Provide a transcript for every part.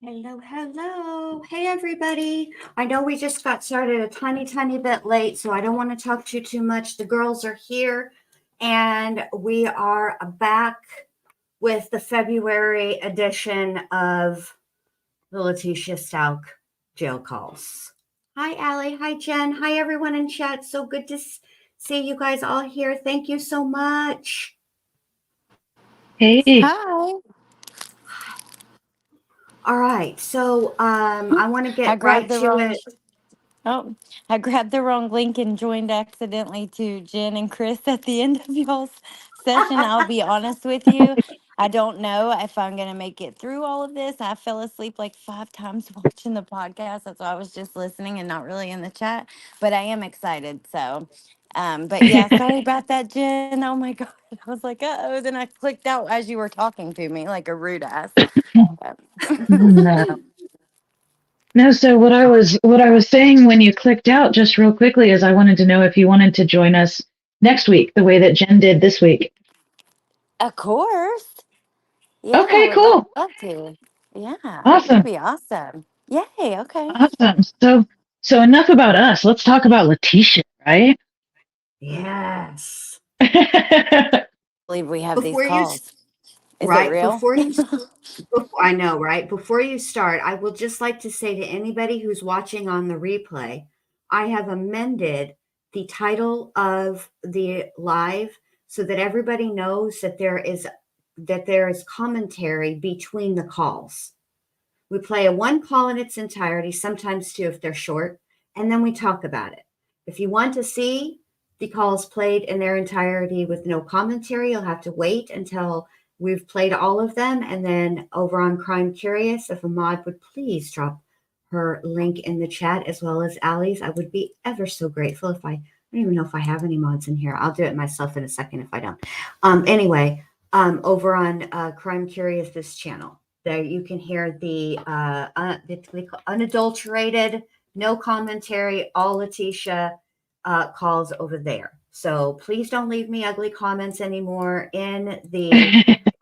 Hello, hello. Hey, everybody. I know we just got started a tiny bit late, so I don't want to talk to you too much. The girls are here, and we are back with the February edition of the Letecia Stauch Jail Calls. Hi, Allie. Hi, Jen. Hi, everyone in chat. So good to see you guys all here. Thank you so much. Hey. Hi. All right, so I want to I get right grabbed the to wrong it. oh, I grabbed the wrong link and joined accidentally to Jen and Chris at the end of y'all's session. I'll be honest with you. I don't know if I'm going to make it through all of this. I fell asleep like 5 times watching the podcast. That's why I was just listening and not really in the chat, but I am excited. But yeah, sorry about that, Jen. Oh my God. I was like, uh-oh. Then I clicked out as you were talking to me like a rude ass. No. No, so what I was saying when you clicked out just real quickly is I wanted to know if you wanted to join us next week the way that Jen did this week. Of course. Yeah, I Okay, would love cool. to. Yeah, that'd Awesome. be awesome. Yay, okay. Awesome. So enough about us. Let's talk about Letecia, right? Yes. Believe we have these Before you calls. Is it right real? before you I know, right? Before you start, I will just like to say to anybody who's watching on the replay, I have amended the title of the live so that everybody knows that there is commentary between the calls. We play a one call in its entirety, sometimes two if they're short, and then we talk about it. If you want to see the calls played in their entirety with no commentary, you'll have to wait until we've played all of them. And then over on Crime Curious, if a mod would please drop her link in the chat as well as Allie's, I would be ever so grateful. If I don't even know if I have any mods in here. I'll do it myself in a second if I don't. Anyway, over on Crime Curious, this channel. There you can hear the unadulterated, no commentary, all Letecia calls over there. So please don't leave me ugly comments anymore in the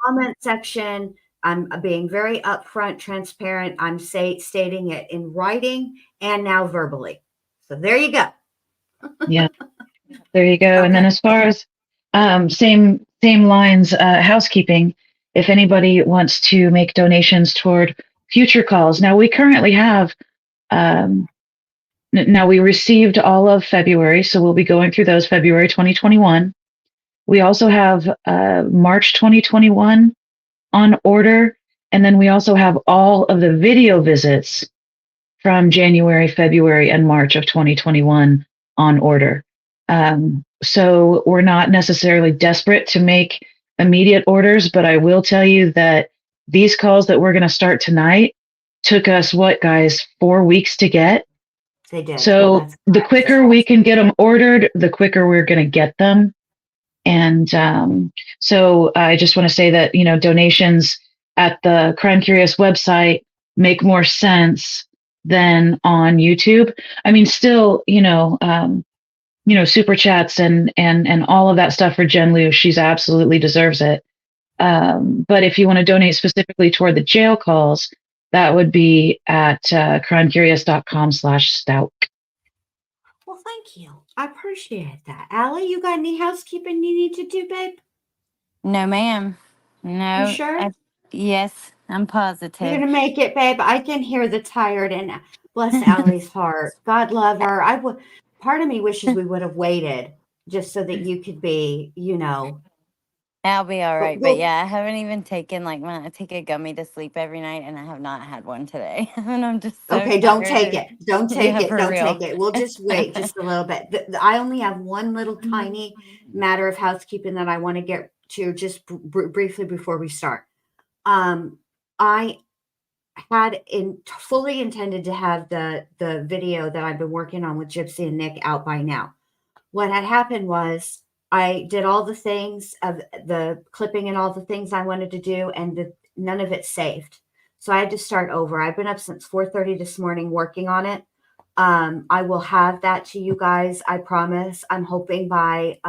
comment section. I'm being very upfront, transparent. I'm stating it in writing and now verbally. So there you go. Yeah, there you go. And then Okay. as far as same lines, housekeeping, if anybody wants to make donations toward future calls. Now we currently have um, now we received all of February, so we'll be going through those February 2021. We also have March 2021 on order, and then we also have all of the video visits from January, February, and March of 2021 on order. So we're not necessarily desperate to make immediate orders, but I will tell you that these calls that we're going to start tonight took us, what, guys, 4 weeks to get? They did. So That's the correct. quicker we can get them ordered, the quicker we're going to get them. And so I just want to say that, donations at the Crime Curious website make more sense than on YouTube. I mean, still, super chats and all of that stuff for Jen Liu, she's absolutely deserves it. But if you want to donate specifically toward the jail calls, that would be at crimecurious.com/Stauch. Well, thank you. I appreciate that. Allie, you got any housekeeping you need to do, babe? No, ma'am. You No. sure? Yes, I'm You're positive. gonna make it, babe. I can hear the tired and bless Allie's heart. God love her. I would. Part of me wishes we would have waited just so that you could be. I'll be all But right. But we'll. yeah, I haven't even taken I take a gummy to sleep every night and I have not had one today. And I'm just so Okay, don't take tired. it. Don't take Yeah, it. for Don't take real. it. We'll just wait just a little bit. I only have one little tiny matter of housekeeping that I want to get to just briefly before we start. Um, I had fully intended to have the video that I've been working on with Gypsy and Nick out by now. What had happened was I did all the things of the clipping and all the things I wanted to do, and none of it saved. So I had to start over. I've been up since 4:30 this morning working on it. I will have that to you guys. I promise. I'm hoping by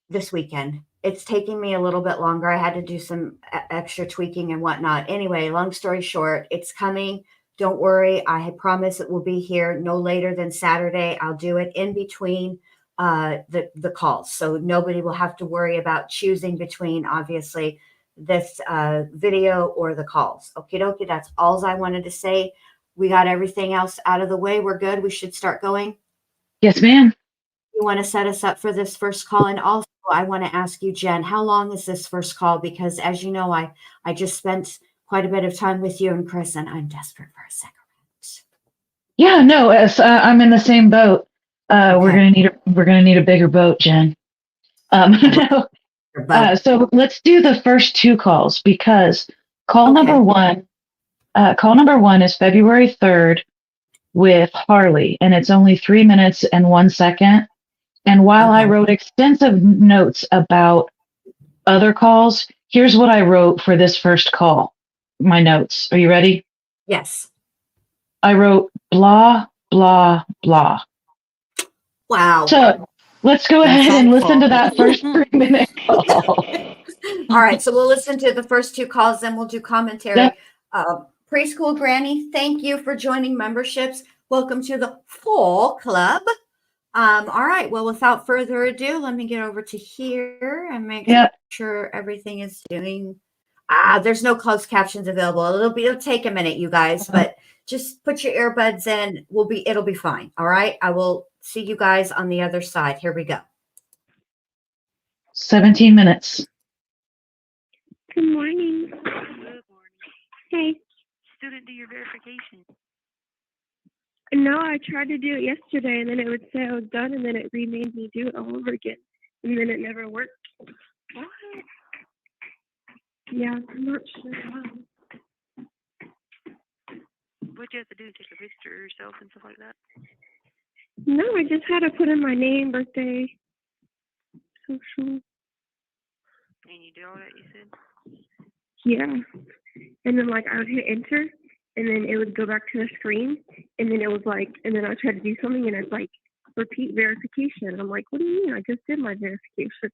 this weekend. it's taking me a little bit longer. I had to do some extra tweaking and whatnot. Anyway, long story short, it's coming. Don't worry. I promise it will be here no later than Saturday. I'll do it in between the calls, so nobody will have to worry about choosing between, obviously, this video or the calls. Okie dokie. That's all I wanted to say. We got everything else out of the way. We're good. We should start going. Yes, ma'am. You want to set us up for this first call? And also, I want to ask you, Jen, how long is this first call? Because as you know, I just spent quite a bit of time with you and Chris, and I'm desperate for a cigarette. Yeah, no, I'm in the same boat. We're Okay. gonna need a bigger boat, Jen. No, Boat. so let's do the first two calls because call Okay. number one is February 3rd with Harley, and it's only 3 minutes and 1 second. And while I Okay. wrote extensive notes about other calls, here's what I wrote for this first call. My notes. Are you ready? Yes. I wrote blah, blah, blah. Wow. So let's go ahead and listen to that first 3-minute call. All right. So we'll listen to the first two calls, then we'll do commentary. Yep. Preschool Granny, thank you for joining memberships. Welcome to the Fall Club. All right. Well, without further ado, let me get over to here and make sure everything is doing. There's no closed captions available. It'll take a minute, you guys, but just put your earbuds in. It'll be fine. All right. I will see you guys on the other side. Here we go. 17 minutes. Good morning. Good morning. Hey. Student, do your verification. No, I tried to do it yesterday, and then it would say I was done, and then it remade me do it all over again, and then it never worked. What? Yeah, I'm not sure how. What'd you have to do? Take a picture of yourself and stuff like that? No, I just had to put in my name, birthday, social. And you did all that, you said? Yeah. And then, I would hit enter, and then it would go back to the screen, and then it was and then I tried to do something, and it's repeat verification. I'm like, what do you mean? I just did my verification.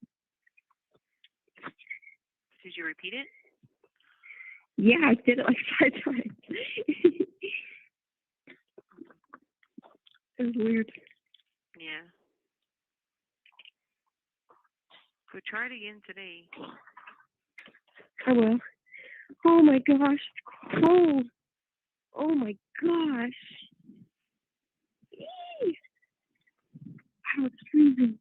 Did you repeat it? Yeah, I did it 5 times. It was weird. Yeah. So try it again today. I will. Oh my gosh, it's cold. Oh my gosh. Eee. Wow, it's freezing.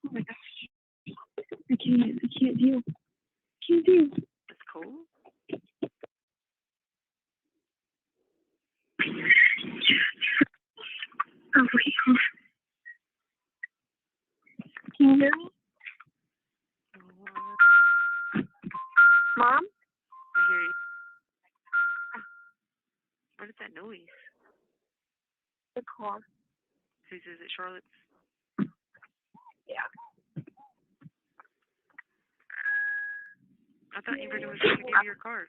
Oh my gosh. I can't deal. Can't deal. It's cold? Oh wait, hold on. Can you hear me? Mom? I hear you. What is that noise? The car. Whose is it, Charlotte's? Yeah. I thought you were going to give you your card.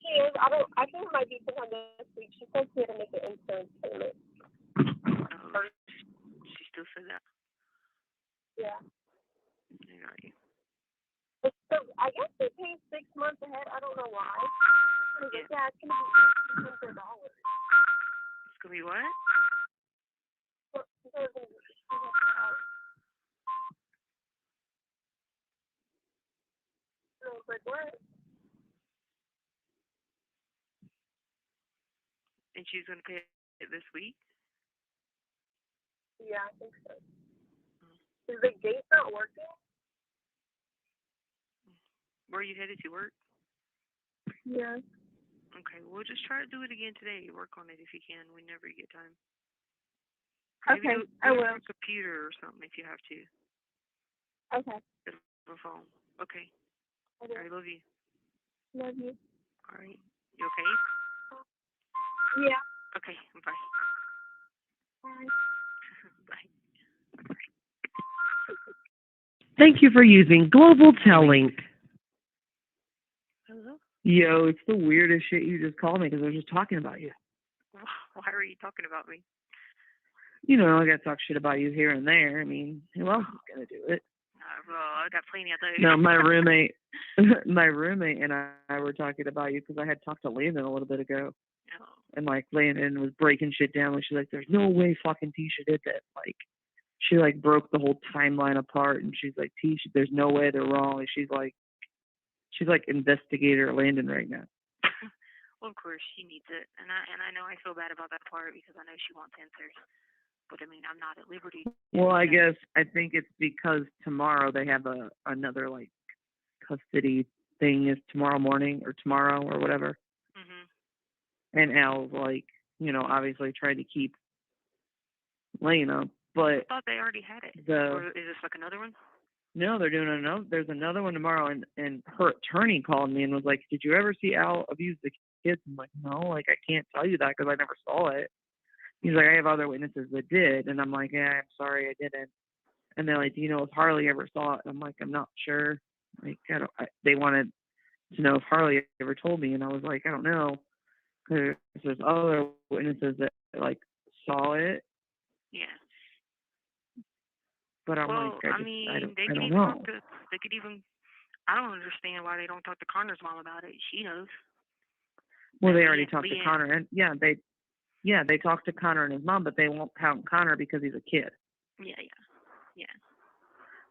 She is. I think it might be sometime this week. She said she had to make an insurance payment. Oh, she still said that? Yeah. I got you. So I guess they pay 6 months ahead. I don't know why. Yeah, it's going to be $600. It's going to be what? So it's going to be $600. So I was like, what? And she's going to pay it this week? Yeah, I think so. Is the gate not working? Where are you headed to work? Yeah. Okay, well, just try to do it again today. Work on it if you can, whenever you get time. Okay, I will. A computer or something if you have to. Okay. A phone. Okay. Okay. All right, love you. Love you. All right. You okay? Yeah. Okay, bye. Bye. Bye. Thank you for using Global Tellink. Hello? Yo, it's the weirdest shit you just called me because I was just talking about you. Why are you talking about me? You know, I got to talk shit about you here and there. I mean, who else is going to do it? Well, I got plenty of those. No, my roommate, my roommate and I were talking about you because I had talked to Landon a little bit ago, Oh. and like Landon was breaking shit down. Like she's like, "There's no way fucking Tisha did that." Like she like broke the whole timeline apart, and she's like, "Tisha, there's no way they're wrong." And she's like investigator Landon right now. Well, of course she needs it, and I know I feel bad about that part because I know she wants answers. But I mean, I'm not at liberty. Well, I guess I think it's because tomorrow they have another like custody thing is tomorrow morning or tomorrow or whatever. Mhm. And Al's like, obviously trying to keep Lena, but I thought they already had it. Or is this like another one? No, they're doing another. There's another one tomorrow, and her attorney called me and was like, "Did you ever see Al abuse the kids?" I'm like, "No, like I can't tell you that because I never saw it." He's like, "I have other witnesses that did," and I'm like, "Yeah, I'm sorry, I didn't." And they're like, "Do you know if Harley ever saw it?" I'm like, "I'm not sure." Like, they wanted to know if Harley ever told me, and I was like, "I don't know," because there's other witnesses that like saw it, Yeah. but I'm Well, like, I mean, they I could don't even know. talk to. They could even. I don't understand why they don't talk to Connor's mom about it. She knows. Well, That they already Leanne- talked to Leanne- Connor, and they talked to Connor and his mom, but they won't count Connor because he's a kid. Yeah.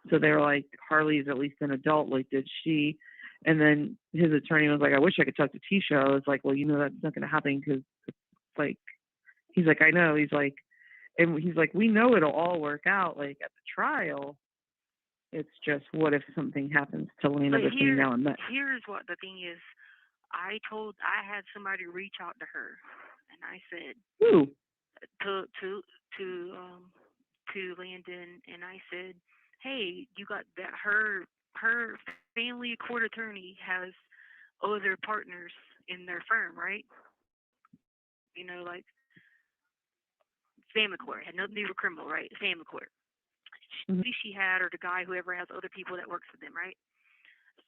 So they were like, Harley's at least an adult. Like, did she? And then his attorney was like, I wish I could talk to Tisha. I was like, well, that's not going to happen because, like, he's like, I know. He's like, and he's like, we know it'll all work out. Like at the trial, it's just what if something happens to Lena But between now and then? here's what the thing is. I had somebody reach out to her, and I said Who? to Landon, and I said, hey, you got that her family court attorney has other partners in their firm, right? Like family court had nothing to do with criminal, right? Family court. Mm-hmm. She had, or the guy, whoever has other people that works for them, right?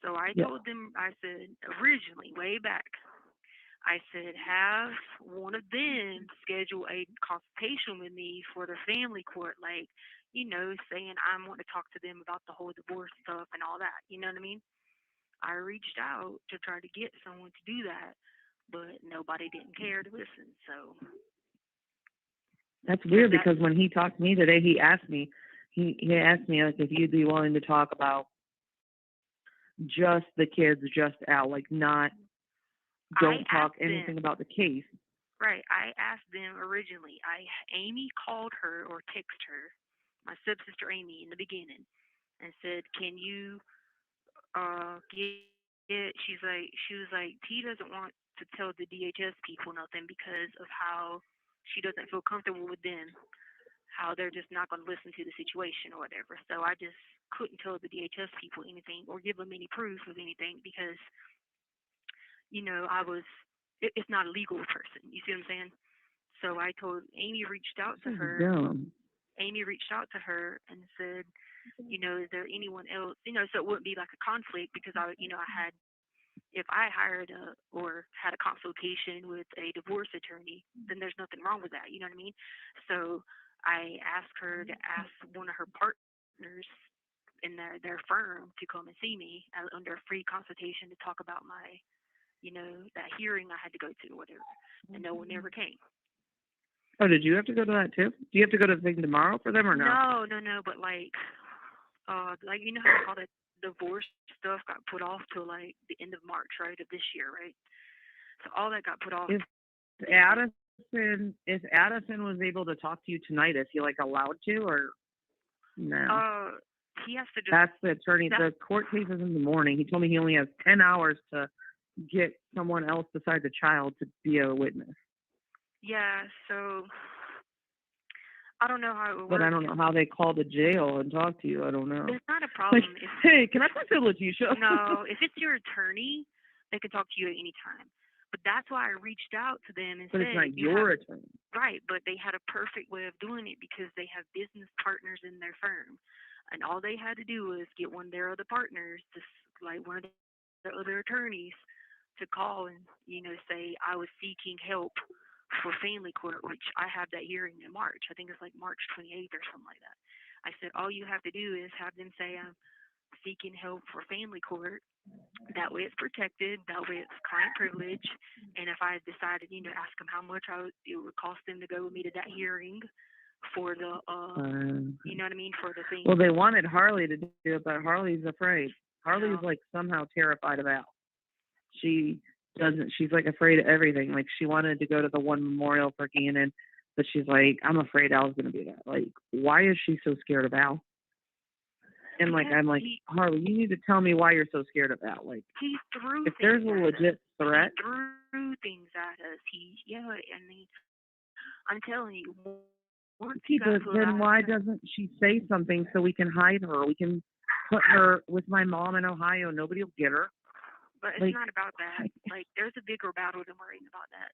So I told them, I said, originally, way back, I said, have one of them schedule a consultation with me for the family court, like, saying I want to talk to them about the whole divorce stuff and all that. You know what I mean? I reached out to try to get someone to do that, but nobody didn't care to listen. So that's weird because when he talked to me today, he asked me like if you'd be willing to talk about just the kids, just Al, like not don't talk anything about the case. Right. I asked them originally. Amy called her or texted her, my stepsister Amy, in the beginning, and said, "Can you get it?" She was like, T doesn't want to tell the DHS people nothing because of how she doesn't feel comfortable with them, how they're just not going to listen to the situation or whatever. So I just couldn't tell the DHS people anything or give them any proof of anything because, it's not a legal person. You see what I'm saying? So I told Amy reached out to her. Dumb. Amy reached out to her and said, is there anyone else? So it wouldn't be like a conflict because I had, if I hired or had a consultation with a divorce attorney, then there's nothing wrong with that. You know what I mean? So I asked her to ask one of her partners in their firm to come and see me under a free consultation to talk about my, that hearing I had to go to or whatever. And no one ever came. Oh, did you have to go to that too? Do you have to go to the thing tomorrow for them or no? No. But like how all that divorce stuff got put off till like the end of March, right, of this year, right? So all that got put off. If Addison was able to talk to you tonight, is he like allowed to or no? He has to just. That's the attorney. The court case is in the morning. He told me he only has 10 hours to get someone else besides a child to be a witness. Yeah, so I don't know how it would work. But I don't know how they call the jail and talk to you. I don't know. It's not a problem. Like, hey, can I talk to Letecia? No, if it's your attorney, they can talk to you at any time. But that's why I reached out to them and said, it's not your attorney. Right, but they had a perfect way of doing it because they have business partners in their firm. And all they had to do was get one of their other partners, like one of their other attorneys, to call and, say I was seeking help for family court, which I have that hearing in March. I think it's like March 28th or something like that. I said, all you have to do is have them say I'm seeking help for family court. That way it's protected. That way it's client privilege. And if I decided, ask them how much it would cost them to go with me to that hearing for the, you know what I mean, for the thing. Well, they wanted Harley to do it, but Harley's afraid. Harley's like somehow terrified of Al. She's like afraid of everything. Like she wanted to go to the one memorial for Gannon, but she's like, I'm afraid Al's going to be there. Like, why is she so scared of Al? And like, I'm like, Harley, you need to tell me why you're so scared of Al. Like, he threw if there's a legit threat, he threw things at us. I'm telling you, once he got but then why doesn't she say something so we can hide her? We can put her with my mom in Ohio. Nobody will get her. But it's not about that. Like, there's a bigger battle than worrying about that.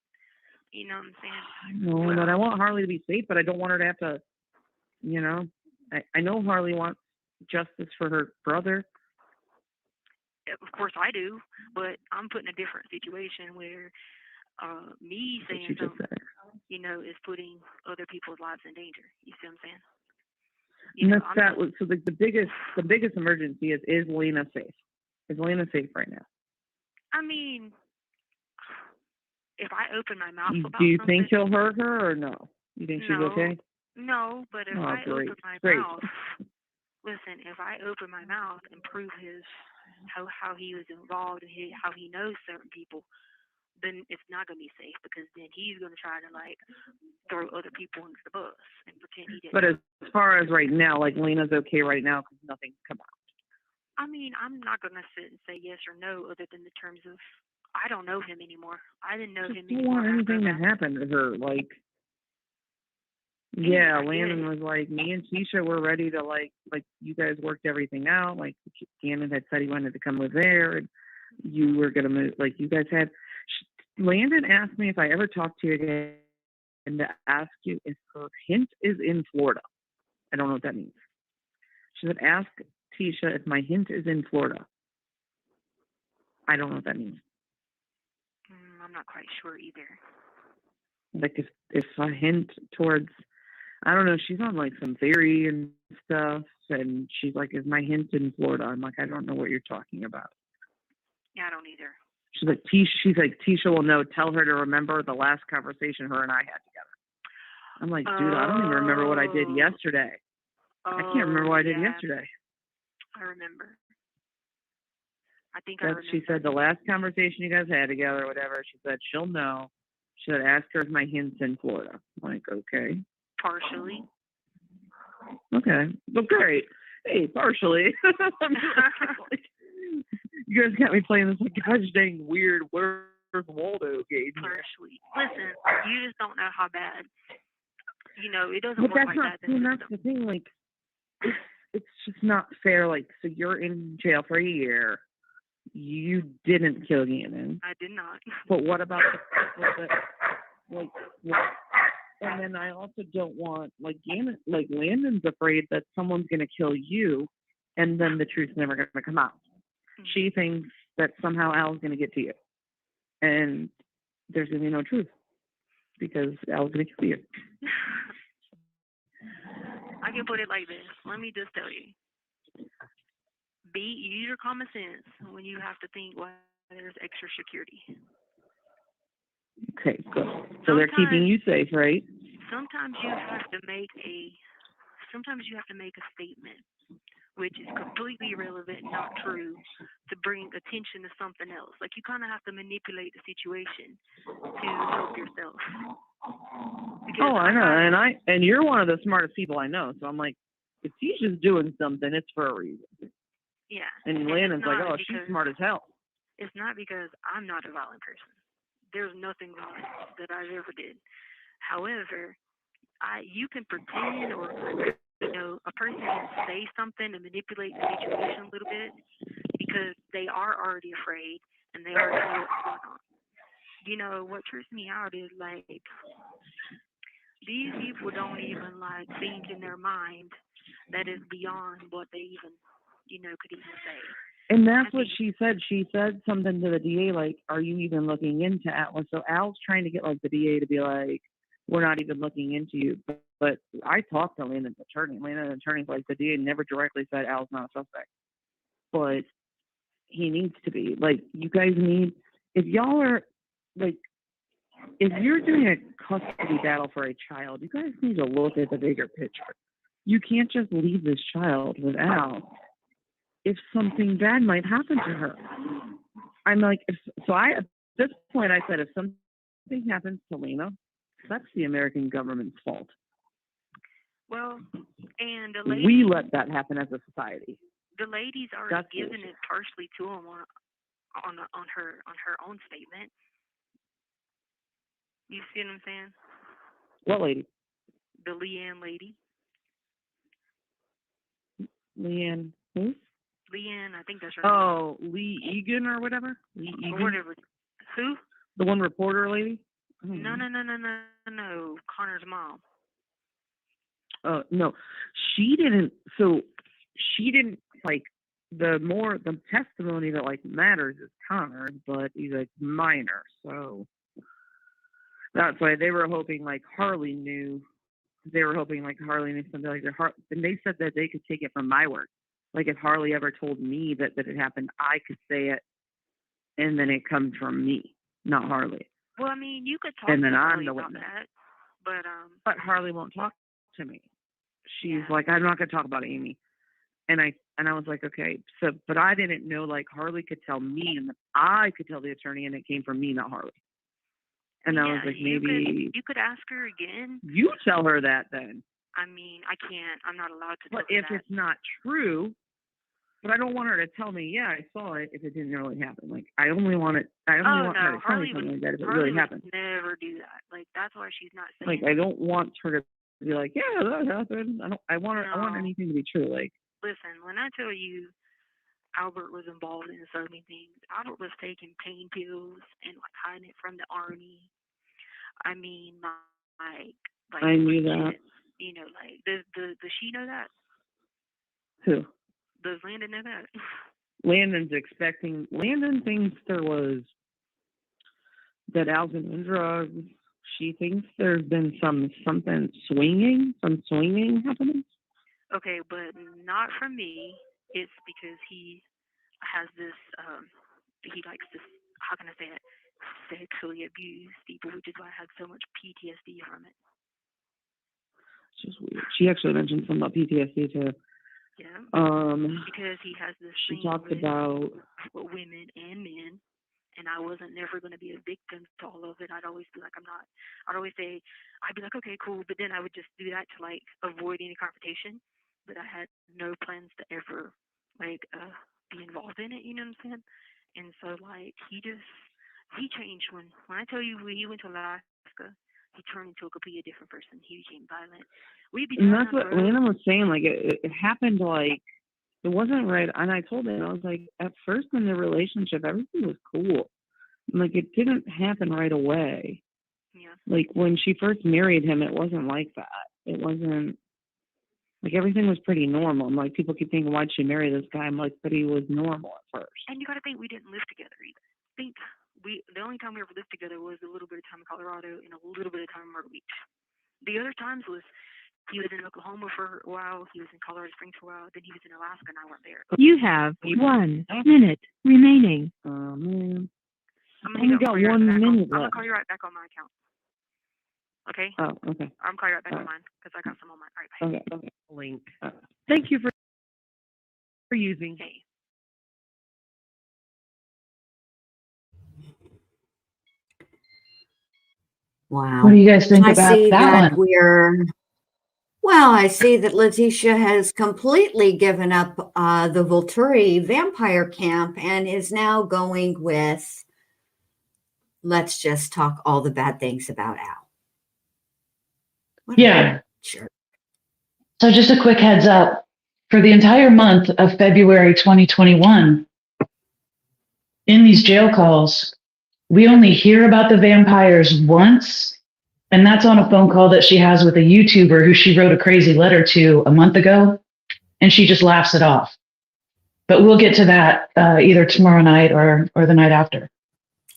You know what I'm saying? No, but I want Harley to be safe, but I don't want her to have to, I know Harley wants justice for her brother. Of course I do, but I'm put in a different situation where me saying something, is putting other people's lives in danger. You see what I'm saying? So the biggest emergency is Lena safe? Is Lena safe right now? I mean, if I open my mouth about do you something, think he'll hurt her or no? You think she's okay? No, but if I open my mouth, listen, if I open my mouth and prove how he was involved and how he knows certain people, then it's not going to be safe, because then he's going to try to like throw other people into the bus and pretend he didn't. But as far as right now, like Lena's okay right now because nothing's come out. I mean, I'm not going to sit and say yes or no, other than the terms of I don't know him anymore. I didn't know him anymore. I don't want anything to happen to her. Like, yeah, Landon was like, me and Tisha were ready to like you guys worked everything out. Like Gannon had said he wanted to come with there, and you were gonna move. Like you guys had. Landon asked me if I ever talked to you again, and to ask you if her hint is in Florida. I don't know what that means. She said, ask Tisha if my hint is in Florida. I don't know what that means. I'm not quite sure either. Like if a hint towards, I don't know, she's on like some theory and stuff, and she's like, is my hint in Florida? I'm like, I don't know what you're talking about. Yeah, I don't either. She's like, Tisha will know. Tell her to remember the last conversation her and I had together. I'm like, dude, I don't even remember what I did yesterday. I can't remember what I did yesterday. I remember. She said the last conversation you guys had together, or whatever. She said she'll know. She said ask her if my hint's in Florida. I'm like, okay. Partially. Okay. Well, great. Hey, partially. You guys got me playing this like gosh dang weird Where's Waldo game. Partially. Listen, you just don't know how bad. It doesn't work like that. But that's the thing. Like, it's just not fair. Like, so you're in jail for a year. You didn't kill Gannon. I did not. But what about the and then I also don't want Gannon, Landon's afraid that someone's gonna kill you, and then the truth's never gonna come out. Mm-hmm. She thinks that somehow Al's gonna get to you, and there's gonna be no truth because Al's gonna kill you. I can put it like this. Let me just tell you. Use your common sense when you have to think why there's extra security. Okay, good. So they're keeping you safe, right? Sometimes you have to make a statement which is completely irrelevant, not true, to bring attention to something else. Like you kind of have to manipulate the situation to help yourself. Because I know, and you're one of the smartest people I know. So I'm like, if Tisha's doing something, it's for a reason. Yeah. And Landon's like, oh, she's smart as hell. It's not because I'm not a violent person. There's nothing violent that I've ever did. However, you can pretend or, a person can say something and manipulate the situation a little bit because they are already afraid and they already know what's going on. What trips me out is like these people don't even think in their mind that is beyond what they even could even say. And that's what she said. She said something to the DA like, are you even looking into Atlas? So Al's trying to get the DA to be like, we're not even looking into you. But I talked to Landon's attorney. Landon's attorney's like, the DA never directly said Al's not a suspect. but he needs to be. Like, you guys need, if y'all are, like, if you're doing a custody battle for a child, you guys need to look at the bigger picture. You can't just leave this child without, if something bad might happen to her. I'm like, at this point, I said, if something happens to Lena, that's the American government's fault. Well, and the lady, we let that happen as a society. The lady's already given it partially to him on her own statement. You see what I'm saying? What lady? The Leanne lady. Leanne who? Leanne, I think that's her name. Oh, Lee Egan or whatever? Lee Egan? Or whatever. Who? The one reporter lady? No. Connor's mom. No. She didn't, like, the testimony that, like, matters is Connor's, but he's a minor, so that's why they were hoping, like, Harley knew. They were hoping, like, Harley knew something like that. And they said that they could take it from my word. Like, if Harley ever told me that it happened, I could say it, and then it comes from me, not Harley. Well, I mean, you could talk and then to I'm Harley the about witness. that, but Harley won't talk to me. She's like, I'm not going to talk about Amy. And I was like, okay. So, but I didn't know, like, Harley could tell me, and I could tell the attorney, and it came from me, not Harley. And I was like, maybe you could ask her again. You tell her that then. I mean, I can't. I'm not allowed to. But if it's not true, but I don't want her to tell me, yeah, I saw it if it didn't really happen. Like, I only want her to tell me something like that if it really happened. Never do that. Like, that's why she's not saying. Like, I don't want her to be like, yeah, that happened. I want anything to be true. Like, listen, when I tell you Albert was involved in so many things, Albert was taking pain pills and, like, hiding it from the army. I mean, like I knew that. You know, like, does she know that? Who? Does Landon know that? Landon thinks there was that Al's been in drugs. She thinks there's been some swinging happening. Okay, but not from me. It's because he has this, he likes to, how can I say it, sexually abuse people, which is why I had so much PTSD from it. It's just weird. She actually mentioned something about PTSD too. Yeah. Because he has this. She thing talked with about women and men, and I wasn't never going to be a victim to all of it. I'd always be like, I'm not. I'd always say, I'd be like, okay, cool, but then I would just do that to, like, avoid any confrontation. But I had no plans to ever, like, be involved in it. You know what I'm saying? And so, like, he changed when I tell you he went to Alaska. He turned into a completely different person. He became violent. And that's what Lana was saying. Like, it happened, like, it wasn't right. And I told him, I was like, at first in the relationship, everything was cool. Like, it didn't happen right away. Yeah. Like, when she first married him, it wasn't like that. It wasn't, like, everything was pretty normal. And, like, people keep thinking, why'd she marry this guy? I'm like, but he was normal at first. And you got to think we didn't live together either. The only time we ever lived together was a little bit of time in Colorado and a little bit of time in Myrtle Beach. The other times was he was in Oklahoma for a while, he was in Colorado Springs for a while, then he was in Alaska and I went there. You have 1 minute remaining. Oh, man. I'm got 1 minute left. I'm left. going to call you right back on my account. Okay? Oh, okay. I'm calling you right back on mine because I got some on mine. All right, bye. Okay. Link. Thank you for using. Okay. Wow. What do you guys think I about see that one? I see that Letecia has completely given up the Volturi vampire camp and is now going with, let's just talk all the bad things about Al. Yeah. Sure. So just a quick heads up. For the entire month of February 2021, in these jail calls, we only hear about the vampires once, and that's on a phone call that she has with a YouTuber who she wrote a crazy letter to a month ago, and she just laughs it off. But we'll get to that either tomorrow night or the night after.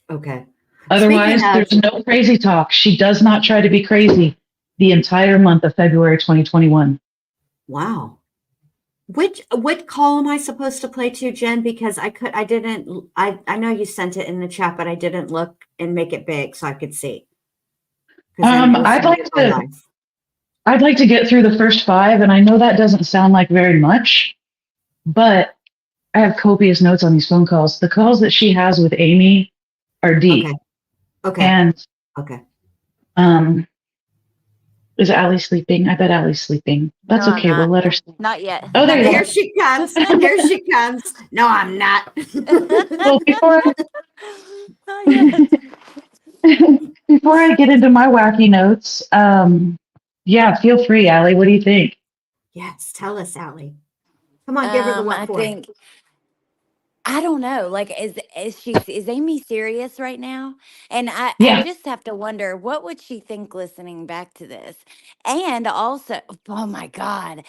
Okay. Otherwise, there's no crazy talk. She does not try to be crazy the entire month of February 2021. Wow. What call am I supposed to play to, Jen? Because I know you sent it in the chat, but I didn't look and make it big so I could see. Because I'm I'd listening like to my to live. I'd like to get through the first 5, and I know that doesn't sound like very much, but I have copious notes on these phone calls. The calls that she has with Amy are deep. Okay. Okay. And Okay. is Allie sleeping? I bet Allie's sleeping. That's No, I'm okay. We'll not. let her sleep. Not yet. Oh, there Not you Here yet. go. she comes. Here she comes. No, I'm not. Well, Not yet. before I get into my wacky notes, yeah, feel free, Allie. What do you think? Yes, tell us, Allie. Come on, give her the what I for. think I don't know. Like, is Amy serious right now? And I Yeah, just have to wonder what would she think listening back to this, and also, oh my God!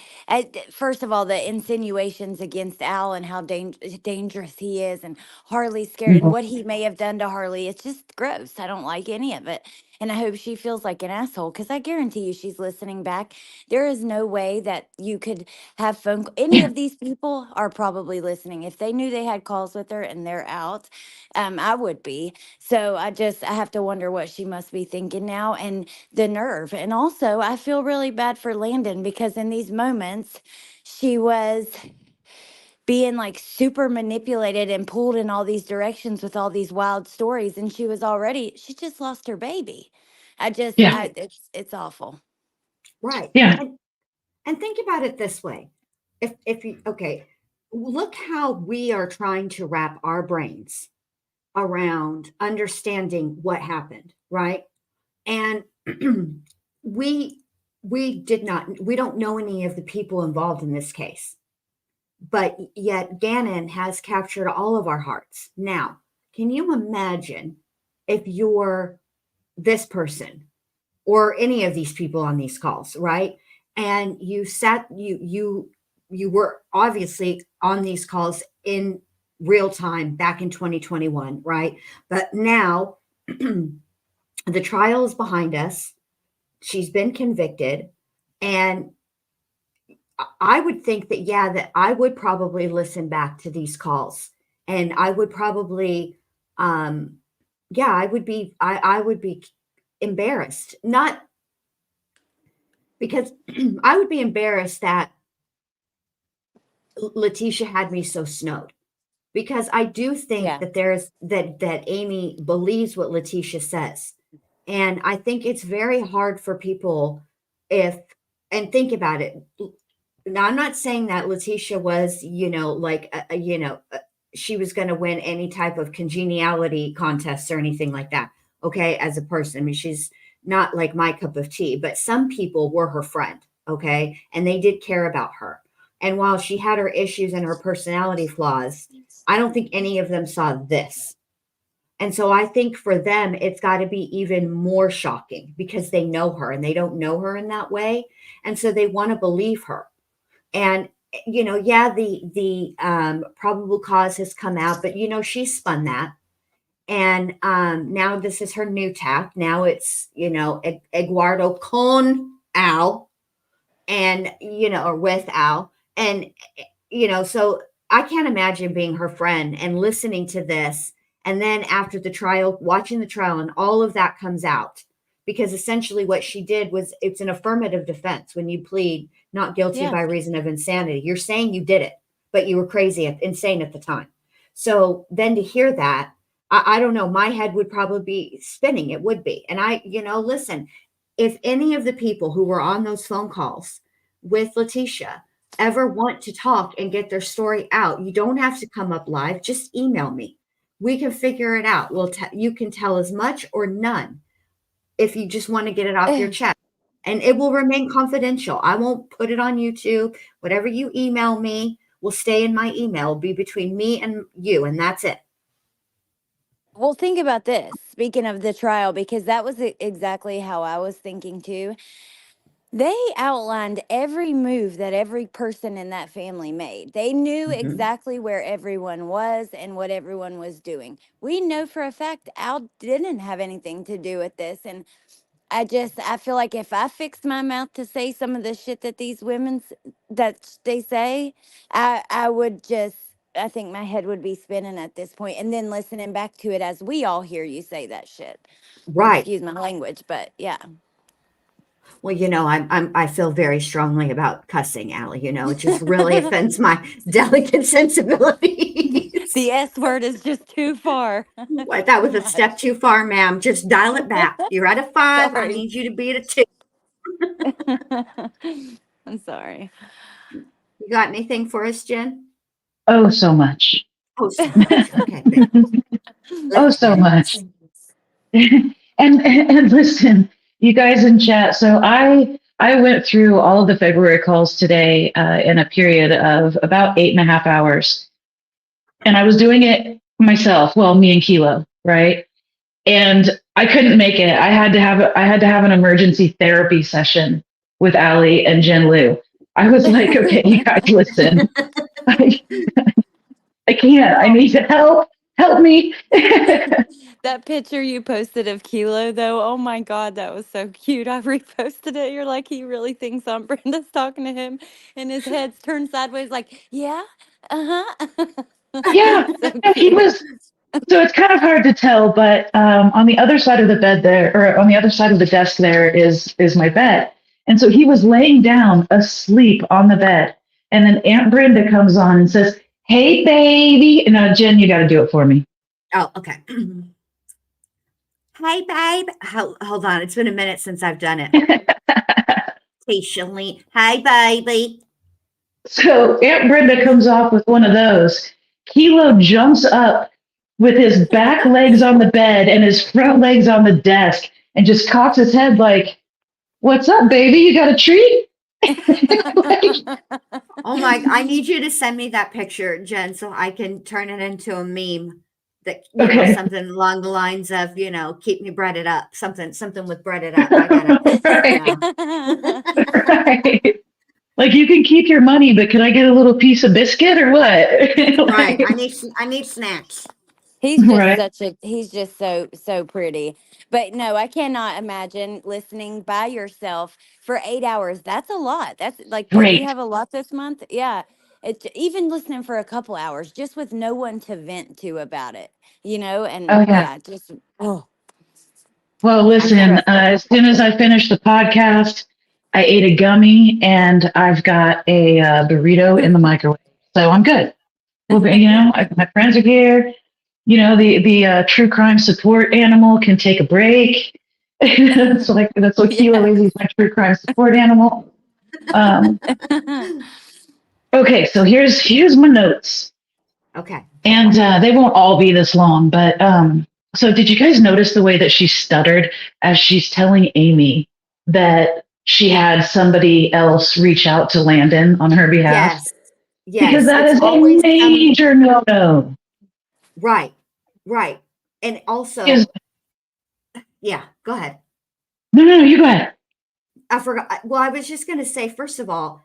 First of all, the insinuations against Al and how dangerous he is, and Harley's scared, and mhm. what he may have done to Harley. It's just gross. I don't like any of it, and I hope she feels like an asshole because I guarantee you she's listening back. There is no way that you could have any Yeah, of these people are probably listening. If they knew they had calls with her and they're out, I would be. So I have to wonder what she must be thinking now, and the nerve. And also I feel really bad for Landon because in these moments she was being like super manipulated and pulled in all these directions with all these wild stories, and she just lost her baby. yeah, Right. It's awful. Right. yeah, And think about it this way. If you okay, look how we are trying to wrap our brains around understanding what happened, right? And we we don't know any of the people involved in this case. But yet Gannon has captured all of our hearts. Now, can you imagine if you're this person or any of these people on these calls, right? And you were obviously on these calls in real time back in 2021, right? But now the trial is behind us. She's been convicted, and I would think that, yeah, that I would probably listen back to these calls, and I would probably, um, yeah, I would be embarrassed, not because I would be embarrassed that Letecia had me so snowed, because I do think Yeah. that that Amy believes what Letecia says. And I think it's very hard for people if and think about it. Now, I'm not saying that Letecia was, like, she was going to win any type of congeniality contests or anything like that. Okay. As a person, I mean, she's not like my cup of tea, but some people were her friend. Okay. And they did care about her. And while she had her issues and her personality flaws, I don't think any of them saw this. And so I think for them, it's got to be even more shocking because they know her and they don't know her in that way. And so they want to believe her. And yeah, the probable cause has come out, but she spun that. And now this is her new tack. Now it's Eduardo con Al, and or with Al, and so I can't imagine being her friend and listening to this, and then after the trial, watching the trial, and all of that comes out, because essentially what she did was, it's an affirmative defense when you plead not guilty Yeah. by reason of insanity. You're saying you did it, but you were insane at the time. So then to hear that, I don't know, my head would probably be spinning. It would be. And listen, if any of the people who were on those phone calls with Letecia ever want to talk and get their story out, you don't have to come up live. Just email me. We can figure it out. You can tell as much or none if you just want to get it off your chest. And it will remain confidential. I won't put it on YouTube. Whatever you email me will stay in my email. It'll be between me and you, and that's it. Well, think about this. Speaking of the trial, because that was exactly how I was thinking too. They outlined every move that every person in that family made. They knew Mhm. exactly where everyone was and what everyone was doing. We know for a fact Al didn't have anything to do with this. And I feel like if I fixed my mouth to say some of the shit that these that they say, I would just, I think my head would be spinning at this point, and then listening back to it as we all hear you say that shit. Right. Excuse my language, but yeah. Well, I feel very strongly about cussing, Allie. It just really offends my delicate sensibilities. The S word is just too far. What, that was a step too far, ma'am. Just dial it back. You're at a 5. I Sorry. need you to be at a 2. I'm sorry. You got anything for us, Jen? Oh, so much. Oh, so much. Okay. Oh, so much. And listen, you guys in chat. So I went through all of the February calls today in a period of about 8.5 hours, and I was doing it myself. Well, me and Kilo, right? And I couldn't make it. I had to have an emergency therapy session with Allie and Jen Lu. I was like, okay, you guys, listen. I can't. I need help. Help me. That picture you posted of Kilo, though, oh my God, that was so cute. I reposted it. You're like, he really thinks Aunt Brenda's talking to him, and his head's turned sideways, like, yeah, uh-huh. Yeah, So no, he cute. was. So it's kind of hard to tell, but on the other side of the bed there, or on the other side of the desk there, is my bed, and so he was laying down asleep on the bed, and then Aunt Brenda comes on and says, "Hey, baby," and Jen, you got to do it for me. Oh, okay. Hey, babe. Hold on. It's been a minute since I've done it. Patiently. Hey, baby. So Aunt Brenda comes off with one of those. Kilo jumps up with his back legs on the bed and his front legs on the desk and just cocks his head like, "What's up, baby? You got a treat?" Like, Oh my, I need you to send me that picture, Jen, so I can turn it into a meme that, okay. something along the lines of, keep me breaded up. Something with breaded up. I gotta, right. Right. Like, you can keep your money, but can I get a little piece of biscuit or what? right. Like, I need snacks. right. He's just so pretty. But no, I cannot imagine listening by yourself for 8 hours. That's a lot. That's like, did you Great. have a lot this month? Yeah. It's even listening for a couple hours just with no one to vent to about it, and Oh, yeah. yeah, just, oh, Well, I'm listen, stressed. as soon as I finish the podcast, I ate a gummy and I've got a burrito in the microwave. So I'm good. Well, my friends are here. The true crime support animal can take a break. That's what Kilo Yeah. is. He's my true crime support animal. Um, okay, so here's my notes, Okay. and they won't all be this long. But so did you guys notice the way that she stuttered as she's telling Amy that she had somebody else reach out to Landon on her behalf? Yes. Because Yes. that It's is a always major no-no. right. Right. And Is also, yeah, go ahead. no, you go ahead. I forgot. Well, I was just going to say, first of all,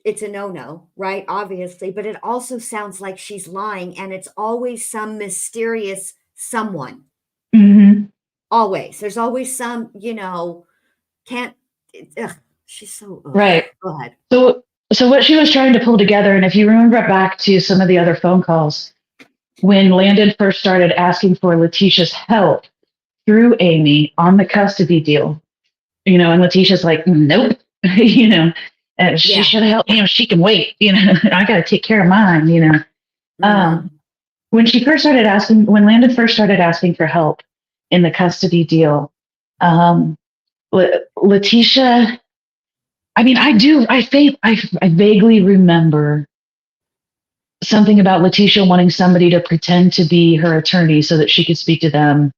it's a no-no, right? Obviously, but it also sounds like she's lying, and it's always some mysterious someone. Mm-hmm. Always. There's always some, can't. Ugh, she's so. Ugh. Right. Go ahead. So what she was trying to pull together, and if you remember back to some of the other phone calls, when Landon first started asking for Leticia's help through Amy on the custody deal, and Leticia's like, "Nope," and she Yeah. should have helped. She can wait. I got to take care of mine. Mhm. When Landon first started asking for help in the custody deal, Letecia. I mean, I vaguely remember something about Letecia wanting somebody to pretend to be her attorney so that she could speak to them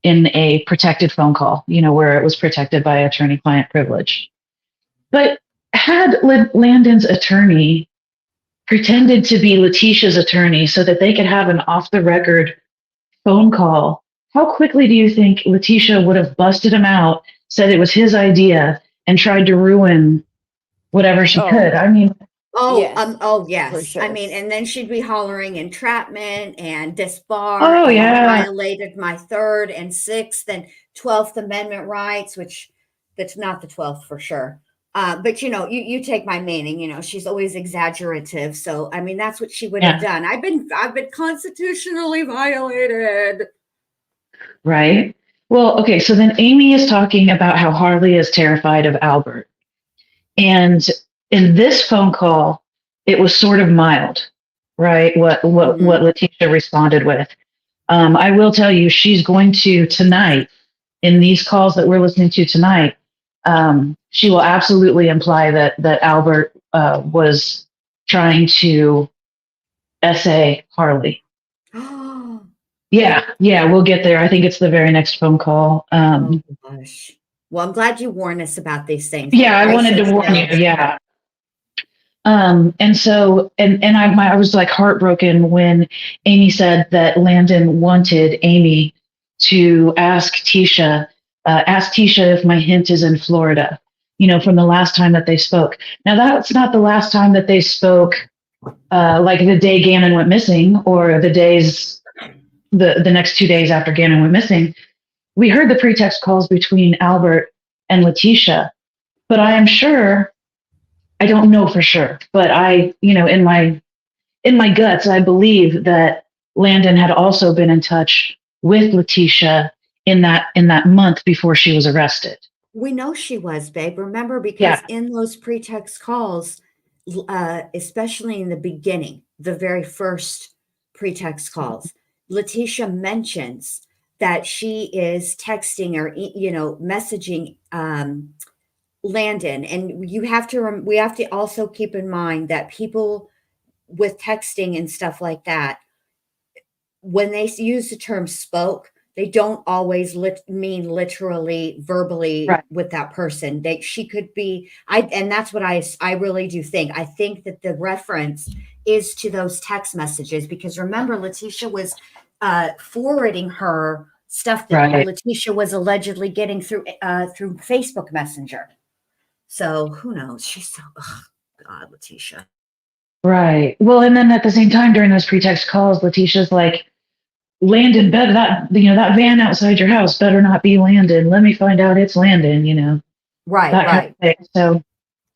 in a protected phone call, where it was protected by attorney-client privilege. But had Landon's attorney pretended to be Leticia's attorney so that they could have an off-the-record phone call, how quickly do you think Letecia would have busted him out, said it was his idea, and tried to ruin whatever she Oh, could? I mean, Yes, Oh, for yes. I sure. mean, and then she'd be hollering entrapment and disbar, Oh and you yeah. violated my third and sixth and 12th Amendment rights, which that's not the 12th for sure. But you take my meaning, she's always exaggerative. So, I mean, that's what she would have Yeah. done. I've been constitutionally violated. Right. Well, okay. So then Amy is talking about how Harley is terrified of Albert. And in this phone call, it was sort of mild, right? What Mhm. Letitia responded with. I will tell you, she's going to tonight, in these calls that we're listening to tonight, she will absolutely imply that Albert was trying to essay Harley. Yeah, we'll get there. I think it's the very next phone call. Oh, gosh. Well, I'm glad you warned us about these things. Yeah, I wanted to Gracious warn you. knows. Yeah. And so, and I was like heartbroken when Amy said that Landon wanted Amy to ask Tisha if my hint is in Florida, from the last time that they spoke. Now, that's not the last time that they spoke, like the day Gannon went missing or the next 2 days after Gannon went missing. We heard the pretext calls between Albert and Letecia, but I am sure, I don't know for sure, but in my guts, I believe that Landon had also been in touch with Letecia in that month before she was arrested. We know she was, babe. Remember, Yeah, because in those pretext calls, especially in the beginning, the very first pretext calls, Letitia mentions that she is texting or messaging Landon, and we have to also keep in mind that people with texting and stuff like that, when they use the term spoke, they don't always mean literally verbally right, with that person. She could be, and that's what I really do think. I think that the reference is to those text messages, because remember, Letitia was forwarding her stuff that right, Letitia was allegedly getting through Facebook Messenger. So who knows? She's so, ugh, God, Letitia. right. Well, and then at the same time during those pretext calls, Letitia's like, Landon, better that van outside your house better not be Landon. Let me find out it's Landon. Right, That kind right. of thing. So,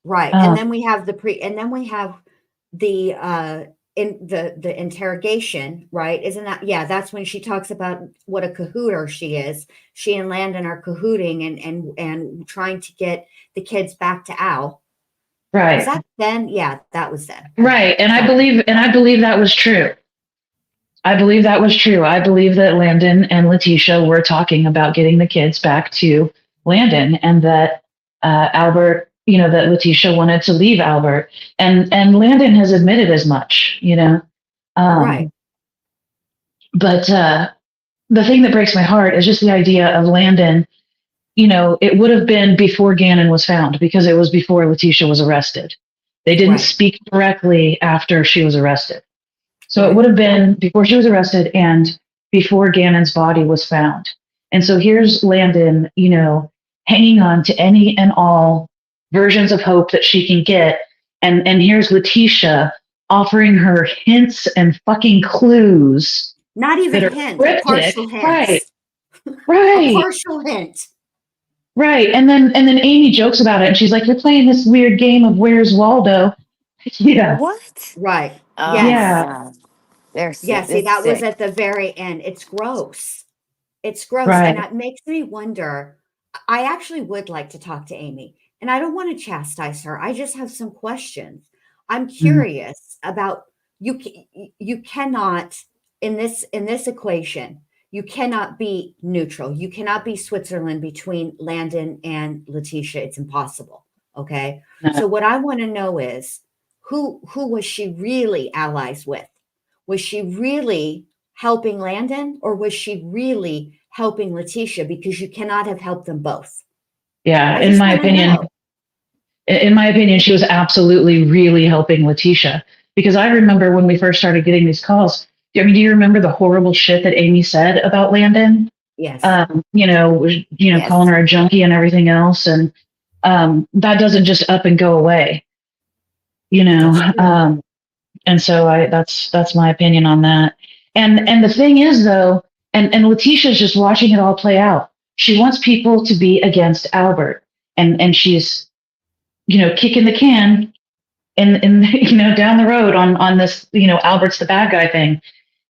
Right, and um, then we have the interrogation, right? Isn't that, yeah, that's when she talks about what a cahooter she is. She and Landon are cahooting and trying to get the kids back to Al. Was right, that then? Yeah, that was then. right. Okay. And I Sorry. believe that was true. I believe that was true. I believe that Landon and Letitia were talking about getting the kids back to Landon, and that Albert, that Letitia wanted to leave Albert, and Landon has admitted as much. Right. Um, but the thing that breaks my heart is just the idea of Landon. It would have been before Gannon was found because it was before Letitia was arrested. They didn't Right. speak directly after she was arrested. So it Right. would have been before she was arrested and before Gannon's body was found. And so here's Landon, hanging on to any and all versions of hope that she can get. And here's Letitia offering her hints and fucking clues Not that even are hints, cryptic. partial Right, hints. A right, partial hint. right. And then Amy jokes about it and she's like, you're playing this weird game of Where's Waldo? Yeah, What? Right. Oh my Yes. yeah, God. They're Yeah, sick. see, It's that was sick. at the very end. It's gross. It's gross, and right. it makes me wonder. I actually would like to talk to Amy, and I don't want to chastise her. I just have some questions. I'm Mm, curious about you cannot in this equation, you cannot be neutral. You cannot be Switzerland between Landon and Letitia. It's impossible. Okay? no, So what I want to know is who was she really allies with? Was she really helping Landon, or was she really helping Letitia? Because you cannot have helped them both. yeah. I In just my want to opinion, know. she was absolutely really helping Letitia because I remember when we first started getting these calls. I mean, do you remember the horrible shit that Amy said about Landon? Yes. Calling Yes. her a junkie and everything else, and that doesn't just up and go away. you know. That's true. And so that's my opinion on that. And the thing is though, and Letitia's just watching it all play out. She wants people to be against Albert, and she's, kicking the can in down the road on this, Albert's the bad guy thing.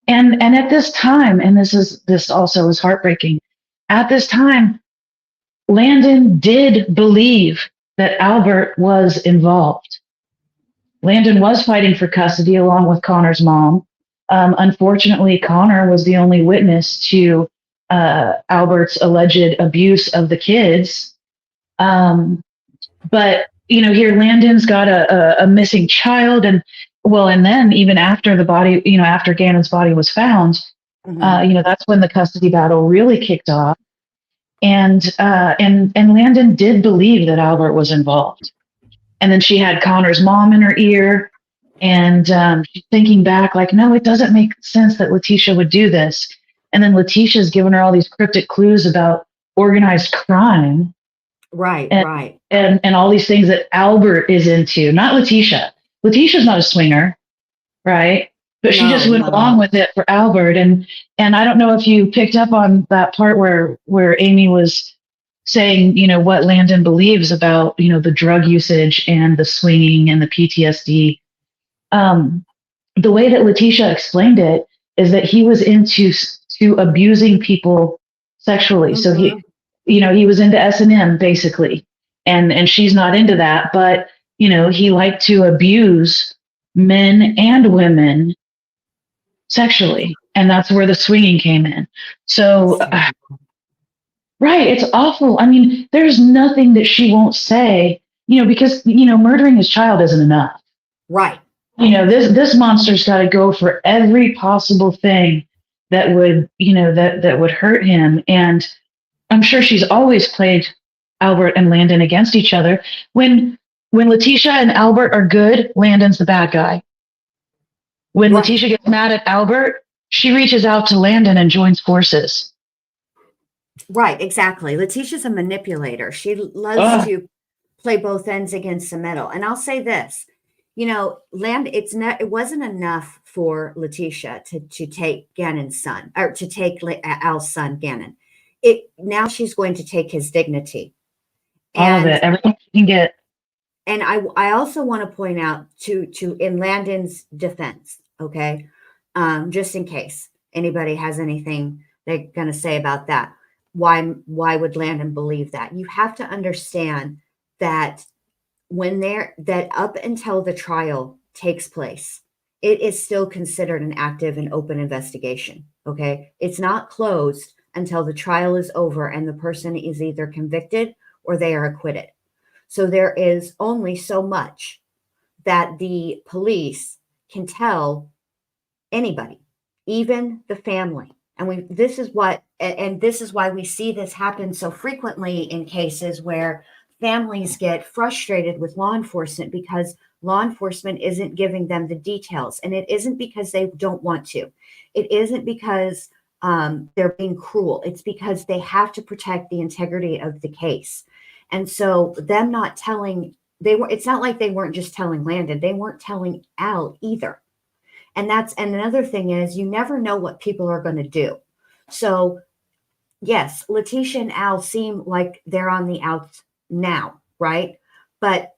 And at this time, and this also is heartbreaking. At this time, Landon did believe that Albert was involved. Landon was fighting for custody along with Connor's mom. Unfortunately, Connor was the only witness to Albert's alleged abuse of the kids. But here Landon's got a missing child, and then even after the body, after Gannon's body was found, that's when the custody battle really kicked off. And Landon did believe that Albert was involved. And then she had Connor's mom in her ear, and she's thinking back like, no, it doesn't make sense that Letecia would do this. And then Leticia's given her all these cryptic clues about organized crime. Right, and, right. And all these things that Albert is into, not Letecia. Leticia's not a swinger, right? But she just went along with it for Albert. And I don't know if you picked up on that part where Amy was saying, what Landon believes about, the drug usage and the swinging and the PTSD. The way that Letecia explained it is that he was into abusing people sexually. Mm-hmm. So he was into S&M basically. And she's not into that, but, he liked to abuse men and women sexually. And that's where the swinging came in. So, right. It's awful. I mean, there's nothing that she won't say, because, murdering his child isn't enough. Right. This monster's got to go for every possible thing that would, that would hurt him. And I'm sure she's always played Albert and Landon against each other. When Letecia and Albert are good, Landon's the bad guy. When Letecia gets mad at Albert, she reaches out to Landon and joins forces. Right, exactly. Leticia's a manipulator. She loves to play both ends against the middle. And I'll say this, it wasn't enough for Letecia to take Gannon's son, or to take Al's son, Gannon. Now she's going to take his dignity. All of it, everything she can get. And I also want to point out to in Landon's defense, okay, just in case anybody has anything they're going to say about that. Why would Landon believe that? You have to understand that that up until the trial takes place, it is still considered an active and open investigation. Okay, it's not closed until the trial is over and the person is either convicted or they are acquitted. So there is only so much that the police can tell anybody, even the family. And this is why we see this happen so frequently in cases where families get frustrated with law enforcement because law enforcement isn't giving them the details. And it isn't because they don't want to. It isn't because they're being cruel. It's because they have to protect the integrity of the case. And so them not telling, it's not like they weren't just telling Landon, they weren't telling Al either. And another thing is, you never know what people are going to do. So yes, Letecia and Al seem like they're on the outs now, right? But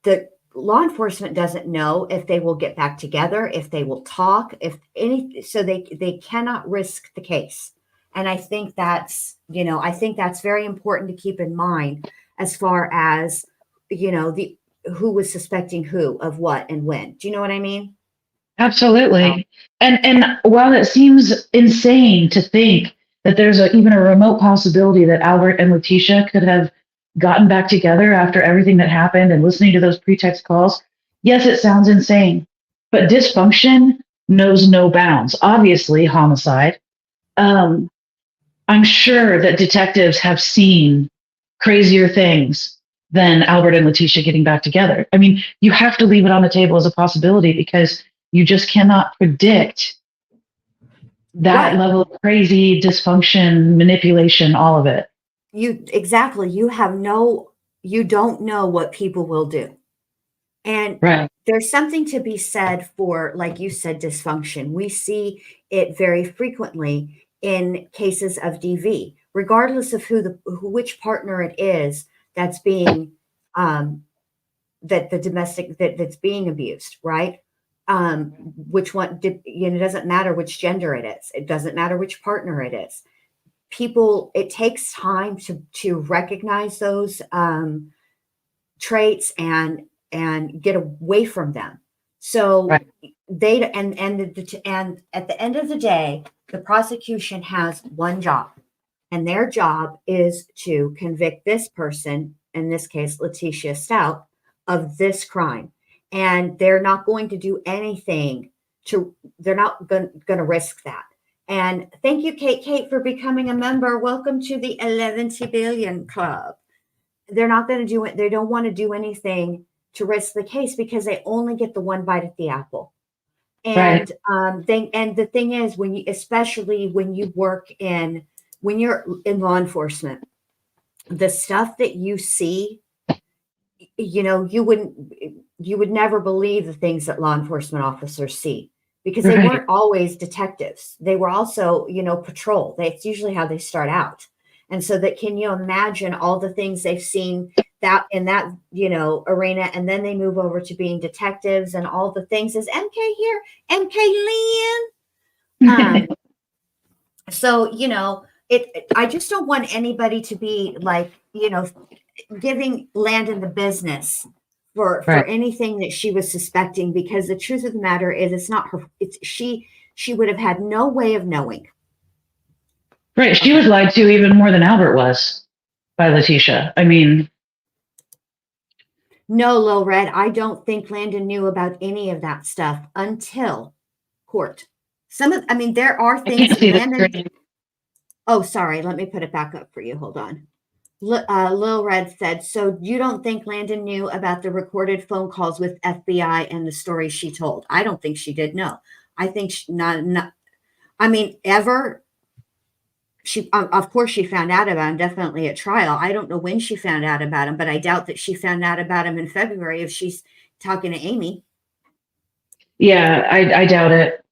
the law enforcement doesn't know if they will get back together, if they will talk, so they cannot risk the case. And I think that's very important to keep in mind as far as, who was suspecting who of what and when. Do you know what I mean? Absolutely. And while it seems insane to think that there's even a remote possibility that Albert and Letecia could have gotten back together after everything that happened and listening to those pretext calls, yes, it sounds insane, but dysfunction knows no bounds. Obviously, homicide. I'm sure that detectives have seen crazier things than Albert and Letecia getting back together. I mean, you have to leave it on the table as a possibility because you just cannot predict that level of crazy dysfunction, manipulation, all of it. You don't know what people will do. And Right. there's something to be said for, like you said, dysfunction. We see it very frequently in cases of DV, regardless of which partner it is that's being that's being abused, right? Which one? It doesn't matter which gender it is. It doesn't matter which partner it is. People, it takes time to recognize those traits and get away from them. So Right. and at the end of the day, the prosecution has one job, and their job is to convict this person, in this case Letecia Stauch, of this crime. And they're not going to do anything they're not going to risk that. And thank you, Kate, for becoming a member. Welcome to the 11 billion club. They're not going to do it. They don't want to do anything to risk the case because they only get the one bite at the apple. And the thing is, especially when you're in law enforcement, the stuff that you see, you would never believe the things that law enforcement officers see, because they weren't always detectives. They were also, patrol. That's usually how they start out. And so can you imagine all the things they've seen that in that, arena, and then they move over to being detectives and all the things is MK here, MK Lynn. So, I just don't want anybody to be like, giving Landon the business for anything that she was suspecting, because the truth of the matter is it's not her. She would have had no way of knowing. Right. She was lied to even more than Albert was by Letecia. I mean, no, Lil Red, I don't think Landon knew about any of that stuff until court. There are things Landon. Oh, sorry. Let me put it back up for you. Hold on. Lil Red said, so you don't think Landon knew about the recorded phone calls with FBI and the story she told? I don't think she did. No, I think ever. She, of course, she found out about him, definitely at trial. I don't know when she found out about him, but I doubt that she found out about him in February if she's talking to Amy. Yeah, I doubt it.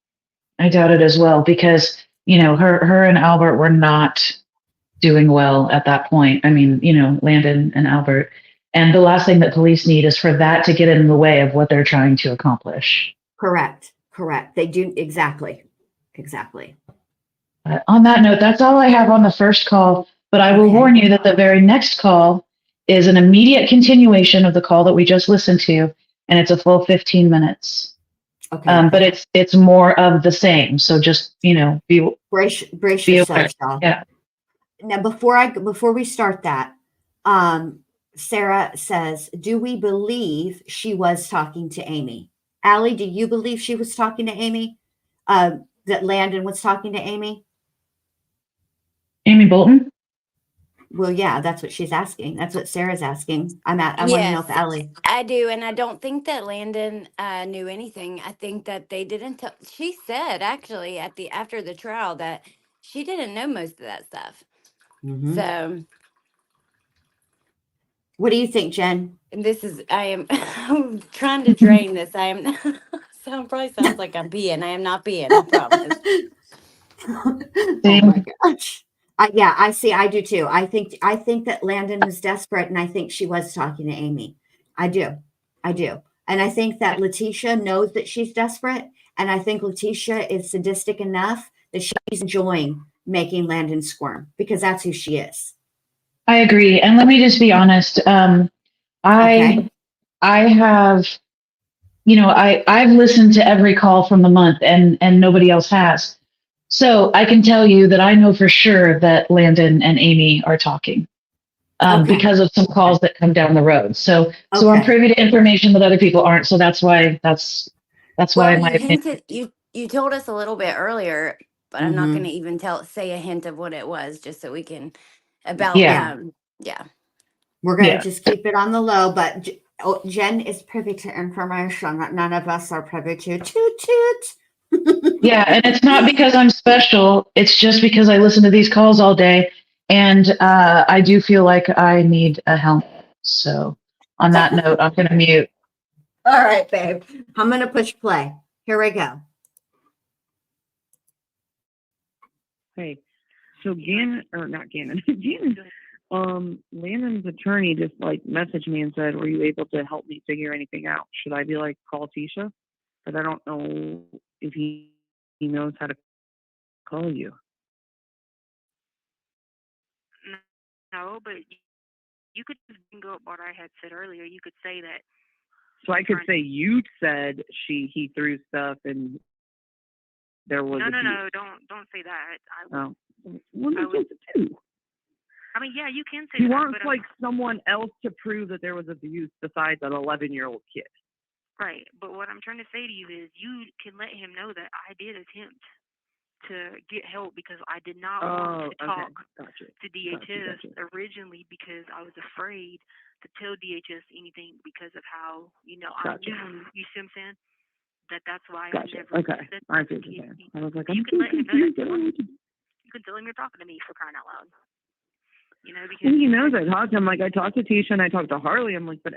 I doubt it as well, because, her and Albert were not doing well at that point. I mean, Landon and Albert. And the last thing that police need is for that to get in the way of what they're trying to accomplish. Correct. They do. Exactly. On that note, that's all I have on the first call, but I will warn you that the very next call is an immediate continuation of the call that we just listened to, and it's a full 15 minutes. Okay. But it's more of the same. So just, brace yourself, y'all. Yeah. Now, before we start that, Sarah says, do we believe she was talking to Amy? Allie, do you believe she was talking to Amy? That Landon was talking to Amy? Amy Bolton? Well, yeah, that's what she's asking. That's what Sarah's asking. I want to know if Allie. I do, and I don't think that Landon knew anything. I think that they didn't tell. She said actually after the trial that she didn't know most of that stuff. Mm-hmm. So, what do you think, Jen? I'm trying to drain this. Probably sounds like I'm peeing. I am not peeing, I promise. Oh my gosh. Yeah, I see. I do too. I think that Landon was desperate, and I think she was talking to Amy. I do. And I think that Letecia knows that she's desperate, and I think Letecia is sadistic enough that she's enjoying making Landon squirm, because that's who she is. I agree. And let me just be honest. I have, I've listened to every call from the month, and nobody else has. So I can tell you that I know for sure that Landon and Amy are talking because of some calls that come down the road. So I'm privy to information that other people aren't. So that's why my opinion. You told us a little bit earlier, but I'm not going to even say a hint of what it was, just so we can We're going to just keep it on the low, but Jen is privy to information that none of us are privy to. Toot toot. Yeah, and it's not because I'm special. It's just because I listen to these calls all day, and I do feel like I need a helmet. So on that note, I'm going to mute. All right, babe. I'm going to push play. Here we go. Hey, so Gannon, or not Gannon, Gannon, Landon's attorney just like messaged me and said, "Were you able to help me figure anything out? Should I be like call Tisha? But I don't know if he knows how to call you." No, but you could just bring up what I had said earlier. You could say that. So I could say you said he threw stuff and there was no, don't say that. Oh, what am I supposed to do? I mean, yeah, you can say He that. wants but, like someone else to prove that there was abuse besides an 11-year-old kid. Right, but what I'm trying to say to you is you can let him know that I did attempt to get help because I did not want to talk to DHS originally because I was afraid to tell DHS anything because of how, I knew, you see what I'm saying? That's why I never said that. I see what you're saying. I was like, you I'm can let him know that you can tell him you're talking to me for crying out loud. Because he knows I talked to him. Like I talked to Tisha and I talked to Harley. I'm like, I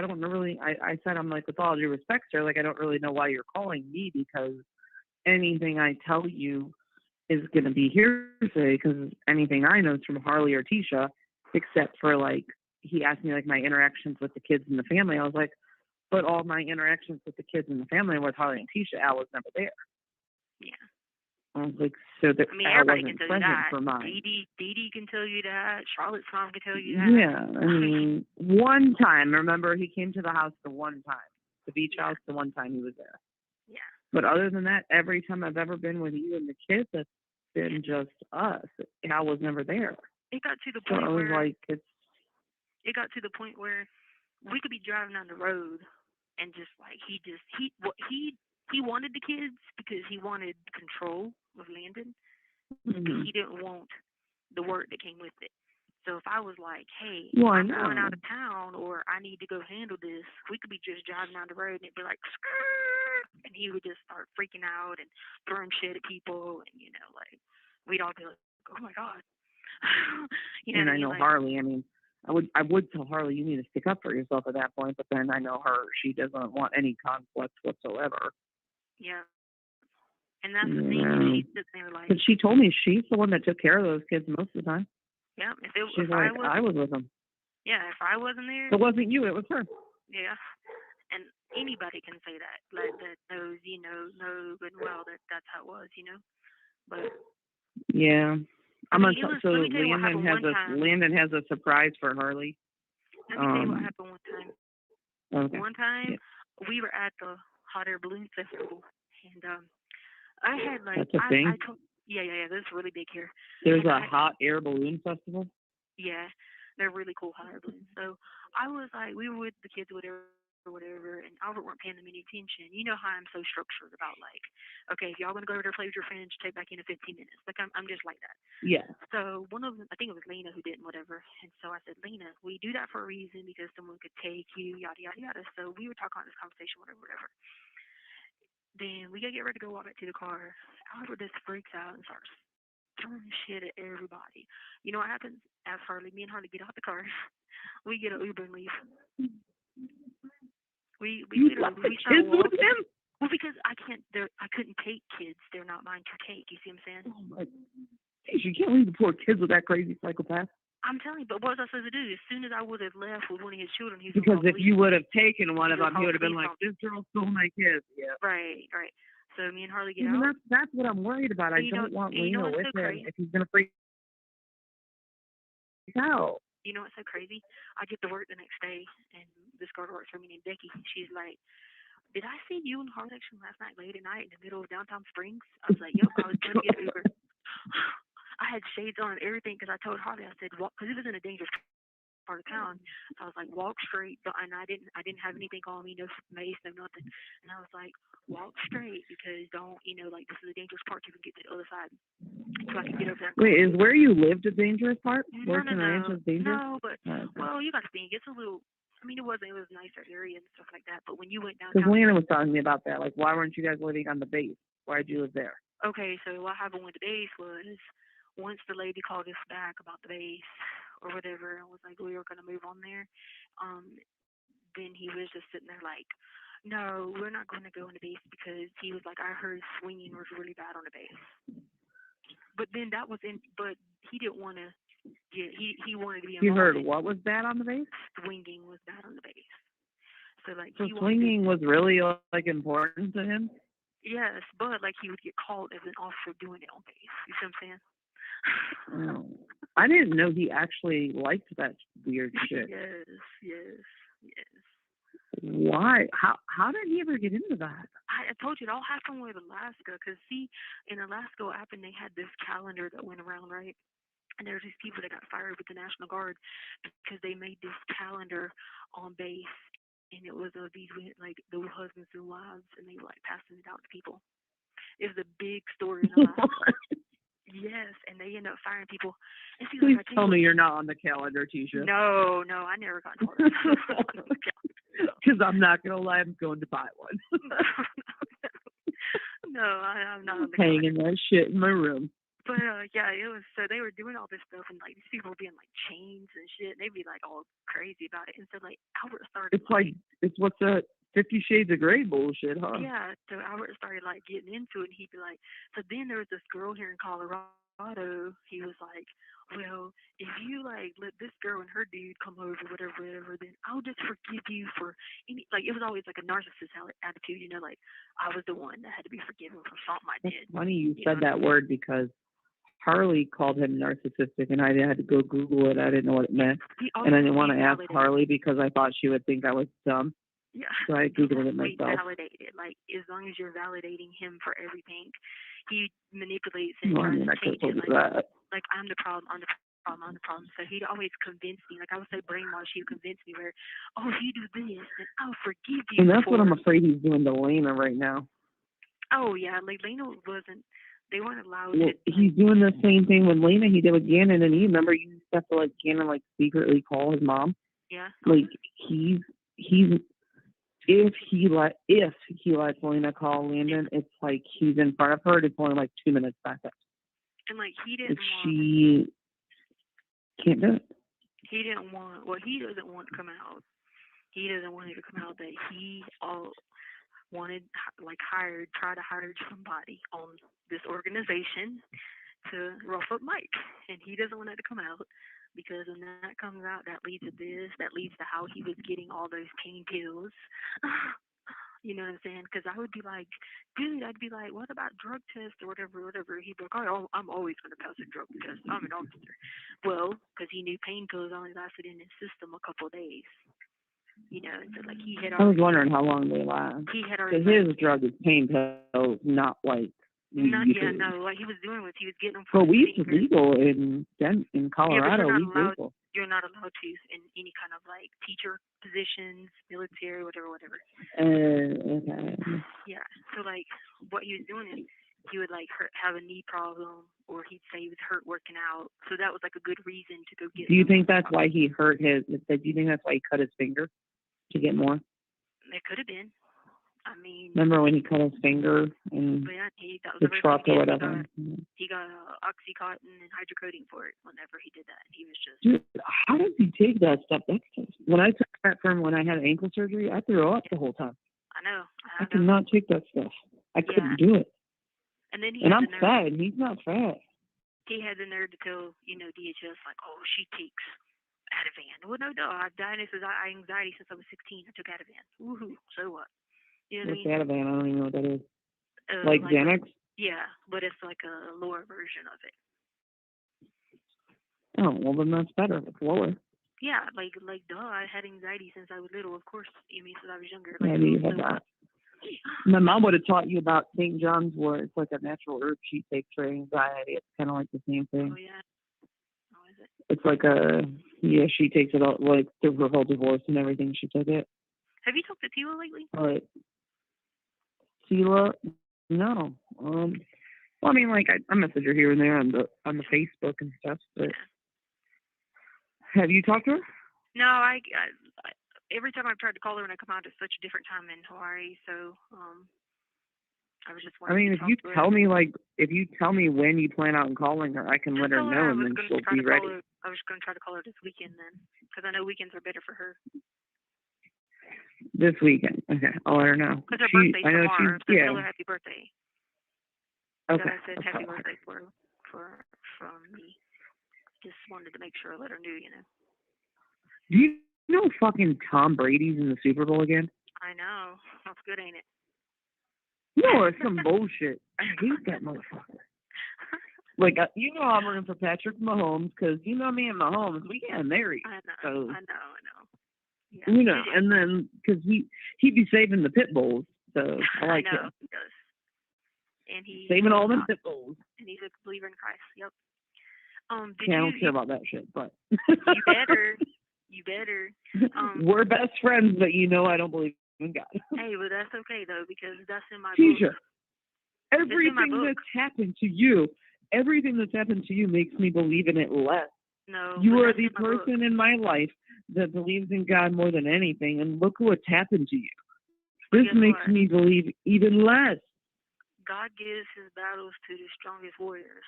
don't really. I said, I'm like, with all due respect, sir, like I don't really know why you're calling me because anything I tell you is going to be hearsay because anything I know is from Harley or Tisha, except for like he asked me like my interactions with the kids and the family. I was like, but all my interactions with the kids and the family with Harley and Tisha, Al was never there. Yeah. I was like, so that Al everybody wasn't can tell you present that. for mine. Dee can tell you that. Charlotte's mom can tell you that. Yeah, I mean, one time, remember, he came to the house the one time, the beach house, the one time he was there. Yeah. But other than that, every time I've ever been with you and the kids, it's been just us. Al was never there. It got to the point so I was where like, it got to the point where we could be driving down the road and just like he wanted the kids because he wanted control of Landon. mm-hmm. He didn't want the work that came with it. So if I was like, hey, I'm going out of town or I need to go handle this, we could be just driving down the road and it'd be like, Skrr! And he would just start freaking out and throwing shit at people. And, like, we'd all be like, oh my God. And I know like, Harley, I mean, I would tell Harley, you need to stick up for yourself at that point. But then I know her, she doesn't want any conflict whatsoever. Yeah. And that's the thing. She sits there like. But she told me she's the one that took care of those kids most of the time. Yeah. She's like, I was with them. Yeah. If I wasn't there. It wasn't you. It was her. Yeah. And anybody can say that. Like that knows, know good and well that that's how it was, But. Yeah. So Landon has a surprise for Harley. Let me tell you what happened one time. Okay. One time we were at the Hot Air Balloon Festival, and I had like that's a thing. Yeah. This is really big here. There's a hot air balloon festival. Yeah, they're really cool hot air balloons. So I was like, we were with the kids, whatever, and Albert weren't paying them any attention. You know how I'm so structured about like, okay, if y'all gonna go over there play with your friends, take back in 15 minutes. Like I'm just like that. Yeah. So one of them, I think it was Lena who didn't, whatever. And so I said, Lena, we do that for a reason because someone could take you, yada yada yada. So we were talking about this conversation, whatever. Then we gotta get ready to go walk back to the car. Albert just freaks out and starts throwing shit at everybody. You know what happens? As me and Harley get out the car, we get an Uber and leave. We left the kids with him? Well, because I couldn't take kids. They're not mine to take. You see what I'm saying? Oh my! You can't leave the poor kids with that crazy psychopath. I'm telling you, but what was I supposed to do? As soon as I would have left with one of his children, he's because if you would have taken one of them, he would have been like, "This girl stole my kids." Yeah. Right. So me and Harley get out. That's what I'm worried about. I don't want Lena with him if he's gonna freak out. You know what's so crazy? I get to work the next day, and this girl works for me named Becky. She's like, did I see you in Harley section last night, late at night, in the middle of downtown Springs? I was like, yep, I was going to get Uber. I had shades on and everything because I told Harley, I said, walk, because it was in a dangerous part of town. So I was like, walk straight, and I didn't have anything on me, no mace, no nothing. And I was like, walk straight because don't, like this is a dangerous part. You can get to the other side. So I can get over there. Wait, is where you lived a dangerous part? No. Dangerous? No, but well, you got to think it's a little. I mean, it was a nicer area and stuff like that. But when you went downtown, because Lena was telling me about that. Like, why weren't you guys living on the base? Why did you live there? Okay, so what happened with the base was once the lady called us back about the base or whatever, and was like we were going to move on there. then he was just sitting there like, no, we're not going to go on the base because he was like, I heard swinging was really bad on the base. But then but he didn't want to. Yeah, he wanted to be involved. You heard what was bad on the base? Swinging was bad on the base. So like, so swinging was really like important to him. Yes, but like he would get called as an officer doing it on base. You see what I'm saying? Oh. I didn't know he actually liked that weird shit. Yes. Why? How did he ever get into that? I told you it all happened with Alaska. Because see, in Alaska, what happened? They had this calendar that went around, right? And there was these people that got fired with the National Guard because they made this calendar on base, and it was of these like the husbands and wives, and they were like passing it out to people. It was a big story in Alaska. Yes, and they ended up firing people. And see, Please like, tell me you're not on the calendar, Tisha. No, I never got on the calendar. Because I'm not gonna lie, I'm going to buy one. No, I'm not on the hanging calendar. that shit in my room. But yeah, it was so they were doing all this stuff, and like these people were being like chains and shit, and they'd be like all crazy about it. And so like Albert started. It's what's that 50 Shades of Grey bullshit, huh? Yeah, so Albert started like getting into it, and he'd be like, so then there was this girl here in Colorado. He was like, well, if you like let this girl and her dude come over, whatever, then I'll just forgive you for any. Like it was always like a narcissist attitude, you know, like I was the one that had to be forgiven for something I did. It's funny you said that word because Harley called him narcissistic, and I had to go Google it. I didn't know what it meant, and I didn't want to ask Harley because I thought she would think I was dumb. Yeah. So I Googled it myself. Validated, like as long as you're validating him for everything, he manipulates and Well, I mean, I could have told you that. Like I'm the problem. So he'd always convince me, like I would say brainwash, he'd convince me where, oh, if you do this, then I'll forgive you. And that's what I'm afraid he's doing to Lena right now. Oh yeah, like Lena wasn't. They weren't allowed to. He's doing the same thing with Lena he did with Gannon, and you remember you used to have to like Gannon like secretly call his mom. Yeah. Like he's if he lets Lena call Landon, it's like he's in front of her. It's only like 2 minutes back up. And like he didn't. She can't do it. He didn't want. Well, he doesn't want to come out. He doesn't want it to come out that he tried to hire somebody on this organization to rough up Mike, and he doesn't want it to come out because when that comes out, that leads to this. That leads to how he was getting all those pain pills. You know what I'm saying? Because I would be like, dude, I'd be like, what about drug tests or whatever? He'd be like, oh, I'm always going to pass a drug test. I'm an officer. Well, because he knew pain pills only lasted in his system a couple of days. You know, so like he had. I was wondering how long they last. He had already. His drug is pain pills, not like. Like he was doing was he was getting them. But weed is legal in Colorado. Yeah, you're not allowed to in any kind of like teacher positions, military, whatever. Okay. Yeah. So like what he was doing is he would like have a knee problem, or he'd say he was hurt working out. So that was like a good reason to go get. Do you think that's why he hurt his? Do you think that's why he cut his finger to get more? It could have been. I mean, remember when he cut his finger and the truck or whatever? He got Oxycontin and hydrocodone for it whenever he did that. He was just. Dude, how does he take that stuff? When I took that from when I had ankle surgery, I threw up the whole time. I know. I could not take that stuff. I couldn't do it. And then I'm fat, and he's not fat. He had the nerve to tell, DHS, like, oh, she takes Ativan. Well, no, I've died of anxiety since I was 16. I took Ativan. Woohoo. So what? You know what I mean? Ativan? I don't even know what that is. Like Xanax? Yeah, but it's like a lower version of it. Oh, well, then that's better. It's lower. Yeah, like duh. I had anxiety since I was little, of course. Since I was younger. Like, you had that. My mom would have taught you about St. John's wort. It's like a natural herb she takes for anxiety. It's kind of like the same thing. Oh, yeah. Oh, is it? It's like she takes it all, like, through her whole divorce and everything. She took it. Have you talked to Tila lately? Tila? No. Well, I mean, like, I message her here and there on the Facebook and stuff, but have you talked to her? No, I every time I've tried to call her and I come out at such a different time in Hawaii, so I was just wondering. I mean, if you tell me when you plan on calling her, I can let her know, and then she'll be ready. I was going to try to call her this weekend then, because I know weekends are better for her. This weekend. Okay, I'll let her know. Because her birthday's I know tomorrow, so yeah. tell her happy birthday. Okay. So I said I'll happy tell her. birthday from me. Just wanted to make sure I let her know, you know. Do you know fucking Tom Brady's in the Super Bowl again? I know. That's good, ain't it? No, it's some bullshit. I hate that motherfucker. Like, you know, I'm rooting for Patrick Mahomes because you know me and Mahomes, we get married. I know. So, I know. Yeah, you know, and then because he'd be saving the pit bulls, so I like I know, him. he does. And he's Saving all them pit bulls. And he's a believer in Christ. Yep. I don't care about that shit, but you better. We're best friends, but you know I don't believe in God. Hey, but that's okay though because that's in my Teacher, book. everything that's happened to you makes me believe in it less. No, you are the person in my life that believes in God more than anything, and look what's happened to you. This makes me believe even less. God gives his battles to the strongest warriors.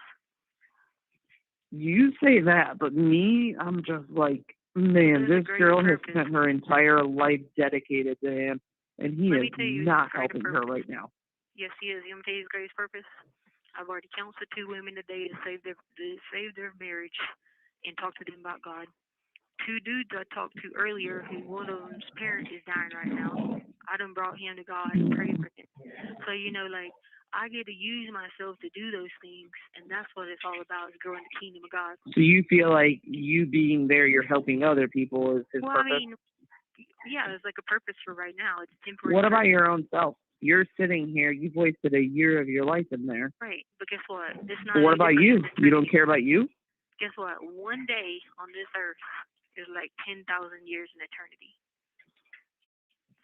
You say that, but me, I'm just like, man, this girl has spent her entire life dedicated to him, and he is not helping her right now. Yes, he is. You want me to tell you his greatest purpose? I've already counseled 2 women today to save their marriage and talk to them about God. 2 dudes I talked to earlier, who one of them's parent is dying right now. I done brought him to God and prayed for him. So, you know, like, I get to use myself to do those things, and that's what it's all about, is growing the kingdom of God. So you feel like you being there, you're helping other people is his purpose? I mean, yeah, there's like a purpose for right now. It's temporary. What about your own self? You're sitting here, you've wasted a year of your life in there. Right, but guess what? It's not. What about you? You don't care about you? Guess what? One day on this earth is like 10,000 years in eternity.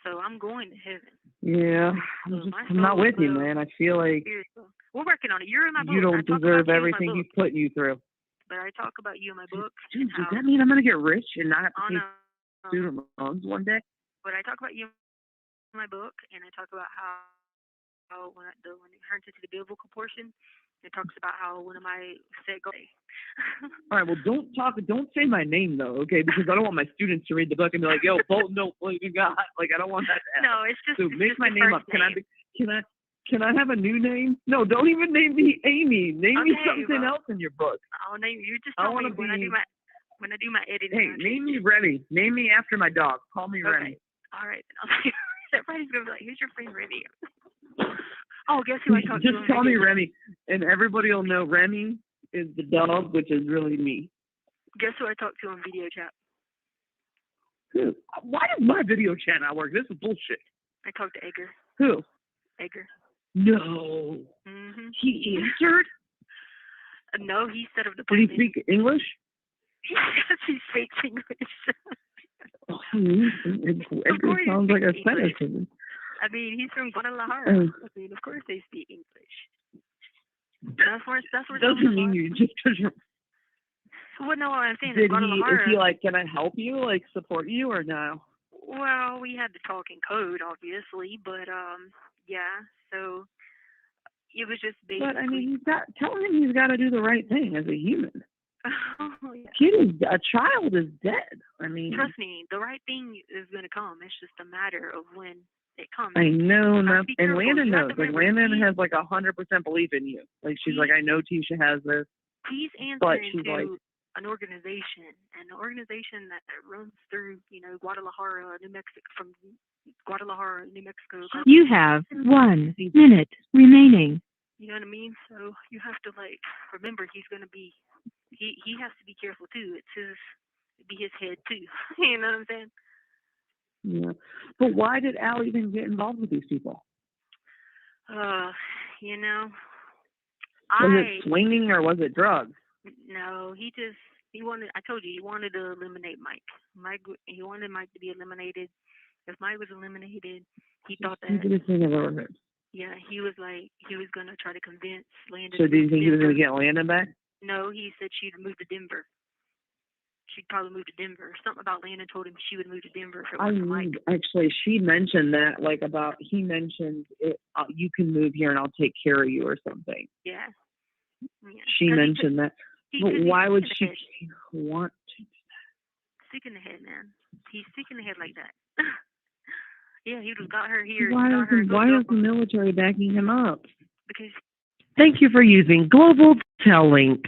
So I'm going to heaven. Yeah, I'm not with you, man. I feel like we're working on it. You're in my book. You don't deserve everything he's put you through. But I talk about you in my book. Dude, does that mean I'm going to get rich and not have to pay student loans one day? But I talk about you in my book, and I talk about how when it turns into the biblical portion, it talks about how one of my set goals. All right, well, don't say my name though, okay? Because I don't want my students to read the book and be like, "Yo, Bolton, don't believe in God." Like, I don't want that to happen. No, it's just. So it's make just my name up. Can I have a new name? No, don't even name me Amy. Name me something else in your book. I'll name you. Just tell me when I do my editing. Hey, name me Remy. Name me after my dog. Call me Remy. All right. Everybody's gonna be like, "Who's your friend Remy?" Oh, guess who I talked to? Just call me Remy, and everybody will know Remy is the dog, which is really me. Guess who I talked to on video chat? Who? Why does my video chat not work? This is bullshit. I talked to Edgar. Who? Edgar. No. Mm-hmm. He answered? No, he said of the. Did he speak English? Yes, he speaks English. It sounds like a senator. I mean, he's from Guadalajara. I mean, of course they speak English. That's where doesn't mean you just because you're. Well, no, what I'm saying is he like, can I help you, like support you, or no? Well, we had to talk in code, obviously, but yeah. So it was just basically. But I mean, tell him he's got to do the right thing as a human. Oh, yeah. A child is dead. I mean, trust me, the right thing is going to come. It's just a matter of when it comes. I know, and Landon knows. Like, Landon has like 100% belief in you. Like, she's like, I know Tisha has this. He's answering to an organization, and the organization that runs through, Guadalajara, New Mexico, from Guadalajara, New Mexico. You have 1 minute remaining. You know what I mean? So you have to remember he's going to be. He has to be careful too. It'd be his head too. You know what I'm saying? Yeah. But why did Al even get involved with these people? Was it swinging or was it drugs? No, he wanted. I told you he wanted to eliminate Mike. He wanted Mike to be eliminated. If Mike was eliminated, he thought that. Thing I've ever heard. Yeah, he was gonna try to convince Landon. So do you think he was gonna get Landon back? No, he said she'd move to Denver. She'd probably move to Denver. Something about Landon told him she would move to Denver if it wasn't Mike. Actually, she mentioned that, he mentioned it, you can move here and I'll take care of you or something. Yeah. She mentioned that. But why would she want to? Sick in the head, man. He's sick in the head like that. Yeah, he was got her here. Why got her why is the military backing him up? because Thank you for using Global Tellink.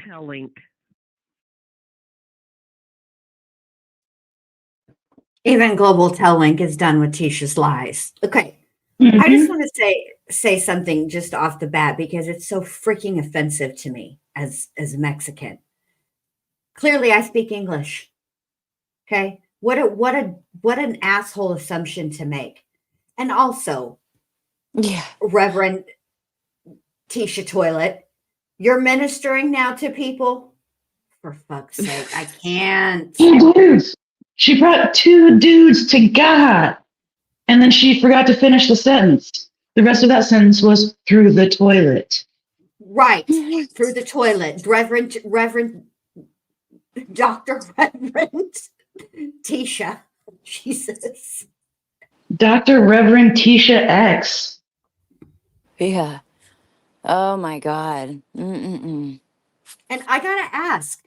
Even Global Tellink is done with Tisha's lies. Okay. I just want to say something just off the bat because it's so freaking offensive to me as a Mexican. Clearly I speak English. Okay? What an asshole assumption to make. And also, Yeah. Reverend Tisha Toilet, you're ministering now to people? For fuck's sake, I can't. Two dudes. She brought two dudes to God. And then she forgot to finish the sentence. The rest of that sentence was through the toilet. Right. Through the toilet. Reverend Dr. Reverend Tisha. Jesus. Dr. Reverend Tisha X. Yeah. Oh my God. Mm-mm-mm. And I gotta ask,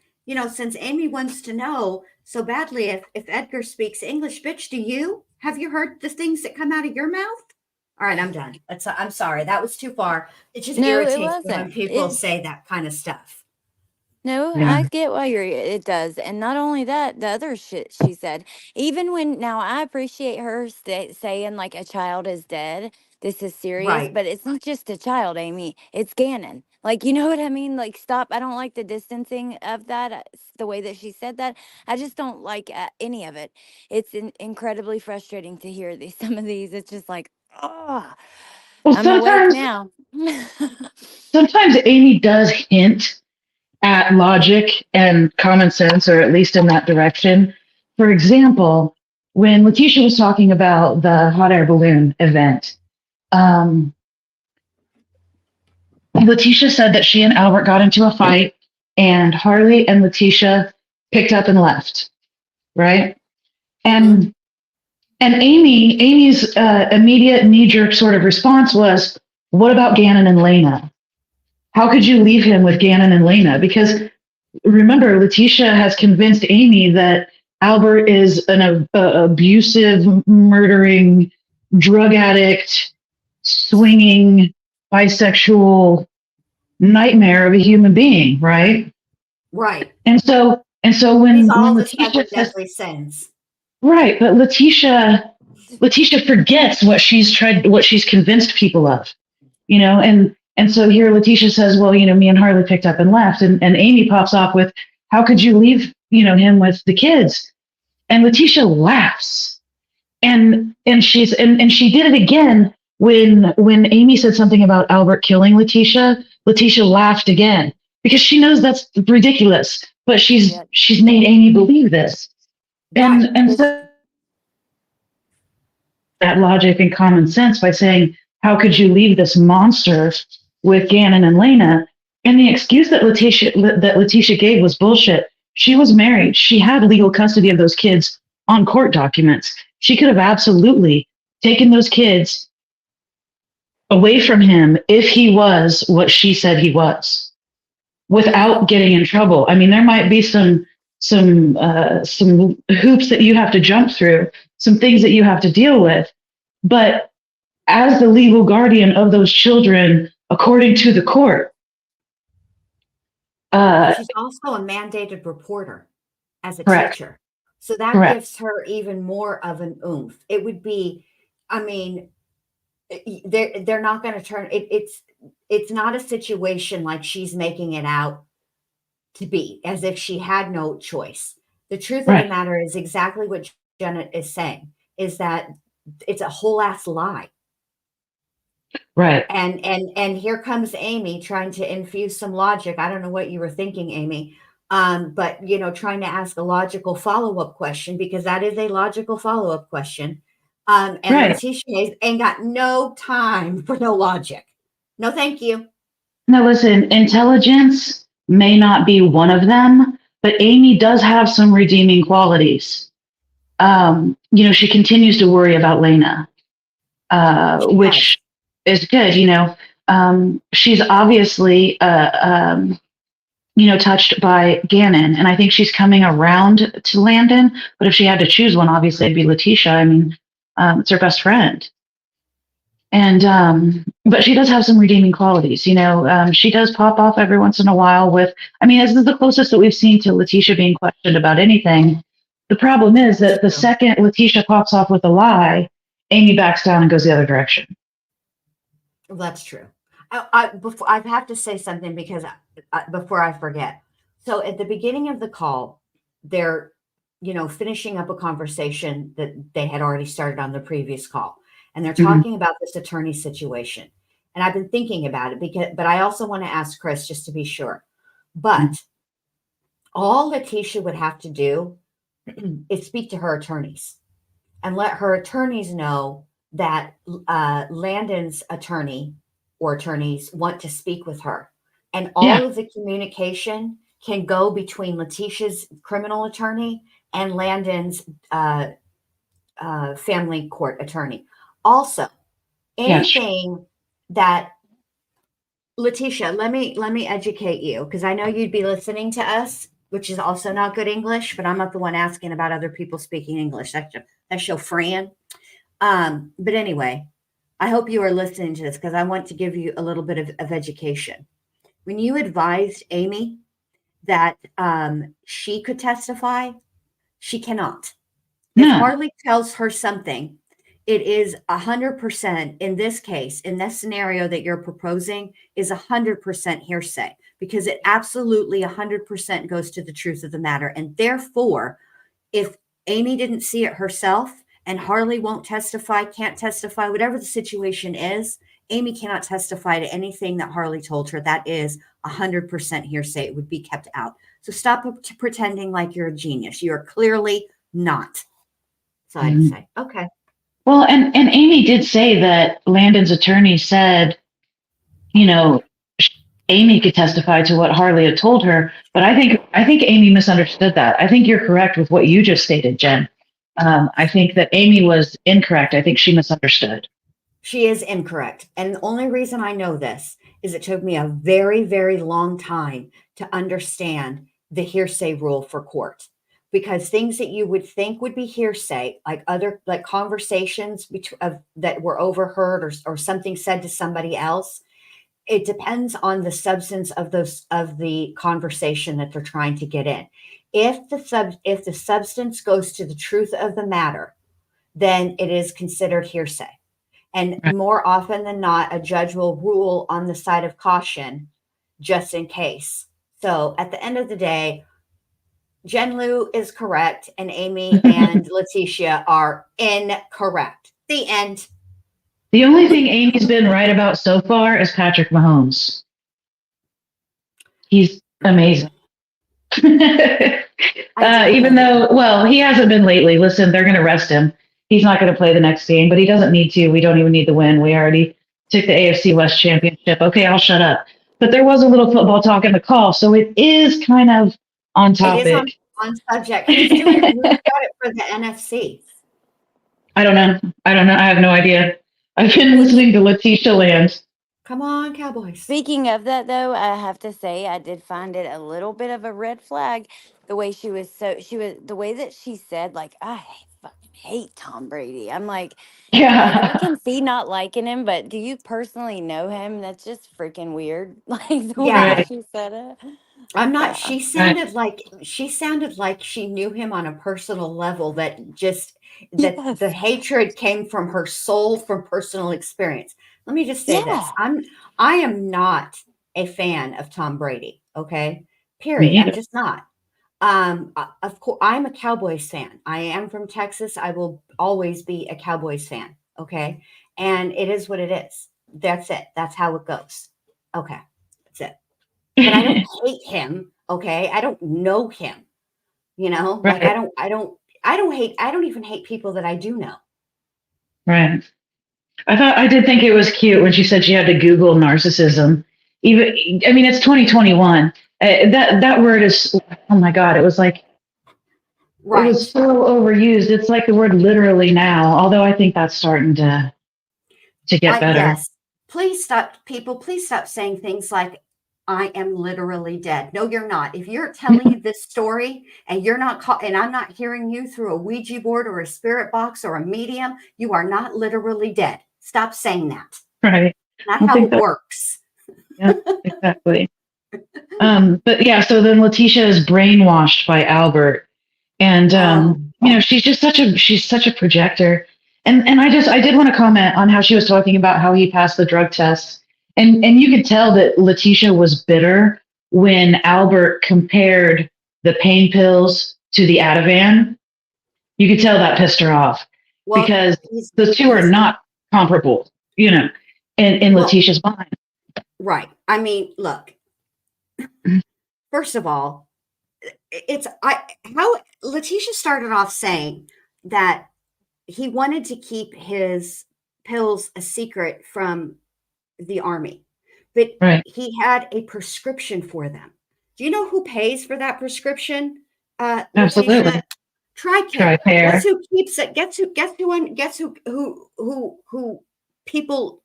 since Amy wants to know so badly if Edgar speaks English, bitch, do you? Have you heard the things that come out of your mouth? All right, I'm done. I'm sorry. That was too far. It just No, it irritates me when wasn't. people say that kind of stuff. No, Yeah. I get why it does. And not only that, the other shit she said, even when now I appreciate her saying like a child is dead. This is serious, Right. but it's not just a child, Amy. It's Gannon. Like, you know what I mean? Like, stop. I don't like the distancing of that, the way that she said that. I just don't like any of it. It's incredibly frustrating to hear some of these. It's just like, oh, Well, I'm awake now. sometimes Amy does hint at logic and common sense, or at least in that direction. For example, when Letecia was talking about the hot air balloon event, Letecia said that she and Albert got into a fight and Harley and Letecia picked up and left, right? And Amy's immediate knee-jerk sort of response was, what about Gannon and Lena? How could you leave him with Gannon and Lena? Because remember, Letecia has convinced Amy that Albert is an abusive, murdering, drug addict, swinging, bisexual nightmare of a human being, right? Right. And so when He's all the Letecia seven says, deadly sins. right, but Letecia forgets what she's convinced people of, and so here Letecia says, well, me and Harley picked up and left, and Amy pops off with, how could you leave, him with the kids? And Letecia laughs, and she did it again when Amy said something about Albert killing Letecia. Letecia laughed again because she knows that's ridiculous, but she's made Amy believe this, and so that logic and common sense by saying, how could you leave this monster with Gannon and Lena? And the excuse that Letecia gave was bullshit. She was married. She had legal custody of those kids on court documents. She could have absolutely taken those kids away from him if he was what she said he was, without getting in trouble. I mean, there might be some hoops that you have to jump through, some things that you have to deal with. But as the legal guardian of those children, according to the court, she's also a mandated reporter as a correct. teacher. So that Correct. gives her even more of an oomph. It would be, they're not going to turn it's not a situation like she's making it out to be, as if she had no choice. The truth of the matter is exactly what Jenna is saying, is that it's a whole ass lie. Right. And here comes Amy trying to infuse some logic. I don't know what you were thinking, Amy. But trying to ask a logical follow-up question, because that is a logical follow-up question. And Letecia ain't got no time for no logic. No, thank you. Now listen, intelligence may not be one of them, but Amy does have some redeeming qualities. She continues to worry about Lena, which is good. She's obviously, touched by Gannon, and I think she's coming around to Landon. But if she had to choose one, obviously it'd be Letecia. I mean, It's her best friend. And, but she does have some redeeming qualities. She does pop off every once in a while this is the closest that we've seen to Letecia being questioned about anything. The problem is that the second Letecia pops off with a lie, Amy backs down and goes the other direction. Well, that's true. Before I have to say something because before I forget. So at the beginning of the call, they're, finishing up a conversation that they had already started on the previous call, and they're talking about this attorney situation. And I've been thinking about it but I also want to ask Chris just to be sure. But all Letecia would have to do is speak to her attorneys and let her attorneys know that Landon's attorney or attorneys want to speak with her. And all of the communication can go between Leticia's criminal attorney and Landon's family court attorney. Also, anything that Letecia, let me educate you, because I know you'd be listening to us, which is also not good English, but I'm not the one asking about other people speaking English. That's your friend. But anyway, I hope you are listening to this because I want to give you a little bit of education. When you advised Amy that she could testify, she cannot. If Harley tells her something, it is 100% in this case, in this scenario that you're proposing, is 100% hearsay, because it absolutely 100% goes to the truth of the matter. And therefore, if Amy didn't see it herself and Harley won't testify, can't testify, whatever the situation is, Amy cannot testify to anything that Harley told her. That is 100% hearsay. It would be kept out. So stop pretending like you're a genius. You are clearly not. So I'd say, okay. Well, and Amy did say that Landon's attorney said, Amy could testify to what Harley had told her, but I think Amy misunderstood that. I think you're correct with what you just stated, Jen. I think that Amy was incorrect. I think she misunderstood. She is incorrect. And the only reason I know this is it took me a very, very long time to understand the hearsay rule for court. Because things that you would think would be hearsay, like conversations that were overheard or something said to somebody else, it depends on the substance of the conversation that they're trying to get in. If the substance goes to the truth of the matter, then it is considered hearsay. And more often than not, a judge will rule on the side of caution just in case. So at the end of the day, Jen Lou is correct, and Amy and Letecia are incorrect. The end. The only thing Amy's been right about so far is Patrick Mahomes. He's amazing. Even though, he hasn't been lately. Listen, they're going to rest him. He's not going to play the next game, but he doesn't need to. We don't even need the win. We already took the AFC West championship. Okay, I'll shut up. But there was a little football talk in the call, so it is kind of on topic. It is on subject. Who's got it for the NFC? I don't know. I have no idea. I've been listening to Letecia Land. Come on, Cowboys. Speaking of that, though, I have to say I did find it a little bit of a red flag. The way the way that she said, like, I fucking hate Tom Brady. I'm like, I can see not liking him, but do you personally know him? That's just freaking weird. Like the way that she said it. I'm not. She sounded like she knew him on a personal level. The hatred came from her soul, from personal experience. Let me just say this: I am not a fan of Tom Brady. Okay, period. I'm just not. Of course, I'm a Cowboys fan. I am from Texas. I will always be a Cowboys fan. Okay, and it is what it is. That's it. That's how it goes. Okay, that's it. But I don't hate him. Okay, I don't know him. Like I don't even hate people that I do know. Right. I did think it was cute when she said she had to Google narcissism. It's 2021. That word is, oh my God, it was like, it was so overused. It's like the word literally now, although I think that's starting to get better. Yes. Please stop, people. Please stop saying things like I am literally dead. No, you're not. If you're telling this story and you're not and I'm not hearing you through a Ouija board or a spirit box or a medium, you are not literally dead. Stop saying that. Right. Not I how think it that, works. yeah, exactly. But yeah, so then Letecia is brainwashed by Albert, and Oh, she's such a projector. And I did want to comment on how she was talking about how he passed the drug test, and you could tell that Letecia was bitter when Albert compared the pain pills to the Ativan. You could tell that pissed her off well, because the two are not comparable, in well, Leticia's mind. right. I mean, look, first of all, how Letecia started off saying that he wanted to keep his pills a secret from the army, but Right. he had a prescription for them. Do you know who pays for that prescription? Absolutely. Letecia? TRICARE. TRICARE. Guess who keeps it? Guess who people,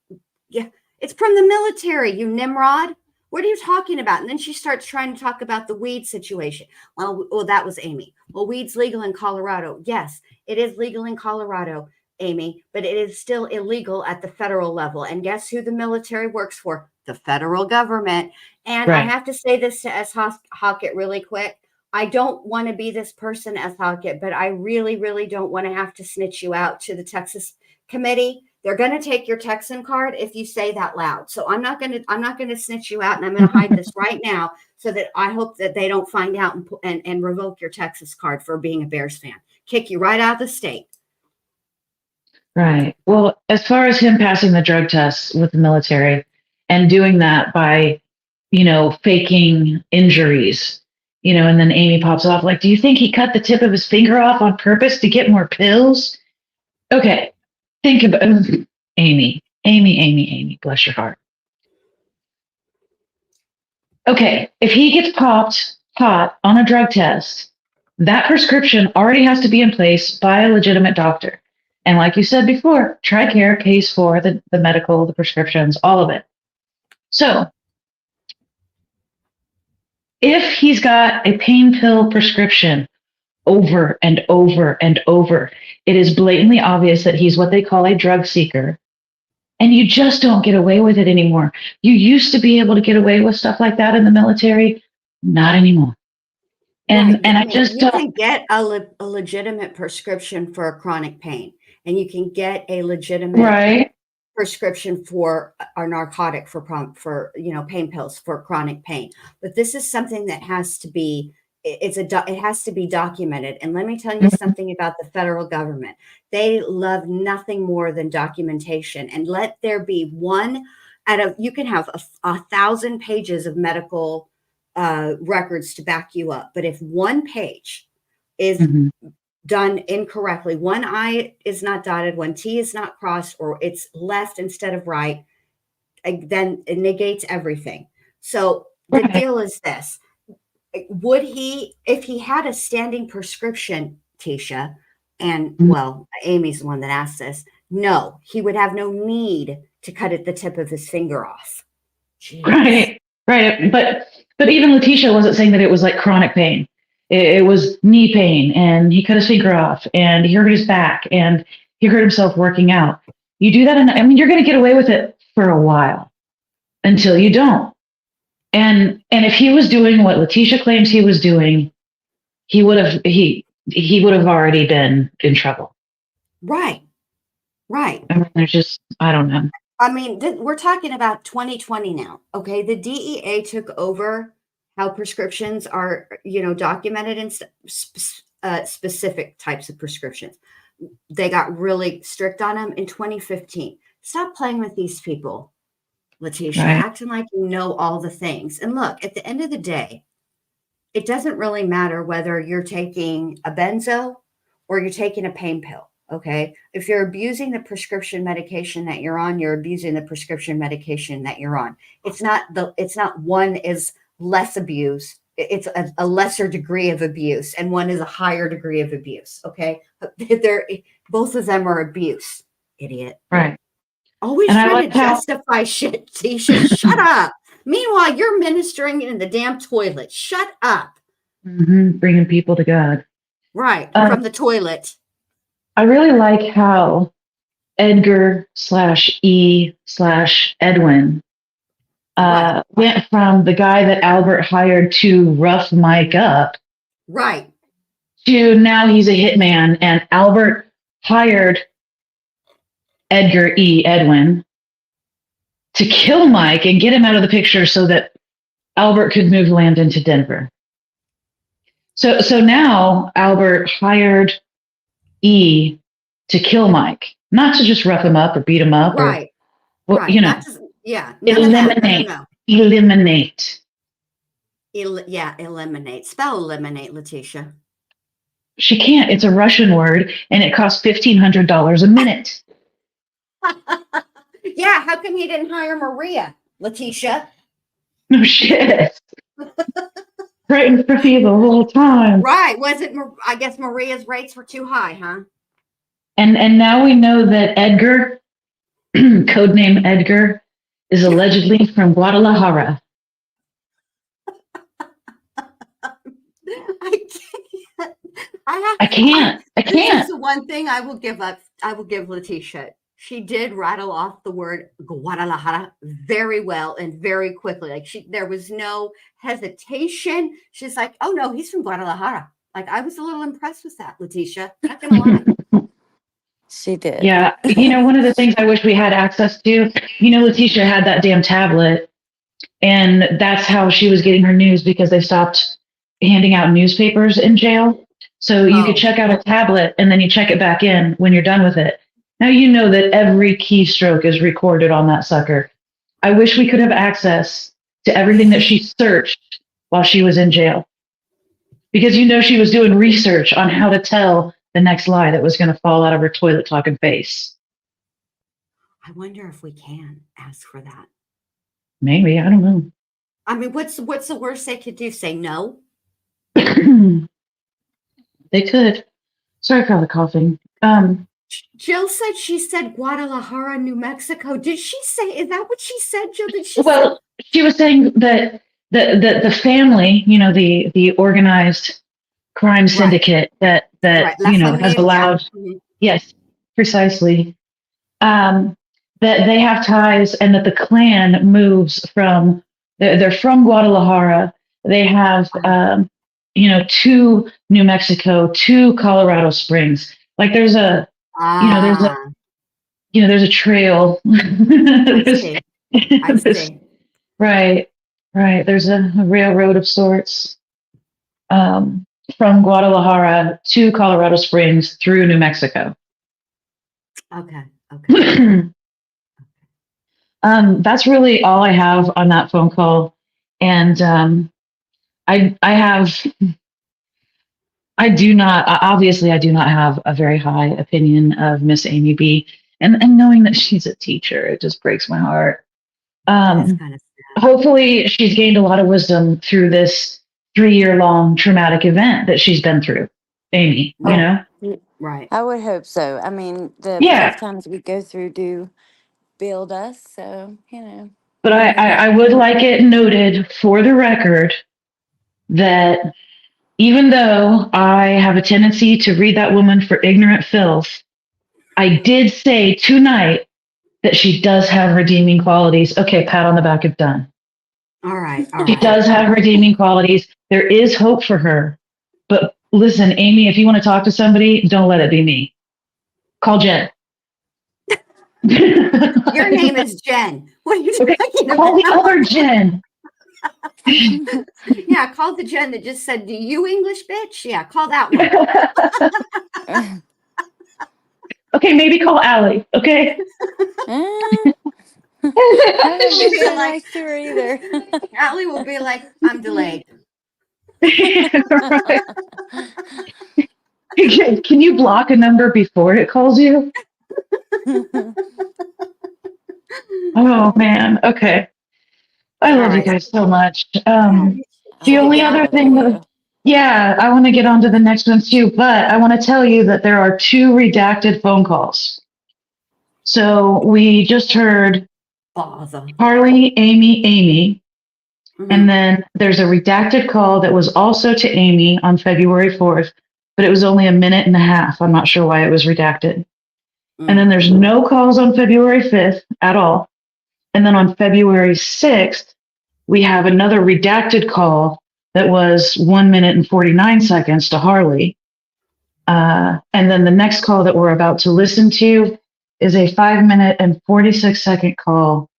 yeah, it's from the military, you Nimrod. What are you talking about? And then she starts trying to talk about the weed situation. Well, that was Amy. Well, weed's legal in Colorado. Yes, it is legal in Colorado, Amy, but it is still illegal at the federal level. And guess who the military works for? The federal government. And I Right. have to say this to S. Hockett really quick. I don't want to be this person, S. Hockett, but I really, really don't want to have to snitch you out to the Texas committee. They're going to take your Texan card if you say that loud. So I'm not going to snitch you out, and I'm going to hide this right now so that I hope that they don't find out and revoke your Texas card for being a Bears fan. Kick you right out of the state. Right. Well, as far as him passing the drug tests with the military and doing that by, faking injuries, and then Amy pops off like, do you think he cut the tip of his finger off on purpose to get more pills? Okay. Think about Amy, bless your heart. Okay. If he gets caught on a drug test, that prescription already has to be in place by a legitimate doctor. And like you said before, TRICARE pays for the medical, the prescriptions, all of it. So if he's got a pain pill prescription over and over and over, it is blatantly obvious that he's what they call a drug seeker. And you just don't get away with it anymore. You used to be able to get away with stuff like that in the military, not anymore. And Right. I just You don't. can get a legitimate prescription for a chronic pain, and you can get a legitimate Right. prescription for a narcotic for pain pills for chronic pain. But this is something that has to be it has to be documented. And let me tell you something about the federal government. They love nothing more than documentation. And let there be one you can have 1,000 pages of medical records to back you up. But if one page is done incorrectly, one I is not dotted, one T is not crossed, or it's left instead of right, then it negates everything. So the deal is this. Would he, if he had a standing prescription, Tisha, and well, Amy's the one that asked this, no, he would have no need to cut at the tip of his finger off. Jeez. Right. But even Letecia wasn't saying that it was like chronic pain. It was knee pain, and he cut his finger off, and he hurt his back, and he hurt himself working out. You do that, and you're going to get away with it for a while until you don't. And if he was doing what Letecia claims he was doing, he would have already been in trouble. Right. I mean, I don't know. I mean, we're talking about 2020 now. Okay, the DEA took over how prescriptions are, documented in specific types of prescriptions. They got really strict on them in 2015. Stop playing with these people, Letecia, acting like you know all the things. And look, at the end of the day, it doesn't really matter whether you're taking a benzo or you're taking a pain pill. Okay. If you're abusing the prescription medication that you're on, you're abusing the prescription medication that you're on. It's not one is less abuse. It's a lesser degree of abuse, and one is a higher degree of abuse. Okay. Both of them are abuse, idiot. Right. Always trying to justify shit, Tisha. Shut up. Meanwhile, you're ministering in the damn toilet. Shut up. Bringing people to God. Right, from the toilet. I really like how Edgar/E/Edwin went from the guy that Albert hired to rough Mike up. Right. To now he's a hitman, and Albert hired Edwin to kill Mike and get him out of the picture so that Albert could move Landon to Denver. So now Albert hired E to kill Mike, not to just rough him up or beat him up. Right. Or, right. You know, eliminate. Eliminate. Spell eliminate, Letecia. She can't. It's a Russian word, and it costs $1,500 a minute. Yeah, how come he didn't hire Maria, Letecia? No shit. Right in front of you the whole time. Right. Was it? I guess Maria's rates were too high, huh? And now we know that Edgar, codename Edgar, is allegedly from Guadalajara. I can't. This is the one thing I will give up. I will give Letecia. She did rattle off the word Guadalajara very well and very quickly. Like there was no hesitation. She's like, "Oh no, he's from Guadalajara." Like I was a little impressed with that, Letecia. Not gonna lie. She did. Yeah. One of the things I wish we had access to, Letecia had that damn tablet, and that's how she was getting her news because they stopped handing out newspapers in jail. So you could check out a tablet and then you check it back in when you're done with it. Now you know that every keystroke is recorded on that sucker. I wish we could have access to everything that she searched while she was in jail. Because she was doing research on how to tell the next lie that was going to fall out of her toilet talking face. I wonder if we can ask for that. Maybe, I don't know. I mean, what's the worst they could do? Say no? They could. Sorry for all the coughing. Jill said she said Guadalajara, New Mexico. Did she say, is that what she said, Jill? Did she say? She was saying that the family, the organized crime syndicate that has allowed, yes, precisely, that they have ties and that the clan moves from, they're from Guadalajara. They have, to New Mexico, to Colorado Springs. Like there's a, there's a trail. I see. Right. There's a railroad of sorts from Guadalajara to Colorado Springs through New Mexico. Okay. That's really all I have on that phone call. And I do not have a very high opinion of Miss Amy B. And knowing that she's a teacher, it just breaks my heart. Hopefully she's gained a lot of wisdom through this 3-year-long traumatic event that she's been through, Amy, Right. I would hope so. I mean, the lifetimes we go through do build us, so, But I would like it noted for the record that even though I have a tendency to read that woman for ignorant filth, I did say tonight that she does have redeeming qualities. Okay, pat on the back if done. All right. She does have redeeming qualities. There is hope for her. But listen, Amy, if you want to talk to somebody, don't let it be me. Call Jen. Your name is Jen. What are you talking about? Call the other Jen. Yeah, call the Jen that just said, "Do you English, bitch?" Yeah, call that one. Okay, maybe call Allie. Okay. I haven't been so nice to her either. Allie will be like, "I'm delayed." Can you block a number before it calls you? Oh man. Okay. I love you guys so much. The only other thing that, I want to get on to the next one too, but I want to tell you that there are 2 redacted phone calls. So we just heard Harley, Amy, And then there's a redacted call that was also to Amy on February 4th, but it was only a minute and a half. I'm not sure why it was redacted. And then there's no calls on February 5th at all. And then on February 6th, we have another redacted call that was 1 minute and 49 seconds to Harley. And then the next call that we're about to listen to is a 5 minute and 46-second call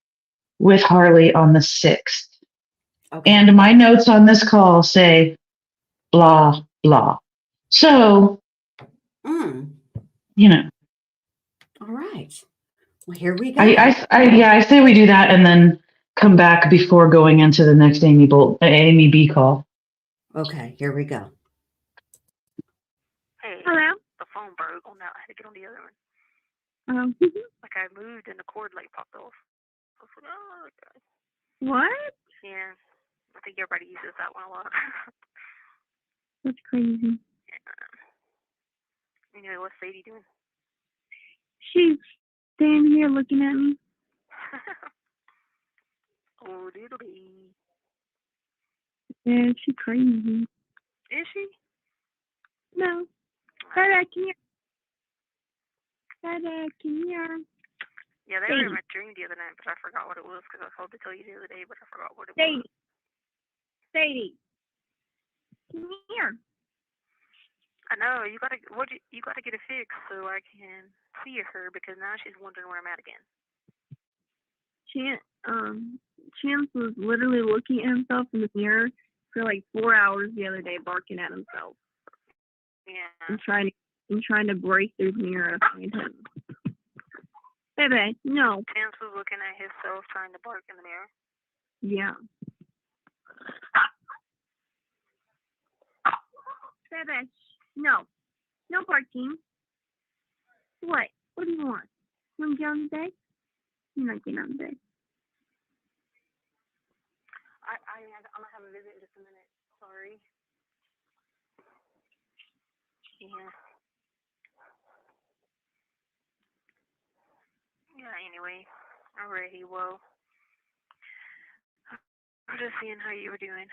with Harley on the 6th. Okay. And my notes on this call say blah, blah. So, you know. All right. Well, here we go. I say we do that and then come back before going into the next Amy B call. Okay, here we go. Hey, Hello? the phone broke on that. I had to get on the other one. Like I moved and the cord like popped off. I was like, oh, okay. What? Yeah. I think everybody uses that one a lot. That's crazy. Yeah. Anyway, what's Sadie doing? She's standing here looking at me. Oh, doodle-dee. Yeah, she's crazy. Is she? No. Dada, come here. Dada, come here. Yeah, they were in my dream the other night, but I forgot what it was because I was told to tell you the other day, but I forgot what it was. Sadie. Come here. I know you gotta get it fixed so I can see her because now she's wondering where I'm at again. Chance was literally looking at himself in the mirror for like 4 hours the other day, barking at himself. Yeah. And trying to break through the mirror to find him. Baby, no. Chance was looking at himself trying to bark in the mirror. Yeah. Baby, no. No barking. What? What do you want? You want to get on the bed? You're not getting on the bed. I'm gonna have a visit in just a minute. Sorry. Yeah. Yeah, anyway. Alrighty, well. I'm just seeing how you were doing.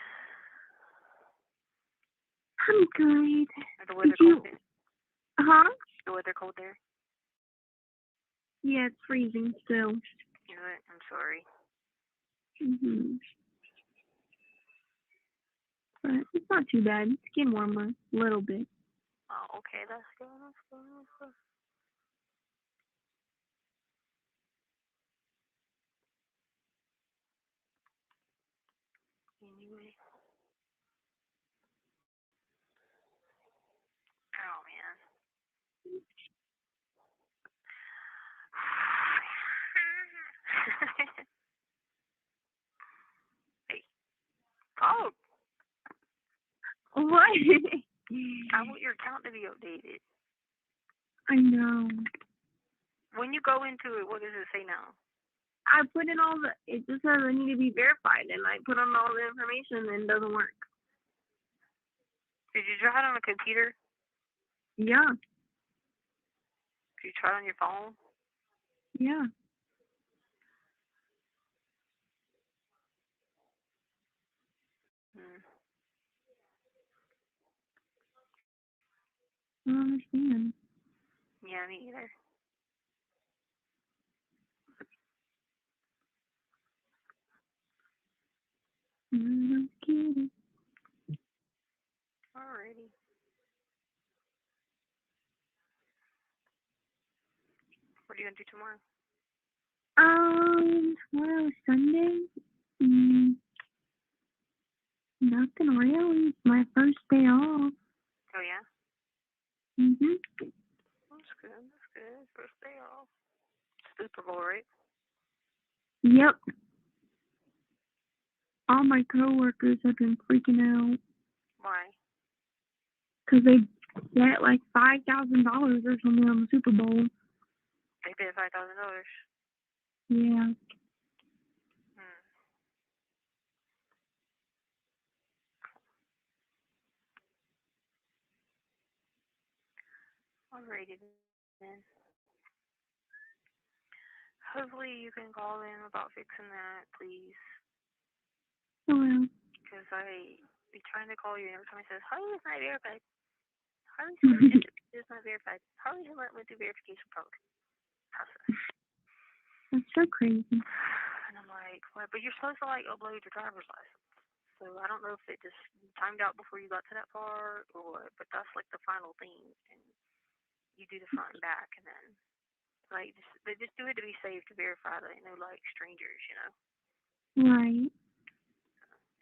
I'm good. Is the weather cold there? Huh? The weather cold there? Yeah, it's freezing still. You know what? I'm sorry. But it's not too bad. It's getting warmer a little bit. Oh, okay. That's good. That's good. That's good. Anyway. Oh, man. Hey. Oh. What? I want your account to be updated. I know. When you go into it, what does it say now? I put in it just says I need to be verified, and I put on all the information, and it doesn't work. Did you try it on a computer? Yeah. Did you try it on your phone? Yeah. I don't understand. Yeah, me either. I don't get it. Alrighty. What are you gonna do tomorrow? Tomorrow is Sunday. Nothing really. It's my first day off. Oh, yeah? Mhm. That's good. That's good. First day off. Super Bowl, right? Yep. All my coworkers have been freaking out. Why? Because they bet like $5,000 or something on the Super Bowl. They paid $5,000. Yeah. Alrighty then. Hopefully you can call them about fixing that, please. Well. because I be trying to call you, and every time I says Harley is not verified. Harley is not verified. Harley went through verification process. That's so crazy. And I'm like, what? But you're supposed to like upload your driver's license. So I don't know if it just timed out before you got to that part or what, but that's like the final thing. And you do the front and back, and then like they just do it to be safe, to verify that no like strangers, you know. Right.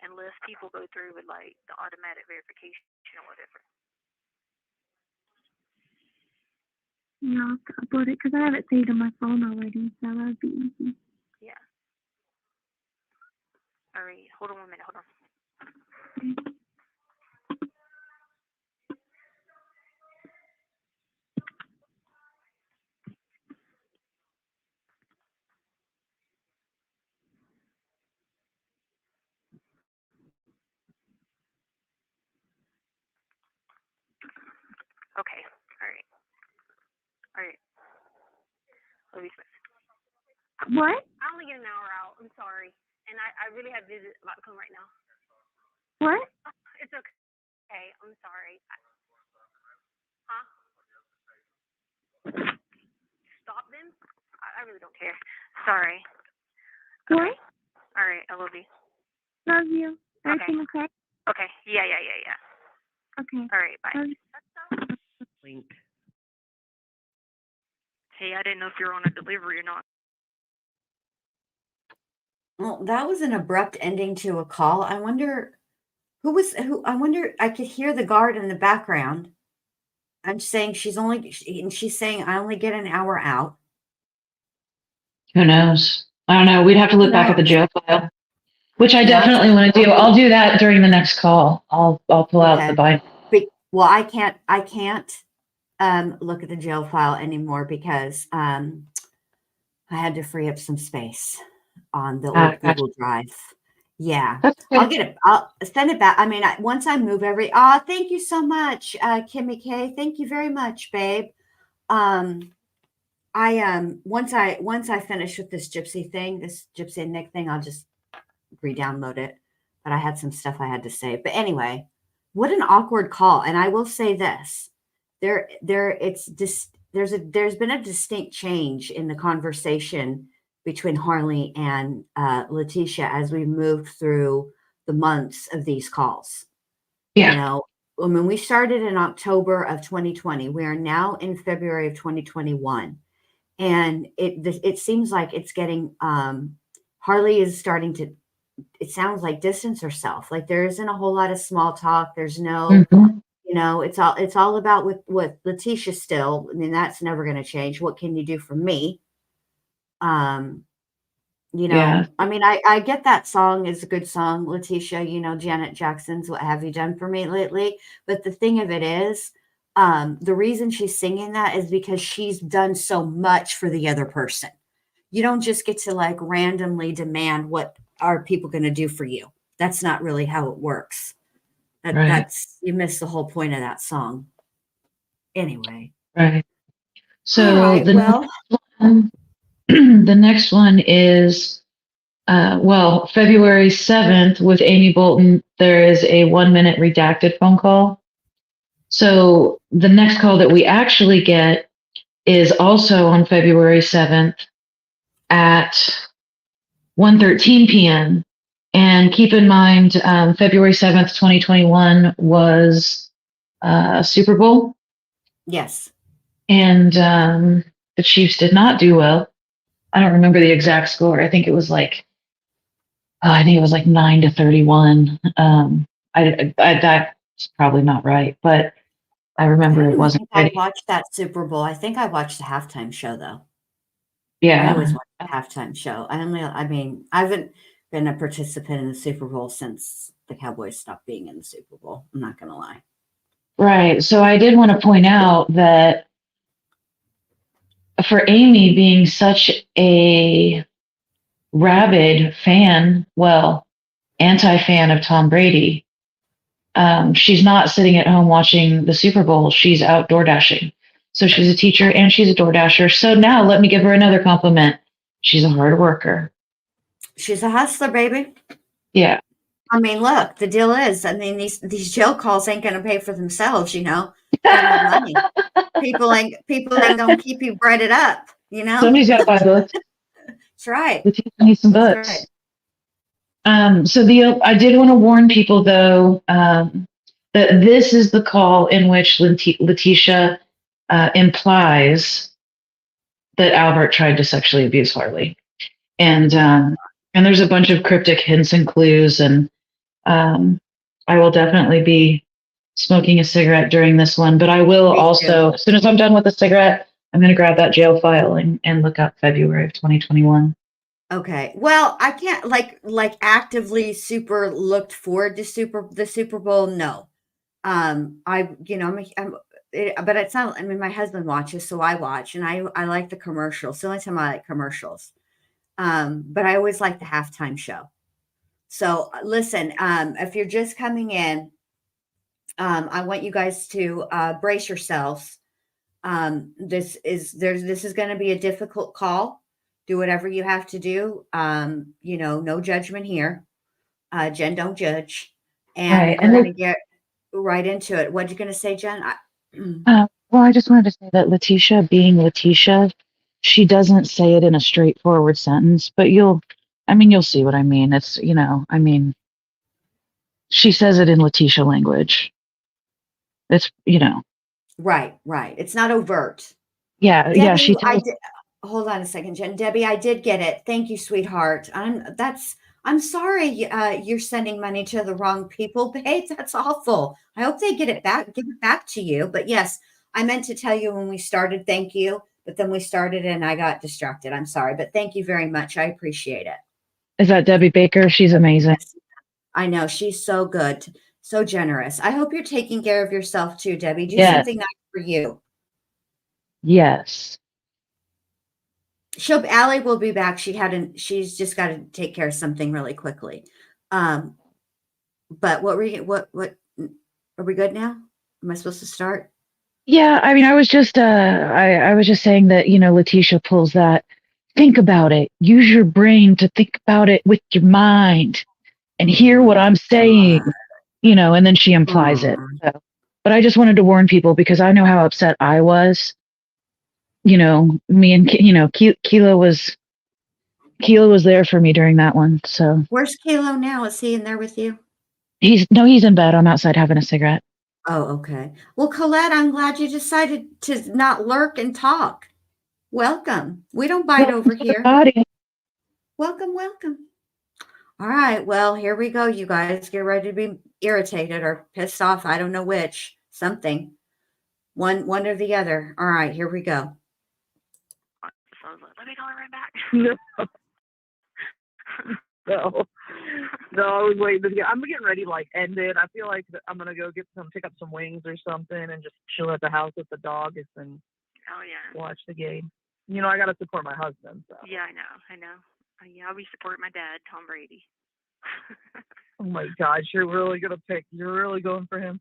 Unless people go through with like the automatic verification or whatever. Yeah, I'll have to upload it because I have it saved on my phone already, so that would be easy. Yeah. All right, hold on 1 minute. Hold on. Okay. All right. All right. Let me Smith. What? I only get an hour out. I'm sorry. And I really have visit about to come right now. What? It's okay. Hey, I'm sorry. Huh? Stop them? I really don't care. Sorry. What? All right. I love you. Love you. Everything okay? Okay. Yeah. Okay. All right. Bye. Link. Hey, I didn't know if you were on a delivery or not. Well, that was an abrupt ending to a call. I wonder who. I wonder. I could hear the guard in the background. I'm saying she's saying I only get an hour out. Who knows? I don't know. We'd have to look back at the jail file, which I definitely want to do. I'll do that during the next call. I'll pull out the bind. Well, I can't look at the jail file anymore because I had to free up some space on the old Gotcha. Google Drive. Yeah, That's good. I'll get it. I'll send it back. I mean, once I move thank you so much, Kimmy K. Thank you very much, babe. Once I finish with this Gypsy thing, this Gypsy and Nick thing, I'll just re-download it. But I had some stuff I had to say. But anyway, what an awkward call. And I will say this: there's been a distinct change in the conversation between Harley and Letecia as we moved through the months of these calls. Yeah. You know, when we started in October of 2020, we are now in February of 2021. And it seems like it's getting, Harley is starting to, it sounds like, distance herself. Like there isn't a whole lot of small talk. There's no, you know, it's all about with Letecia still. I mean, that's never going to change. What can you do for me? You know, Yeah. I mean, I get that song is a good song, Letecia, you know, Janet Jackson's What Have You Done For Me Lately? But the thing of it is, the reason she's singing that is because she's done so much for the other person. You don't just get to like randomly demand what are people going to do for you. That's not really how it works. That's you miss the whole point of that song. Anyway. Right. So right, the next one is February 7th with Amy Bolton. There is a 1-minute redacted phone call. So the next call that we actually get is also on February 7th at 1:13 p.m. And keep in mind, February 7th, 2021 was Super Bowl. Yes. And the Chiefs did not do well. I don't remember the exact score. I think it was like 9-31. That's probably not right, but I remember it wasn't. I watched that Super Bowl. I think I watched the halftime show though. Yeah, I always watch the halftime show. I haven't been a participant in the Super Bowl since the Cowboys stopped being in the Super Bowl. I'm not going to lie. Right. So I did want to point out that for Amy being such a rabid fan, anti-fan of Tom Brady, she's not sitting at home watching the Super Bowl. She's out door dashing. So she's a teacher and she's a door dasher. So now let me give her another compliment. She's a hard worker. She's a hustler, baby. Yeah. I mean, look, the deal is, I mean, these jail calls ain't gonna pay for themselves, you know? Gotta have money. People ain't gonna keep you breaded up, you know? Somebody's got to buy books. That's right. The teacher needs some That's books. right. So I did want to warn people though, that this is the call in which Letecia implies that Albert tried to sexually abuse Harley. And there's a bunch of cryptic hints and clues, and I will definitely be smoking a cigarette during this one. But I will Me too. also, as soon as I'm done with the cigarette, I'm going to grab that jail file and look up February of 2021. Okay. Well, I can't like actively super looked forward to the Super Bowl. No. But it's not. I mean, my husband watches, so I watch, and I like the commercials. The only time I like commercials. But I always like the halftime show. So listen, if you're just coming in, I want you guys to brace yourselves. This is going to be a difficult call. Do whatever you have to do. No judgment here. Jen, don't judge. And Right. we're going to get right into it. What are you going to say, Jen? Well, I just wanted to say that Letecia, being Letecia, she doesn't say it in a straightforward sentence, but you'll see what I mean. It's, she says it in Letecia language. It's, Right. It's not overt. yeah, Debbie, she tells. hold on a second, Jen. Debbie, I did get it. Thank you, sweetheart. I'm sorry you're sending money to the wrong people, babe. That's awful. I hope they give it back to you. But yes, I meant to tell you when we started, thank you. But then we started and I got distracted. I'm sorry, but thank you very much. I appreciate it. Is that Debbie Baker? She's amazing. Yes, I know. She's so good, so generous. I hope you're taking care of yourself too, Debbie. Do Yes. something nice for you. Yes. Allie will be back. She's just got to take care of something really quickly. But what are we good now? Am I supposed to start? Yeah, I mean, I was just I was just saying that, Letecia pulls that, think about it. Use your brain to think about it with your mind and hear what I'm saying, and then she implies it. So, but I just wanted to warn people because I know how upset I was. Me and Kilo was there for me during that one. So Where's Kalo now? Is he in there with you? he's in bed. I'm outside having a cigarette. Oh, okay. Well, Colette, I'm glad you decided to not lurk and talk. Welcome. We don't bite over here. Welcome. All right. Well, here we go, you guys. Get ready to be irritated or pissed off. I don't know which. Something. One or the other. All right, here we go. So I was like, let me call her right back. No, I was waiting. I'm getting ready to end it. I feel like I'm gonna go pick up some wings or something, and just chill at the house with the dog and watch the game. I gotta support my husband. So. Yeah, I know. Yeah, I'll be supporting my dad, Tom Brady. Oh my gosh, you're really going for him.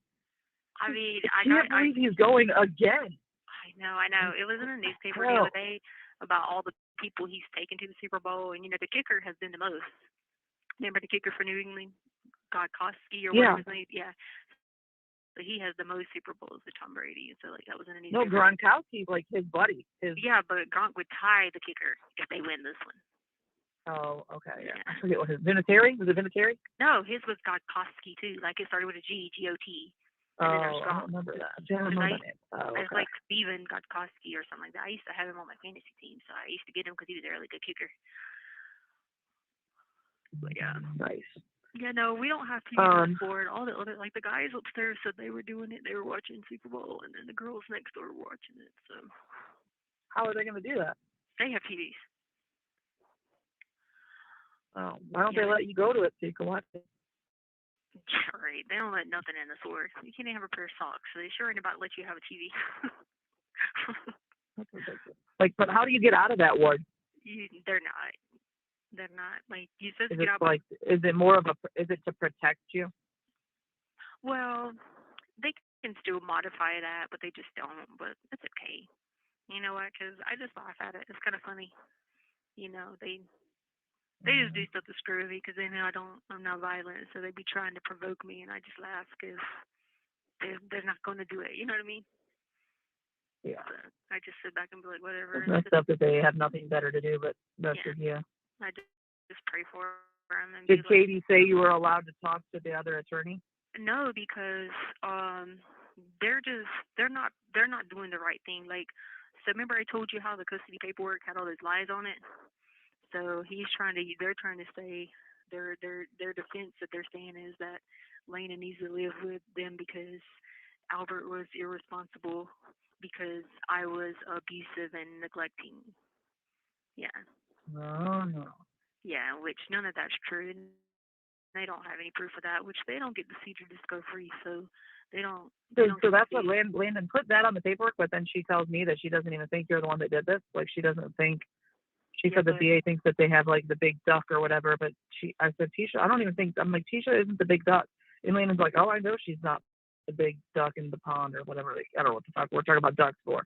I mean, I can't believe he's going again. I know. It was in the newspaper the other day about all the people he's taken to the Super Bowl, and the kicker has been the most. Remember the kicker for New England, Godkowski or whatever his name? Yeah. So he has the most Super Bowls with Tom Brady, so that was in the newspaper. No, Gronkowski's his buddy. Yeah, but Gronk would tie the kicker if they win this one. Oh, okay. Yeah. I forget what his Vinatieri? Was it Vinatieri? No, his was Godkowski too. It started with a G, G-O-T. I don't remember that. It's like Steven Godkowski or something like that. I used to have him on my fantasy team, so I used to get him because he was a really good kicker. But yeah. Nice. Yeah, no, we don't have to use the board. All the other, the guys upstairs said they were doing it. They were watching Super Bowl, and then the girls next door were watching it. So. How are they going to do that? They have TVs. Oh, why don't they let you go to it so you can watch it? Right. They don't let nothing in the store. You can't even have a pair of socks, so they sure ain't about to let you have a TV. That's ridiculous. But how do you get out of that ward? They're not. They're not. You supposed to get out. Is it more of is it to protect you? Well, they can still modify that, but they just don't. But it's okay. You know what? Because I just laugh at it. It's kind of funny. They just do stuff to screw me because they know I'm not violent, so they be trying to provoke me, and I just laugh because they're not going to do it. You know what I mean? Yeah. So I just sit back and be like, whatever. It's messed up that they have nothing better to do but mess with you. I just pray for them and Did be like, Katie say you were allowed to talk to the other attorney? no, because they're not doing the right thing. Like, so remember I told you how the custody paperwork had all those lies on it? So they're trying to say their defense that they're saying is that Lena needs to live with them because Albert was irresponsible because I was abusive and neglecting. Yeah. No. Yeah, which none of that's true. They don't have any proof of that, which they don't get to see to discovery, so they don't. So that's what Landon put that on the paperwork, but then she tells me that she doesn't even think you're the one that did this. Like, she doesn't think. She said the DA thinks that they have like the big duck or whatever, but I said, Tisha, I don't even think. I'm like, Tisha isn't the big duck. And Landon's like, oh, I know she's not the big duck in the pond or whatever. Like, I don't know what the fuck we're talking about ducks for.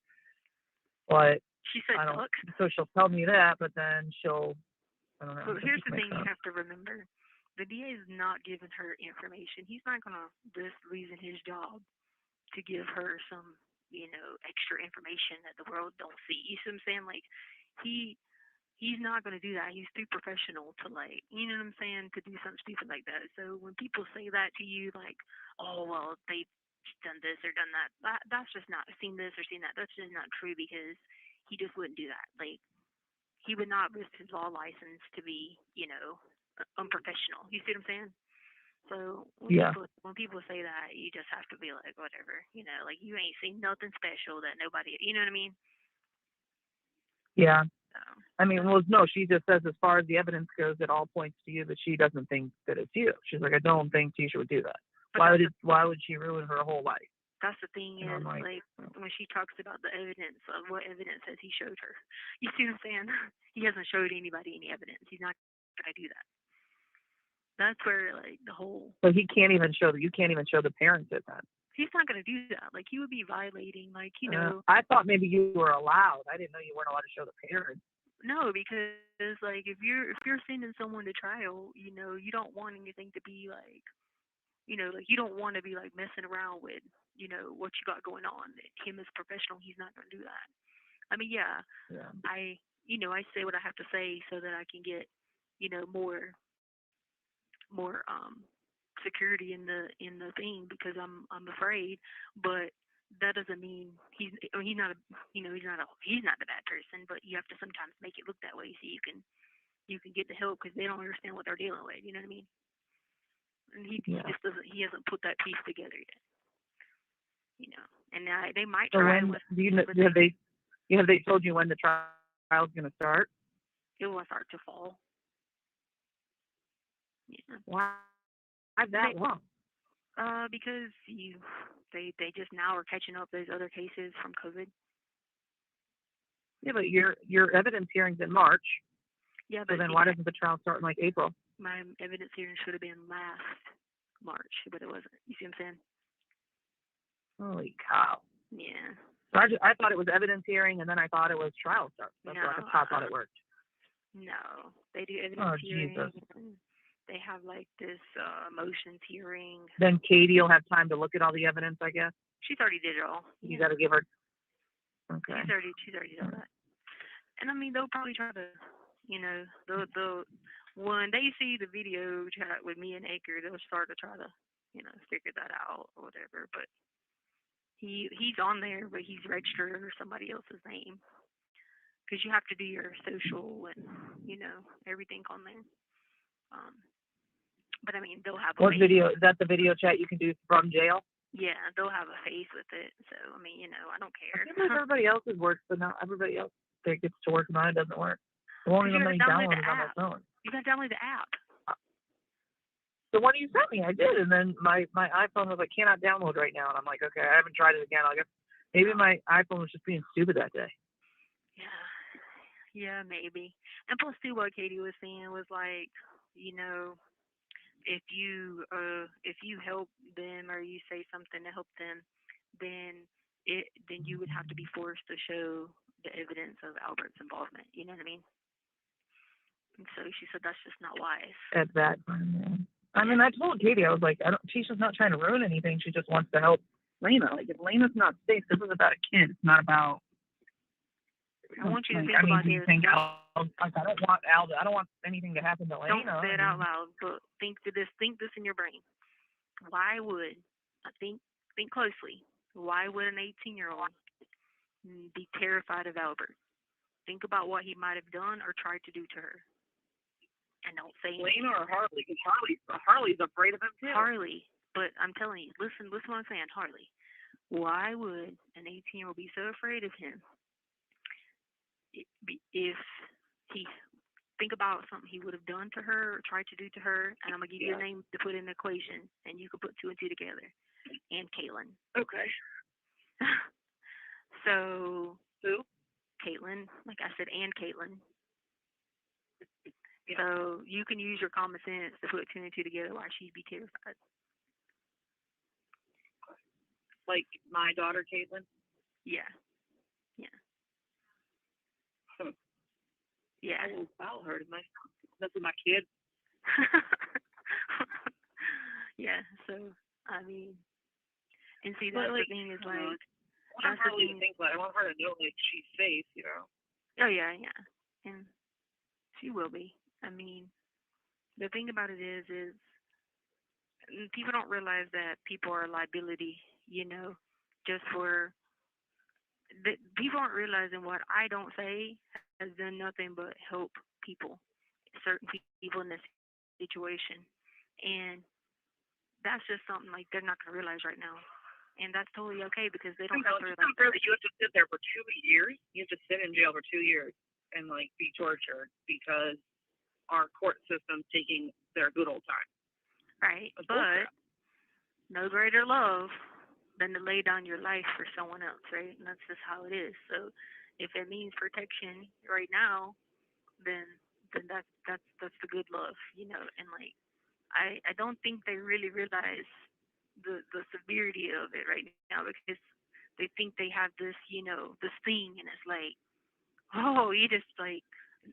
But she said duck. So she'll tell me that, but then I don't know. But here's the thing you have to remember. The DA is not giving her information. He's not going to risk losing his job to give her some, extra information that the world don't see. You see what I'm saying? Like, he's not going to do that. He's too professional to, like, you know what I'm saying, to do something stupid like that. So when people say that to you, like, oh, well, they've done this or done that, that's just not seen this or seen that. That's just not true because he just wouldn't do that. Like, he would not risk his law license to be, unprofessional. You see what I'm saying? So when people say that, you just have to be like, whatever, like you ain't seen nothing special that nobody, you know what I mean? Yeah. So, I mean, well, no, she just says as far as the evidence goes, it all points to you, but she doesn't think that it's you. She's like, I don't think Tisha would do that. Why would she ruin her whole life? That's the thing is, like when she talks about the evidence of what evidence has he showed her. You see what I'm saying? He hasn't showed anybody any evidence. He's not going to do that. That's where, like, the whole... So he can't even show you can't even show the parents it then. He's not going to do that. Like, he would be violating, like, I thought maybe you were allowed. I didn't know you weren't allowed to show the parents. No, because, like, if you're sending someone to trial, you don't want anything to be, like, like, you don't want to be, like, messing around with, what you got going on. Him as a professional, he's not going to do that. I mean, yeah. I say what I have to say so that I can get, more security in the thing because I'm afraid, but that doesn't mean he's not a he's not the bad person, but you have to sometimes make it look that way so you can get the help because they don't understand what they're dealing with. You know what I mean? And he just doesn't. He hasn't put that piece together yet. And they might try. So have they told you when the trial's going to start? It will start to fall. Yeah. Why that long? Because they just now are catching up those other cases from COVID. Yeah, but your evidence hearing's in March. Yeah, but so then why doesn't the trial start in like April? My evidence hearing should have been last March, but it wasn't. You see what I'm saying? Holy cow! Yeah. So I thought it was evidence hearing, and then I thought it was trial start. That's what I thought it worked. No, they do evidence hearing. Jesus. They have like this motions hearing. Then Katie will have time to look at all the evidence, I guess. She's already did it all. You got to give her. Okay. She's already done that. And I mean, they'll probably try to, they'll when they see the video chat with me and Aker, they'll start to try to, figure that out or whatever. But he's on there, but he's registered under somebody else's name because you have to do your social and everything on there. But I mean, they'll have a face. Video? Is that the video chat you can do from jail? Yeah, they'll have a face with it. So I mean, I don't care. Everybody else's works, but not everybody else that gets to work. Mine doesn't work. It won't even let me download it on my phone. You gotta download the app. The one you sent me, I did, and then my iPhone was like, cannot download right now, and I'm like, okay, I haven't tried it again. I guess maybe my iPhone was just being stupid that day. Yeah, maybe. And plus, too, what Katie was saying was like, if you help them or you say something to help them, then you would have to be forced to show the evidence of Albert's involvement. You know what I mean? And so she said that's just not wise. At that time, yeah. I mean, I told Katie, I was like, she's just not trying to ruin anything. She just wants to help Lena. Like, if Lena's not safe, this is about a kid. It's not about. I want you to like, think about do you this. think I don't want anything to happen to Lena. Don't say it out loud, but think this in your brain. Why would think closely? Why would an 18-year-old be terrified of Albert? Think about what he might have done or tried to do to her. And don't say Lena or Harley, because Harley's afraid of him too. Harley, but I'm telling you, listen what I'm saying, Harley. Why would an 18-year-old be so afraid of him? If he think about something he would have done to her or tried to do to her, and I'm gonna give you a name to put in the equation, and you can put two and two together. And Caitlin. Okay. So who? Caitlin, like I said, and Caitlin. Yeah. So you can use your common sense to put two and two together why she'd be terrified. Like my daughter, Caitlin? Yeah. Yeah. Hmm. Yeah. I'll hurt him. That's my kid. Yeah. So I mean, and see but that's like, the thing is like. I want Harley to think about it. I want her to know like she's safe, you know. Oh yeah, yeah, and she will be. I mean, the thing about it is people don't realize that people are a liability. You know, just for people aren't realizing what I don't say has done nothing but help people, certain people in this situation, and that's just something like they're not gonna realize right now. And that's totally okay because they don't have to. You have to sit there for 2 years. You have to sit in jail for 2 years and like be tortured because our court system's taking their good old time. Right, but no greater love than to lay down your life for someone else, right? And that's just how it is. So if it means protection right now, then that's the good love, you know. And like I don't think they really realize the severity of it right now because they think they have this, you know, this thing, and it's like, oh, you just like,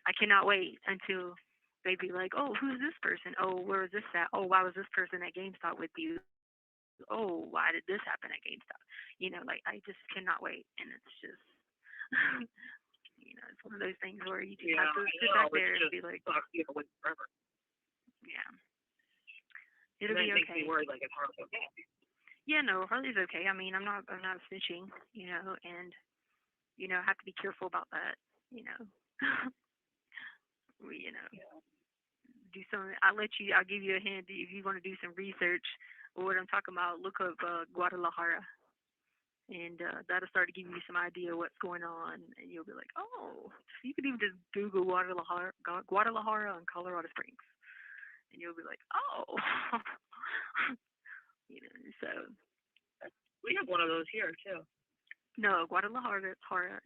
I cannot wait until they be like, oh, who's this person? Oh, where is this at? Oh, why was this person at GameStop with you? Oh, why did this happen at GameStop? You know, like I just cannot wait, and it's just, you know, it's one of those things where you just have to sit back there and be like, forever. Yeah. It'll be okay. Makes me worried, like, it's Harley's okay. Yeah, no, Harley's okay. I mean, I'm not snitching, you know, and you know, I have to be careful about that, you know. You know, do something. I'll give you a hint if you want to do some research or what I'm talking about. Look up Guadalajara, and that'll start to give you some idea what's going on, and you'll be like, oh, you could even just Google Guadalajara and Colorado Springs. And you'll be like, oh, you know. So we have one of those here too. No, Guadalajara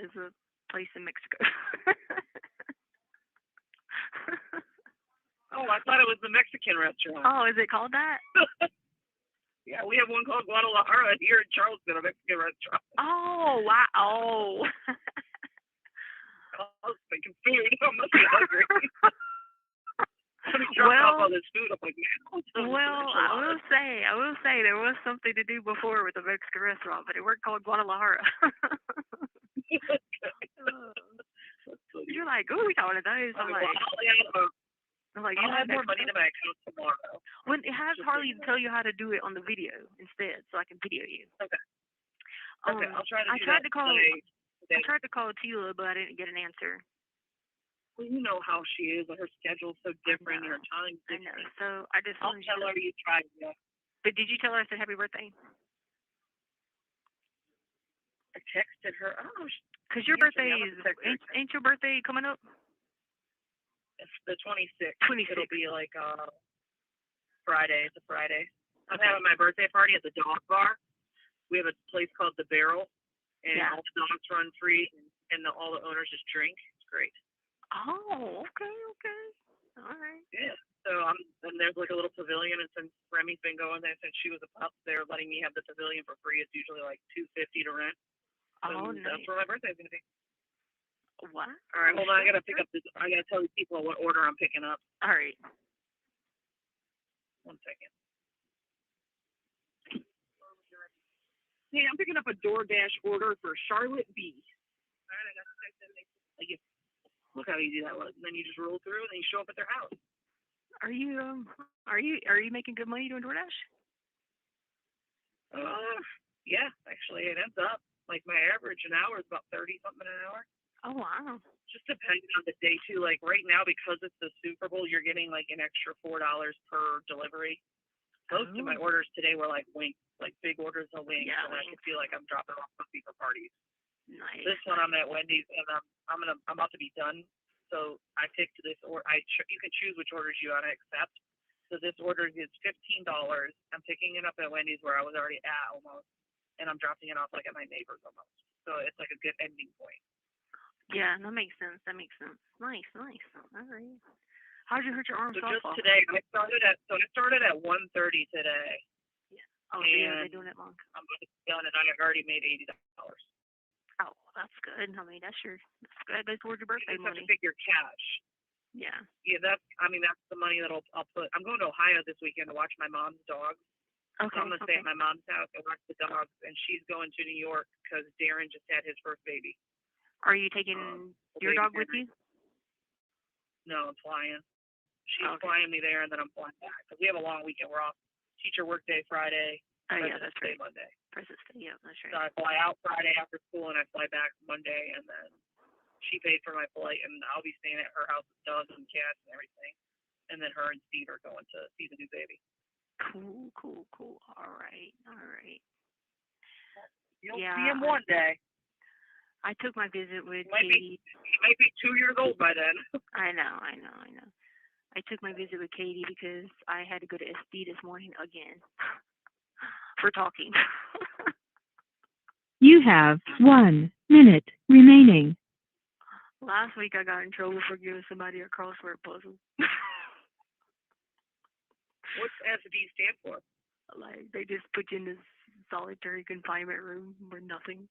is a place in Mexico. Oh, I thought it was the Mexican restaurant. Oh, is it called that? Yeah, we have one called Guadalajara here in Charleston, a Mexican restaurant. Oh, wow. Oh. I was thinking food. I must be hungry. Well, all this food. I'm like, man, I will say there was something to do before with the Mexican restaurant, but it weren't called Guadalajara. You're like, ooh, we got one of those. I'm like, you have more money to my account tomorrow. When it has Harley to tell you how to do it on the video instead, so I can video you. Okay. Okay, I'll try to. I tried to call Tila, but I didn't get an answer. Well, you know how she is. Her schedule's so different and her time's different. I know. So I just. I'll tell her you tried. Yeah. But did you tell her I said happy birthday? I texted her. I don't know. Because your birthday is. Ain't your birthday coming up? It's the 26th. It'll be like Friday. It's a Friday. I'm having my birthday party at the dog bar. We have a place called The Barrel, and all the dogs run free, and all the owners just drink. It's great. Oh, okay. All right. Yeah. So and there's like a little pavilion, and since Remy's been going there since she was a pup, they're letting me have the pavilion for free. It's usually like $250 to rent. So nice. That's where my birthday's gonna be. What? All right, hold on. I gotta pick up this. I gotta tell these people what order I'm picking up. All right. 1 second. Hey, I'm picking up a DoorDash order for Charlotte B. All right, I got to type that in. Like, look how easy that was. And then you just roll through, and then you show up at their house. Are you making good money doing DoorDash? Yeah, actually, it ends up like my average an hour is about 30 something an hour. Oh wow. Just depending on the day too. Like right now, because it's the Super Bowl, you're getting like an extra $4 per delivery. Most of my orders today were like wings, like big orders of wings, Yeah, and I wings. can feel like I'm dropping off something for parties. Nice. This one I'm at Wendy's, and I'm about to be done. So I picked this, or you can choose which orders you want to accept. So this order is $15. I'm picking it up at Wendy's where I was already at almost, and I'm dropping it off like at my neighbor's almost. So it's like a good ending point. Yeah, that makes sense. Nice. All right. How'd you hurt your arm? So just today, I started at 1:30 today. Yeah. Oh, so yeah, they're doing it long. I'm about to be done, and I already made $80. Oh, that's good. I mean, that's good. That's towards your birthday You just have money. to figure cash. Yeah. Yeah, that's the money that I'll put. I'm going to Ohio this weekend to watch my mom's dogs. Okay. So I'm gonna stay at my mom's house and watch the dogs, and she's going to New York because Darren just had his first baby. Are you taking your dog with you? No, I'm flying. She's flying me there, and then I'm flying back because we have a long weekend. We're off teacher work day Friday. Oh yeah, that's right. Monday. President's Day. Yeah, that's right. So I fly out Friday after school, and I fly back Monday, and then she paid for my flight, and I'll be staying at her house with dogs and cats and everything. And then her and Steve are going to see the new baby. Cool. All right. You'll see him one day. I took my visit with He Katie. might be 2 years old by then. I know. I took my visit with Katie because I had to go to SD this morning again for talking. You have 1 minute remaining. Last week I got in trouble for giving somebody a crossword puzzle. What's SD stand for? Like, they just put you in this solitary confinement room for nothing.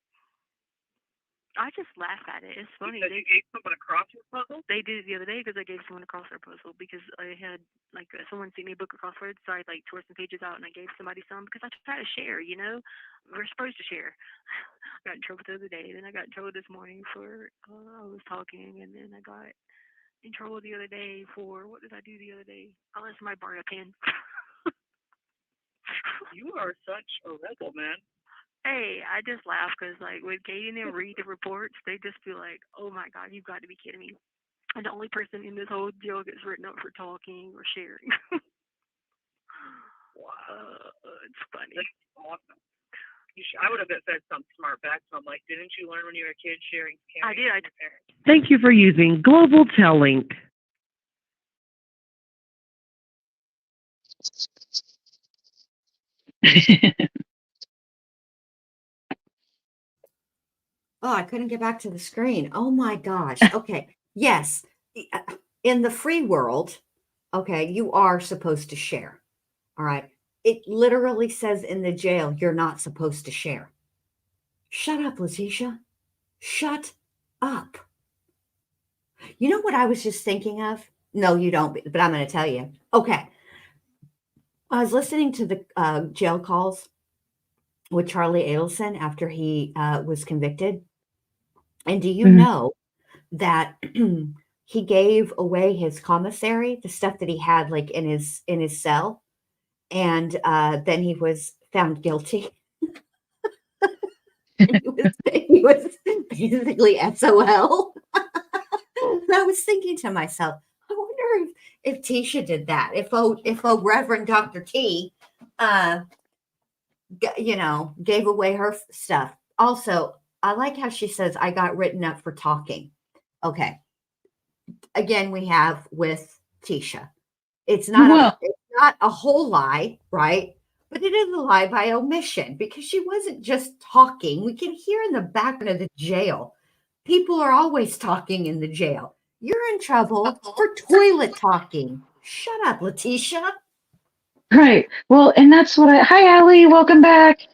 I just laugh at it. It's funny. You gave someone a crossword puzzle? They did it the other day because I gave someone a crossword puzzle because I had, like, someone sent me a book of crosswords, so I, like, tore some pages out and I gave somebody some because I try to share, you know? We're supposed to share. I got in trouble the other day, then I got in trouble this morning for, I was talking, and then I got in trouble the other day for, what did I do the other day? I let somebody borrow a pen. You are such a rebel, man. Hey, I just laugh because, like, when Katie and them read the reports, they just feel like, oh, my God, you've got to be kidding me. And the only person in this whole jail gets written up for talking or sharing. Wow. It's funny. That's awesome. I would have said something smart back to them, like, didn't you learn when you were a kid sharing? I did. Thank you for using Global Telink. Oh, I couldn't get back to the screen. Oh my gosh. Okay. Yes. In the free world, okay, you are supposed to share. All right. It literally says in the jail, you're not supposed to share. Shut up, Letecia. Shut up. You know what I was just thinking of? No, you don't, but I'm going to tell you. Okay. I was listening to the jail calls with Charlie Adelson after he was convicted. And do you know that he gave away his commissary, the stuff that he had like in his cell, and then he was found guilty. he was basically SOL. And I was thinking to myself, I wonder if Tisha did that. If Reverend Dr. T, gave away her stuff. Also, I like how she says, I got written up for talking. Okay. Again, we have with Tisha. It's not a whole lie, right? But it is a lie by omission because she wasn't just talking. We can hear in the background of the jail. People are always talking in the jail. You're in trouble for toilet talking. Shut up, Letecia. Right. Well, and that's what hi, Allie. Welcome back.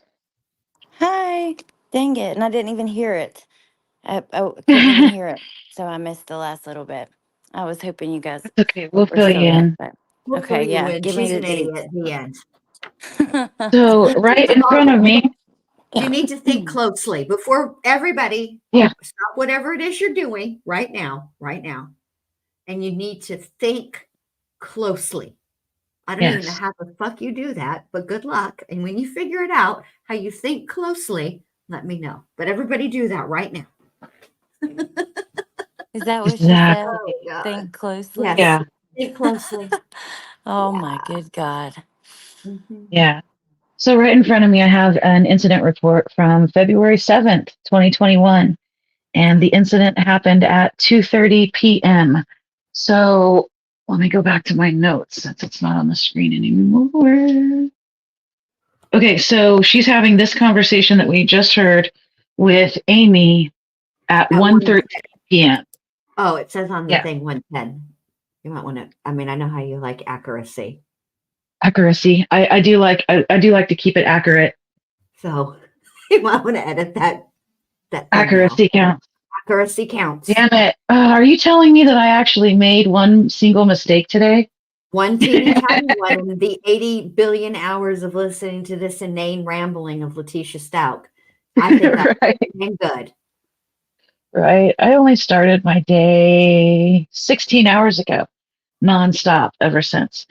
Hi. Dang it. And I didn't even hear it. I couldn't even hear it. So I missed the last little bit. I was hoping you guys That's okay. We'll were fill still you there. in. But We'll fill okay, you yeah. in. Give me She's the an idiot dates. at the end. So right in front of me, You need to think closely before everybody. Yeah. Stop whatever it is you're doing right now, and you need to think closely. I don't even know yes, how the fuck you do that, but good luck. And when you figure it out, how you think closely, let me know. But everybody do that right now. Is that what she said? exactly. Oh, God. Think closely. Yes. Yeah, Think closely. Oh my good God. Mhm. yeah. So right in front of me, I have an incident report from February 7th, 2021. And the incident happened at 2:30 p.m. So let me go back to my notes since it's not on the screen anymore. Okay, so she's having this conversation that we just heard with Amy at At 1:13 p.m. Oh, it says on the Yeah, thing 110. You might want to, I mean, I know how you like accuracy. accuracy. I do like to keep it accurate. So you might want to edit that thing now. Accuracy counts. Accuracy counts. Damn it. Are you telling me that I actually made one single mistake today? One teeny tiny one in the 80 billion hours of listening to this inane rambling of Letecia Stauch. I think that's Right. good. Right. I only started my day 16 hours ago, nonstop ever since.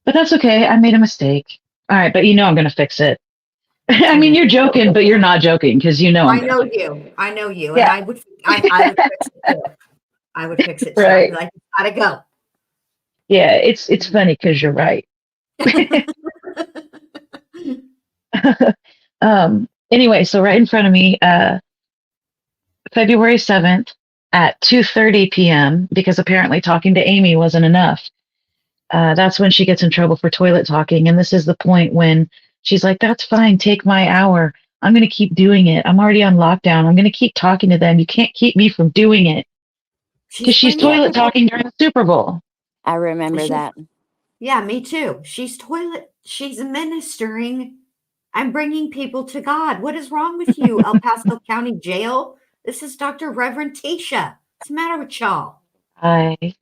But that's okay. I made a mistake. All right, but you know I'm going to fix it. I mean, you're joking, but you're not joking because you know I'm I going know to fix it. you. I know you. And Yeah. I would fix it too. I would fix it too. I'd Right. be like, it's gotta go. Yeah, it's funny because you're right. Anyway, so right in front of me, February 7th at 2:30 p.m. because apparently talking to Amy wasn't enough. That's when she gets in trouble for toilet talking. And this is the point when she's like, that's fine, take my hour. I'm going to keep doing it. I'm already on lockdown. I'm going to keep talking to them. You can't keep me from doing it. Because she's bringing toilet people. talking during the Super Bowl. I remember that. Yeah, me too. She's ministering. I'm bringing people to God. What is wrong with you, El Paso County Jail? This is Dr. Reverend Tasha. What's the matter with y'all? And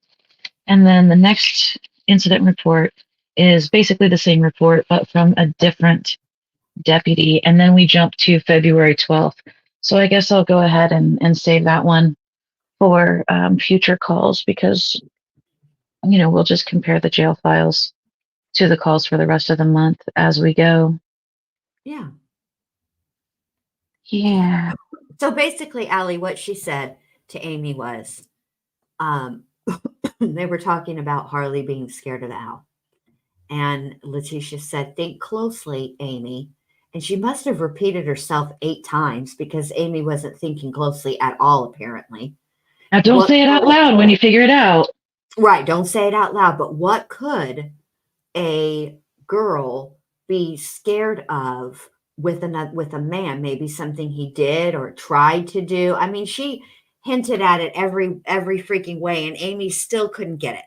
then the next incident report is basically the same report, but from a different deputy. And then we jump to February 12th. So I guess I'll go ahead and save that one for future calls because, you know, we'll just compare the jail files to the calls for the rest of the month as we go. Yeah. Yeah. So basically, Allie, what she said to Amy was, they were talking about Harley being scared of Al. And Letecia said, think closely, Amy. And she must have repeated herself 8 times because Amy wasn't thinking closely at all, apparently. Now don't say it out loud when you figure it out. Right. Don't say it out loud. But what could a girl be scared of with a man? Maybe something he did or tried to do. I mean, she hinted at it every freaking way, and Amy still couldn't get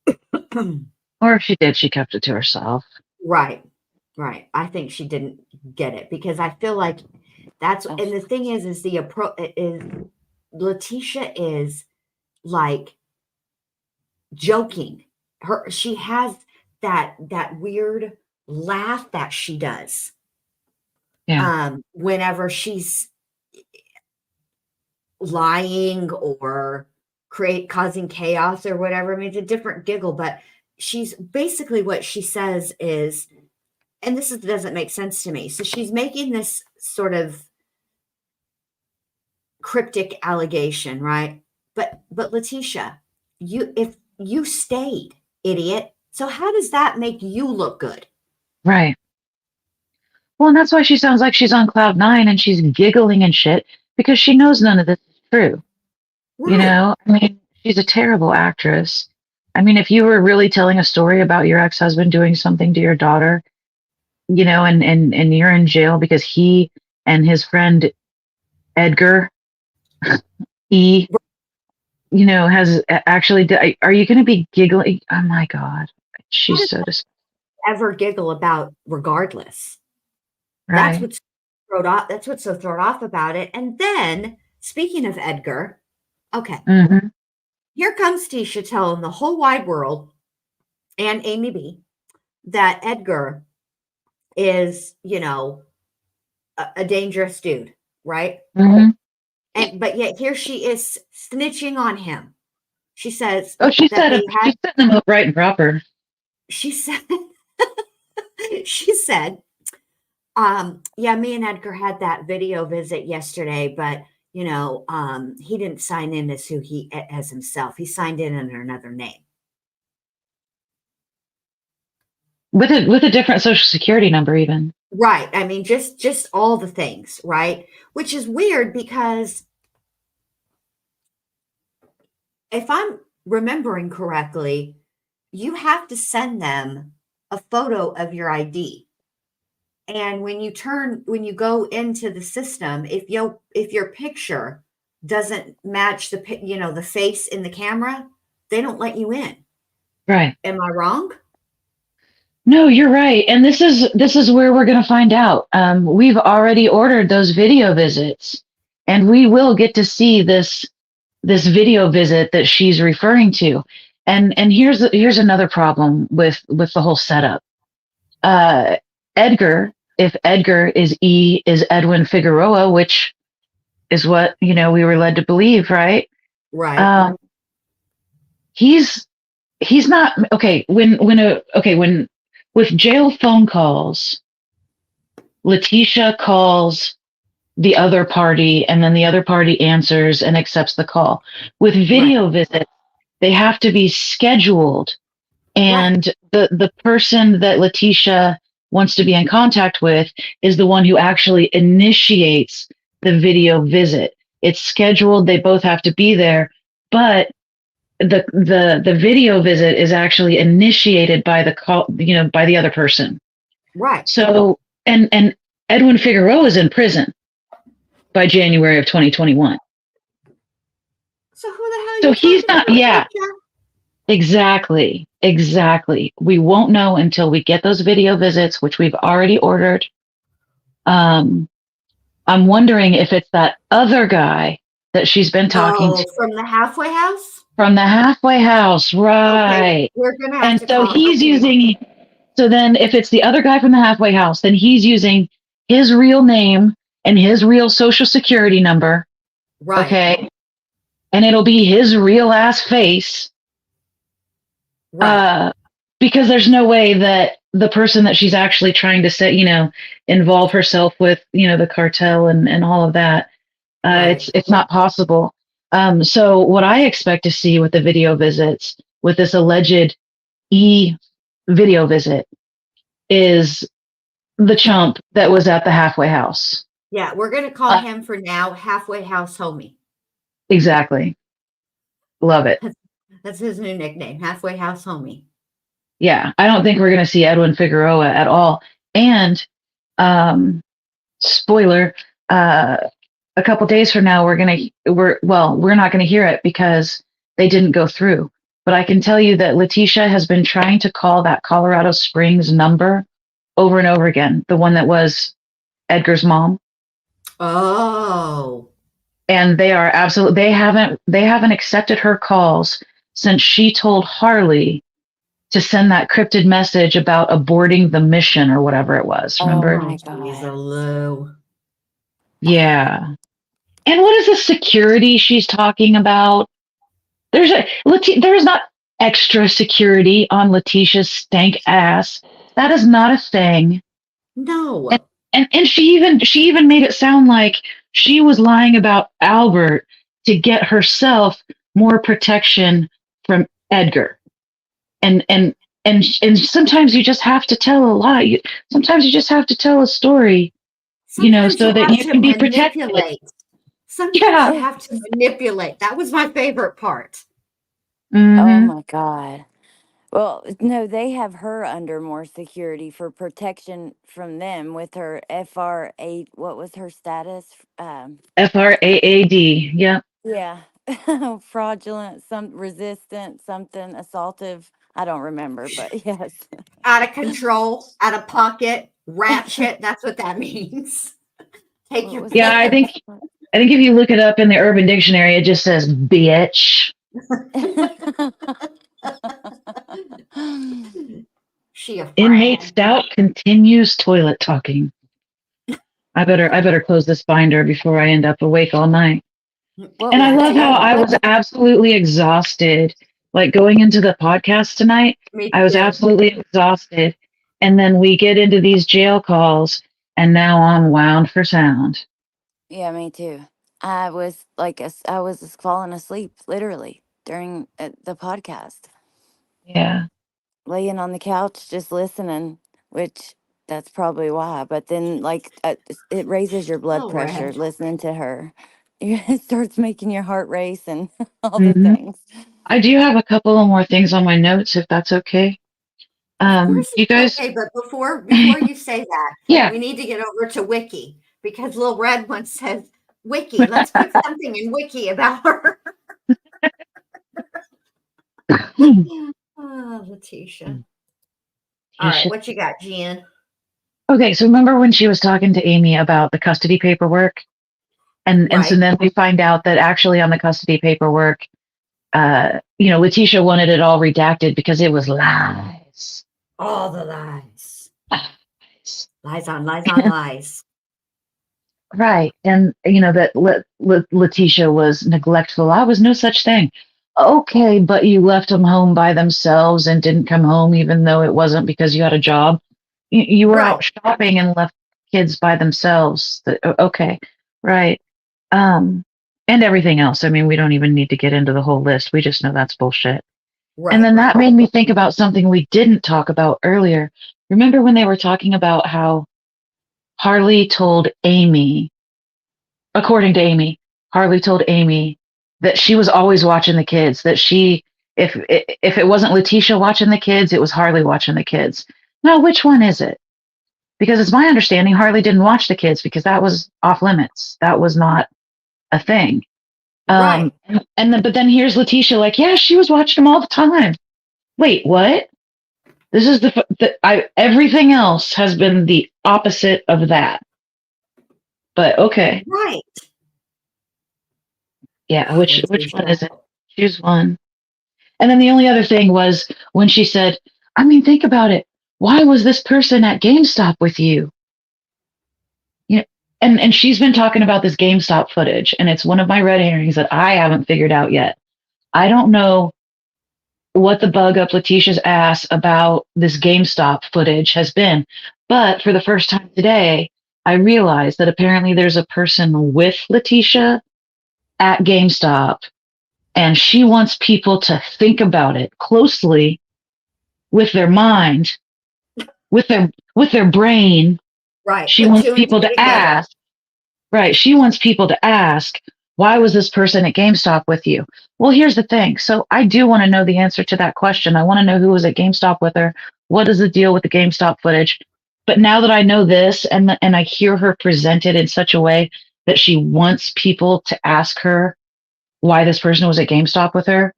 it. Or if she did, she kept it to herself. Right. I think she didn't get it because I feel like that's, and the thing is the approach is Letecia is like joking. She has that weird laugh that she does. Yeah. Whenever she's lying or causing chaos or whatever. I mean, it's a different giggle, but she's basically what she says is, and doesn't make sense to me. So she's making this sort of cryptic allegation, right? But Letecia, if you stayed, idiot. So how does that make you look good? Right. Well, and that's why she sounds like she's on cloud 9 and she's giggling and shit because she knows none of this is true. Right. You know, I mean, she's a terrible actress. I mean, if you were really telling a story about your ex-husband doing something to your daughter, you know, and you're in jail because he and his friend Edgar E, you know, has actually, are you going to be giggling? Oh my God. She's so disgusting. Ever giggle about regardless. Right. That's what's so thrown off about it. And then, speaking of Edgar, Okay. Mm-hmm. Here comes Tisha telling the whole wide world and Amy B that Edgar is, a dangerous dude, right? Mm-hmm. But yet here she is snitching on him. She says Oh, she that said they it. had. She's setting them up right and proper. She said. She said, yeah, me and Edgar had that video visit yesterday, but he didn't sign in as himself. He signed in under another name. With a different social security number, even. Right. I mean, just all the things, right? Which is weird because if I'm remembering correctly, you have to send them a photo of your ID. And when you go into the system, if your picture doesn't match the face in the camera, they don't let you in. Right. Am I wrong? No, you're right. And this is where we're going to find out. We've already ordered those video visits, and we will get to see this video visit that she's referring to. And here's another problem with the whole setup. Edgar, if Edgar is Edwin Figueroa, which is what we were led to believe, right? Right. He's not okay. When with jail phone calls, Letecia calls the other party, and then the other party answers and accepts the call. With video visits, they have to be scheduled, and the person that Letecia wants to be in contact with is the one who actually initiates the video visit. It's scheduled, they both have to be there, but the video visit is actually initiated by the call, by the other person. Right. So and Edwin Figueroa is in prison by January of 2021. So who the hell? So he's not. Yeah. Exactly. We won't know until we get those video visits, which we've already ordered. I'm wondering if it's that other guy that she's been talking to from the halfway house. from the halfway house, right? Okay, we're gonna have And to so call. he's using. So then, if it's the other guy from the halfway house, then he's using his real name and his real social security number. Right. Okay. And it'll be his real ass face. Right. Because there's no way that the person that she's actually trying to involve herself with, the cartel and all of that, it's not possible. So what I expect to see with the video visits, with this alleged video visit, is the chump that was at the halfway house. Yeah, we're gonna call him for now halfway house homie. Exactly. Love it. That's his new nickname, halfway house homie. Yeah, I don't think we're going to see Edwin Figueroa at all. And spoiler, a couple days from now we're not going to hear it because they didn't go through. But I can tell you that Letecia has been trying to call that Colorado Springs number over and over again, the one that was Edgar's mom. Oh. And they haven't accepted her calls since she told Harley to send that cryptid message about aborting the mission or whatever it was. Remember? Oh my God. Yeah. And what is the security she's talking about? There's not extra security on Letecia's stank ass. That is not a thing. No. And she even made it sound like she was lying about Albert to get herself more protection from Edgar. And sometimes you just have to tell a lie. Sometimes you just have to tell a story, Sometimes so that you can be protected. Sometimes you have to manipulate. That was my favorite part. Mm-hmm. Oh my God. Well, no, they have her under more security for protection from them with her FR8. What was her status? FRAAD. Yeah. Yeah. Fraudulent, resistant, something, assaultive. I don't remember, but yes. Out of control, out of pocket, ratchet. That's what that means. Take your pick. Yeah, I think I think if you look it up in the Urban Dictionary, it just says bitch. She a Inmate friend. Stout continues toilet talking. I better close this binder before I end up awake all night. Well, And I Yeah, love how too. I was absolutely exhausted. Like going into the podcast tonight, Me I was too. absolutely exhausted. And then we get into these jail calls, and now I'm wound for sound. yeah, me too. I was I was just falling asleep literally during the podcast, Yeah. laying on the couch just listening, which that's probably why. But then, it raises your blood Oh, pressure Red. listening to her. It starts making your heart race and all the hmm things. I do have a couple of more things on my notes, if that's okay. Of course You it's guys, okay, but before you say that, yeah. we need to get over to Wiki because Little Red once says, Wiki, let's put something in Wiki about her. Oh, Letecia. All right, what you got, Jen? Okay, so remember when she was talking to Amy about the custody paperwork? And so Right. then we find out that actually on the custody paperwork, Letitia wanted it all redacted because it was lies. All the lies. Lies. Lies on lies on lies. Right. And, that Letitia was neglectful. I was no such thing. Okay, but you left them home by themselves and didn't come home even though it wasn't because you had a job. You were Right. out shopping and left kids by themselves. Okay. Right. And everything else. I mean, we don't even need to get into the whole list. We just know that's bullshit. And Right, then that right. made me think about something we didn't talk about earlier. Remember when they were talking about how Harley told Amy, according to Amy, Harley told Amy that she was always watching the kids, that if it wasn't Letitia watching the kids, it was Harley watching the kids. Now, which one is it? Because it's my understanding Harley didn't watch the kids because that was off limits. That was not a thing. Right. But then here's Letitia like, yeah, she was watching them all the time. Wait, what? This is everything else has been the opposite of that. But okay. Right. Yeah, Oh, which one Leticia. is it? Choose one. And then the only other thing was when she said, I mean, think about it. Why was this person at GameStop with you? You know, and she's been talking about this GameStop footage, and it's one of my red herrings that I haven't figured out yet. I don't know what the bug up Letitia's ass about this GameStop footage has been, but for the first time today, I realized that apparently there's a person with Letitia at GameStop, and she wants people to think about it closely with their mind, with their brain. Right. She Put wants two and people two to together. ask, right? She wants people to ask, why was this person at GameStop with you? Well, here's the thing. So I do want to know the answer to that question. I want to know who was at GameStop with her. What is the deal with the GameStop footage? But now that I know this and I hear her presented in such a way that she wants people to ask her why this person was at GameStop with her,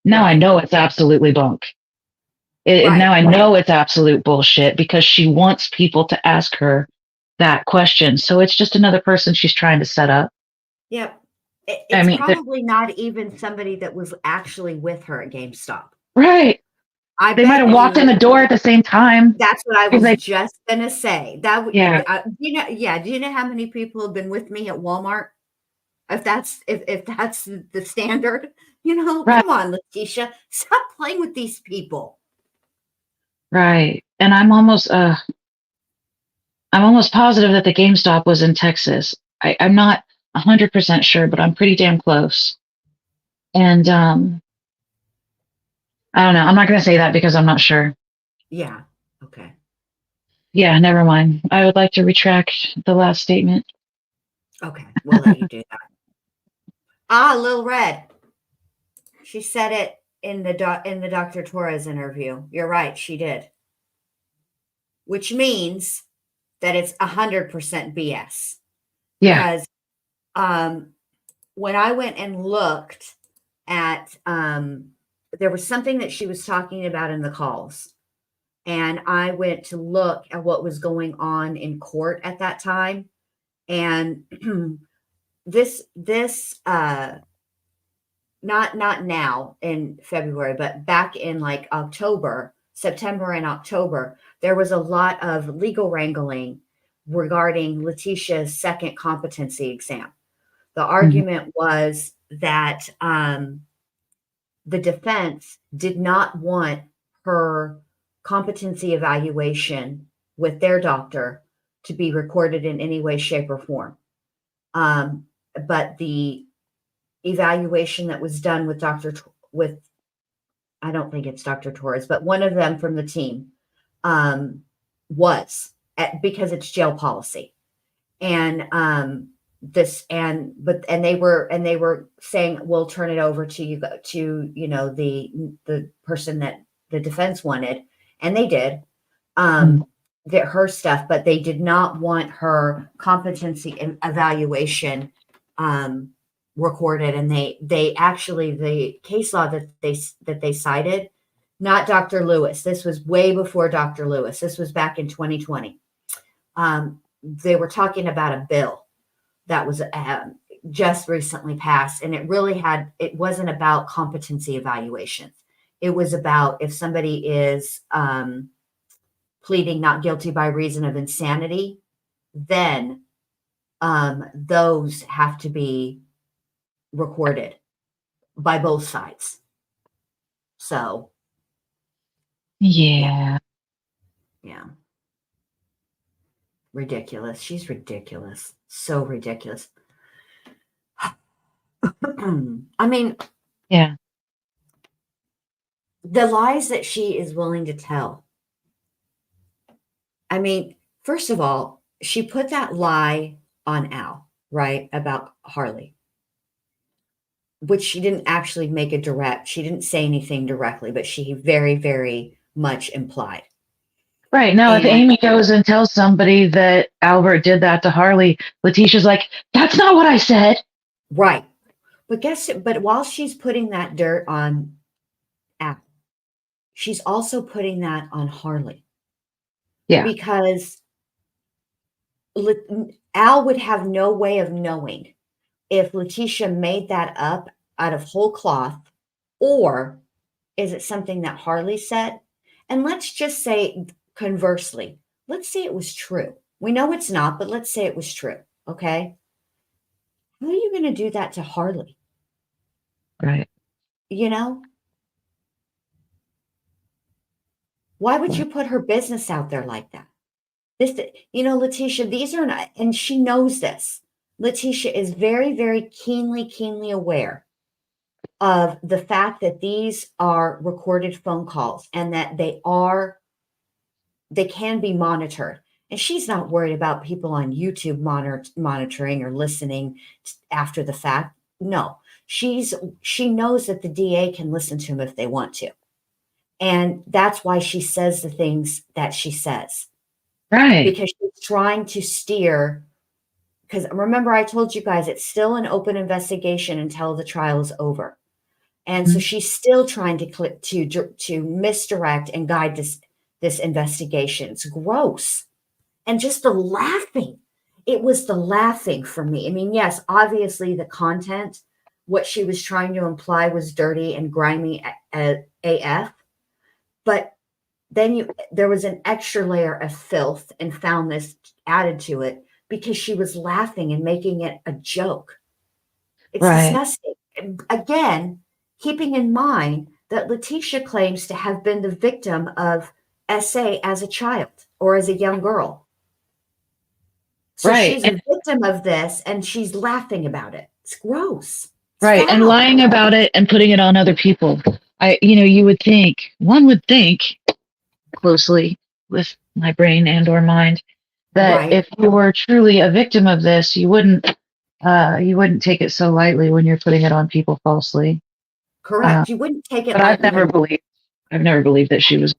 now I Right. know it's absolutely bunk. Right. Now I know it's absolute bullshit because she wants people to ask her that question. So it's just another person she's trying to set up. Yep. I It's mean, probably not even somebody that was actually with her at GameStop. right. I They might bet have walked in you the door at the same time. that's what I Because was they, just gonna say. That would, yeah, yeah. Do you know how many people have been with me at Walmart? If that's the standard, right, come on, Letitia, stop playing with these people. right. And I'm almost positive that the GameStop was in Texas. I'm not 100% sure, but I'm pretty damn close. And I don't know. I'm not going to say that because I'm not sure. Yeah. Okay. Yeah, never mind. I would like to retract the last statement. Okay. We'll let you do that. Lil Red. She said it in the Dr. Torres interview. You're right. She did. Which means that it's 100% BS Yeah, because when I went and looked at there was something that she was talking about in the calls, and I went to look at what was going on in court at that time, and this not now in February, but back in like September and October, there was a lot of legal wrangling regarding Letecia's second competency exam. The argument was that the defense did not want her competency evaluation with their doctor to be recorded in any way, shape, or form. But the evaluation that was done with I don't think it's Dr. Torres, but one of them from the team because it's jail policy. And they were saying, we'll turn it over to you, the person that the defense wanted, and they did her stuff, but they did not want her competency evaluation recorded. And they actually, the case law that they cited, not Dr. Lewis. This was way before Dr. Lewis. This was back in 2020. They were talking about a bill that was just recently passed, and it wasn't about competency evaluations. It was about if somebody is pleading not guilty by reason of insanity, then those have to be recorded by both sides. So, yeah. Ridiculous. She's ridiculous. So ridiculous. I mean, yeah. The lies that she is willing to tell. I mean, first of all, she put that lie on Al, right, about Harley, which she didn't actually she didn't say anything directly, but she very, very much implied. Right. Now, if Amy goes and tells somebody that Albert did that to Harley, Letecia's like, that's not what I said. Right. But while she's putting that dirt on Al, she's also putting that on Harley. Yeah. Because Al would have no way of knowing if Letecia made that up out of whole cloth, or is it something that Harley said? And let's just say, conversely, let's say it was true. We know it's not, but let's say it was true. Okay. How are you going to do that to Harley? Right. Why would you put her business out there like that? Letecia, these are not, and she knows this. Letecia is very, very keenly aware of the fact that these are recorded phone calls and that they can be monitored. And she's not worried about people on YouTube monitoring or listening after the fact. No, she knows that the DA can listen to them if they want to. And that's why she says the things that she says. Right. Because she's trying to steer. Because remember, I told you guys, it's still an open investigation until the trial is over. And so she's still trying to misdirect and guide this investigation. It's gross. And just the laughing. It was the laughing for me. I mean, yes, obviously the content, what she was trying to imply was dirty and grimy AF. But then there was an extra layer of filth and foulness added to it because she was laughing and making it a joke. It's disgusting. Again, keeping in mind that Letecia claims to have been the victim of SA as a child or as a young girl. So she's a victim of this and she's laughing about it. It's gross. Right. And lying about it and putting it on other people. One would think closely with my brain and or mind that if you were truly a victim of this, you wouldn't take it so lightly when you're putting it on people falsely. Correct. You wouldn't take it but lightly. I've never believed that she was.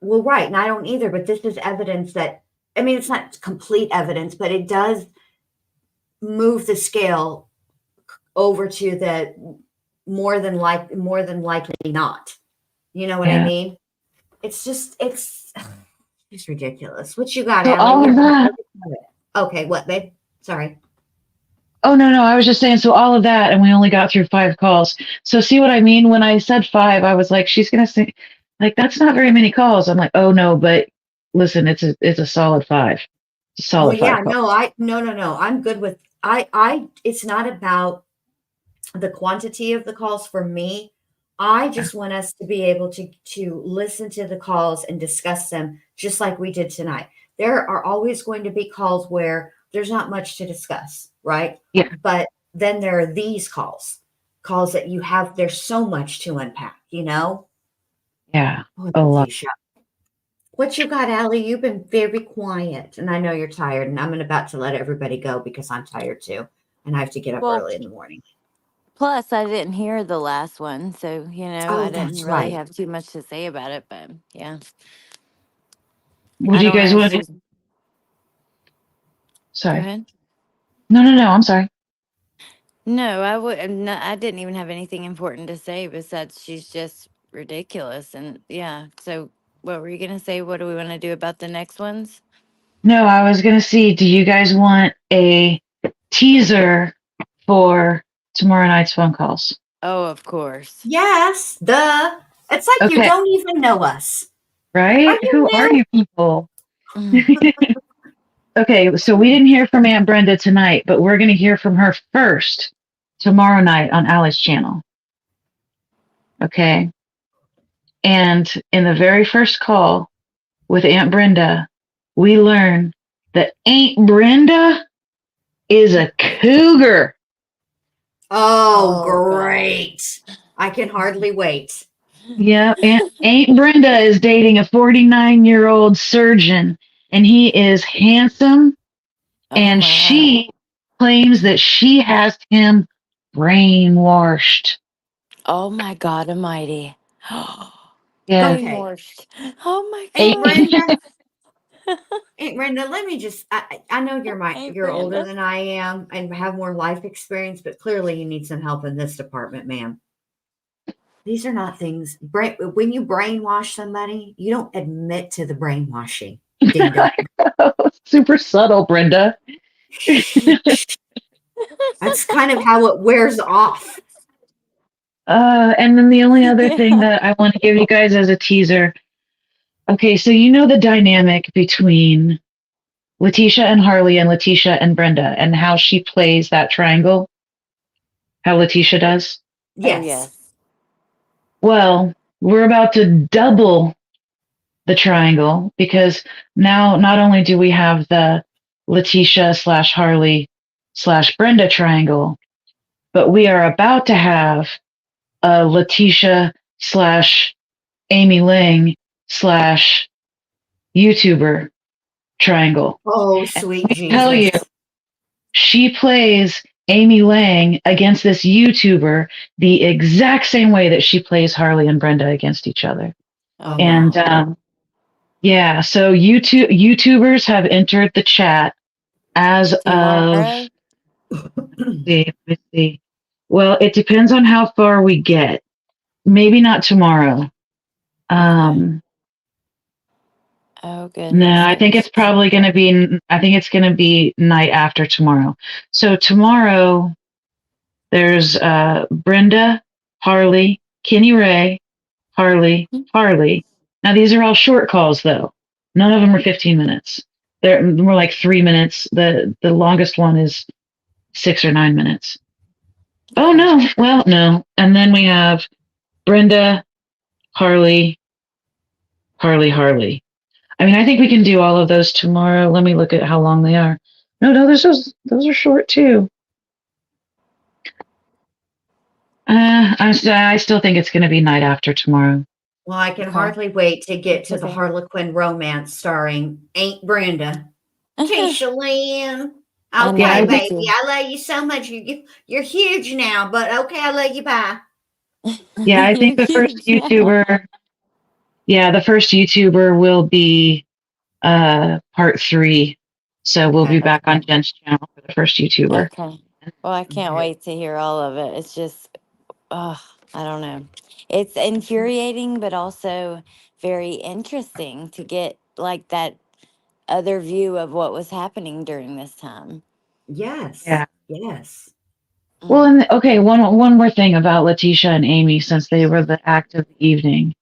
Well, right. And I don't either, but this is evidence that, I mean, it's not complete evidence, but it does move the scale over to the more than likely not. You know what I mean? It's ridiculous. What you got, so all of that. Okay, what, babe? Sorry. Oh, no. I was just saying, so all of that, and we only got through 5 calls. So see what I mean? When I said 5, I was like, she's going to say, like, that's not very many calls. I'm like, oh, no, but listen, it's a solid 5. It's a Well, solid 5 yeah, calls. no. I'm good with it's not about the quantity of the calls for me. I just want us to be able to listen to the calls and discuss them just like we did tonight. There are always going to be calls where there's not much to discuss, right? Yeah. But then there are these calls that there's so much to unpack, you know? Yeah. Oh, A lot. Letecia. What you got, Allie? You've been very quiet, and I know you're tired, and I'm about to let everybody go because I'm tired too, and I have to get up Well, early in the morning. plus I didn't hear the last one, so I Oh, didn't that's really right. have too much to say about it. But yeah, What I do you don't guys know if want? she's. Go Sorry. ahead. No. I'm sorry. No, I would. No, I didn't even have anything important to say besides she's just ridiculous. And yeah, so what were you gonna say? What do we want to do about the next ones? No, I was going to see, do you guys want a teaser for tomorrow night's phone calls? Oh, of course. Yes, duh. It's like you Okay. don't even know us. Are Right? you Who are new? you people? Mm. Okay, so we didn't hear from Aunt Brenda tonight, but we're going to hear from her first tomorrow night on Allie's channel. Okay. And in the very first call with Aunt Brenda, we learn that Aunt Brenda is a cougar. Oh, Oh God. great. I can hardly wait. Yeah, Aunt Brenda is dating a 49-year-old surgeon, and he is handsome, Oh and my. she claims that she has him brainwashed. Oh my God Almighty. Yes. Okay. Brainwashed. Oh my Aunt God. Brenda, Aunt Brenda, let me just I know Hey you're older Brenda. than I am and have more life experience, but clearly you need some help in this department, ma'am. These are not things when you brainwash somebody, you don't admit to the brainwashing. Ding dong. Super subtle, Brenda. That's kind of how it wears off. And then the only other thing Yeah. that I want to give you guys as a teaser. Okay, so you know the dynamic between Letecia and Harley and Letecia and Brenda and how she plays that triangle, how Letecia does. Oh Yes. yes. Well, we're about to double the triangle because now not only do we have the Letecia slash Harley slash Brenda triangle, but we are about to have a Letecia slash Amy Ling slash YouTuber triangle. Oh, And sweet let me tell you, Jesus. she plays Amy Lang against this YouTuber the exact same way that she plays Harley and Brenda against each other. Oh And wow. yeah, so YouTubers have entered the chat as of, Tomorrow. let me see. Well, it depends on how far we get. Maybe not tomorrow. Okay. Um, Oh no, goodness I think it's gracious. probably going to be, I think it's going to be night after tomorrow. So tomorrow there's Brenda, Harley, Kenny Ray, Harley. Now these are all short calls though. None of them are 15 minutes. They're more like 3 minutes. The longest one is 6 or 9 minutes. Oh Okay. no, well no. And then we have Brenda, Harley, Harley. I mean, I think we can do all of those tomorrow. Let me look at how long they are. No, those are short too. I still think it's going to be night after tomorrow. Well, I can Okay. hardly wait to get That's to the okay. Harlequin romance starring Aunt Brenda. Keisha Lynn. I know, Yeah, Okay, I me think. baby. too. I love you so much. You're huge now, but okay, I love you. Bye. Yeah, I think You're the first huge now. YouTuber. Yeah, the first YouTuber will be part 3. So we'll be Okay. back on Jen's channel for the first YouTuber. Okay. Well, I can't Okay. wait to hear all of it. It's just, oh, I don't know. It's infuriating, but also very interesting to get like that other view of what was happening during this time. Yes. Yeah. Yes. Well, and okay, one more thing about Letecia and Amy, since they were the act of the evening.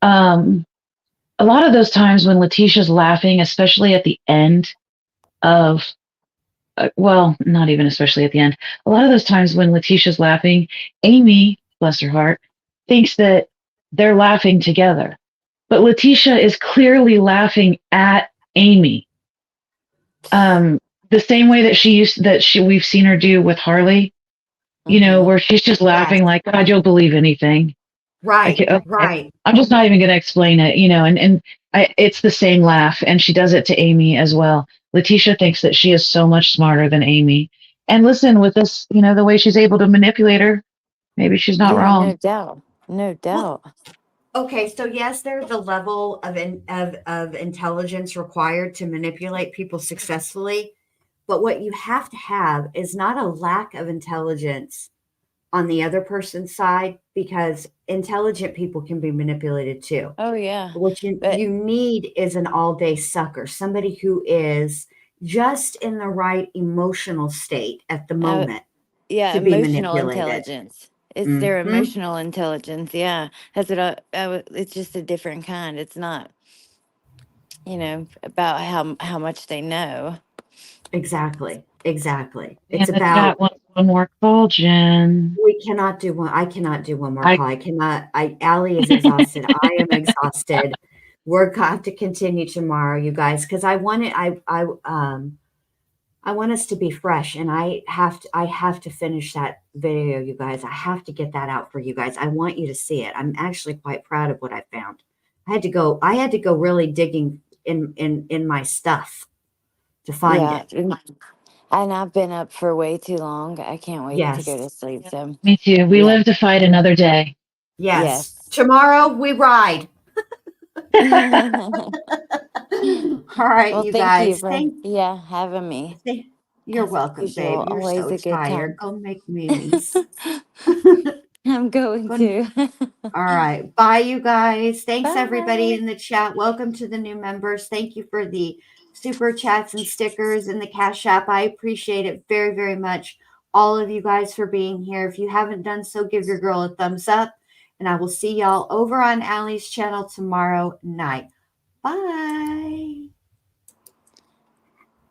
A lot of those times when Leticia's laughing, especially at the end of, well, not even especially at the end, a lot of those times when Leticia's laughing, Amy, bless her heart, thinks that they're laughing together. But Letecia is clearly laughing at Amy. The same way that we've seen her do with Harley, where she's just laughing like, God, you'll believe anything. Right. Okay, Right. I'm just not even going to explain it, and it's the same laugh, and she does it to Amy as well. Letecia thinks that she is so much smarter than Amy. And listen, with this, the way she's able to manipulate her, maybe she's not Yeah, no wrong. doubt. No doubt. Okay, so yes, there's a level of intelligence required to manipulate people successfully, but what you have to have is not a lack of intelligence on the other person's side, because intelligent people can be manipulated too. Oh, yeah. What you But need is an all-day sucker, somebody who is just in the right emotional state at the moment yeah, to be emotional manipulated. intelligence. It's their Mhm. emotional intelligence. Yeah. That's what it's just a different kind. It's not, about how much they know. Exactly. Exactly. It's And the about chat wants one more call, Jen. we cannot do one. I cannot do one more I call. I cannot. Allie is exhausted. I am exhausted. We're got to continue tomorrow, you guys, because I want it. I want us to be fresh, and I have to finish that video, you guys. I have to get that out for you guys. I want you to see it. I'm actually quite proud of what I found. I had to go really digging in my stuff to find Yeah. it. And I've been up for way too long. I can't wait to go Yes. to sleep. So, Me too. We yeah. live to fight another day. Yes. Yes. Tomorrow we ride. All right, Well, you thank you guys. for, having me. You're As welcome, babe. usual, You're always so a good tired. time. Go make moonies. I'm going Good. to. All right. Bye, you guys. Thanks, everybody Bye. in the chat. Welcome to the new members. Thank you for the super chats and stickers and the Cash App. I appreciate it very, very much. All of you guys for being here. If you haven't done so, give your girl a thumbs up. And I will see y'all over on Allie's channel tomorrow night. Bye.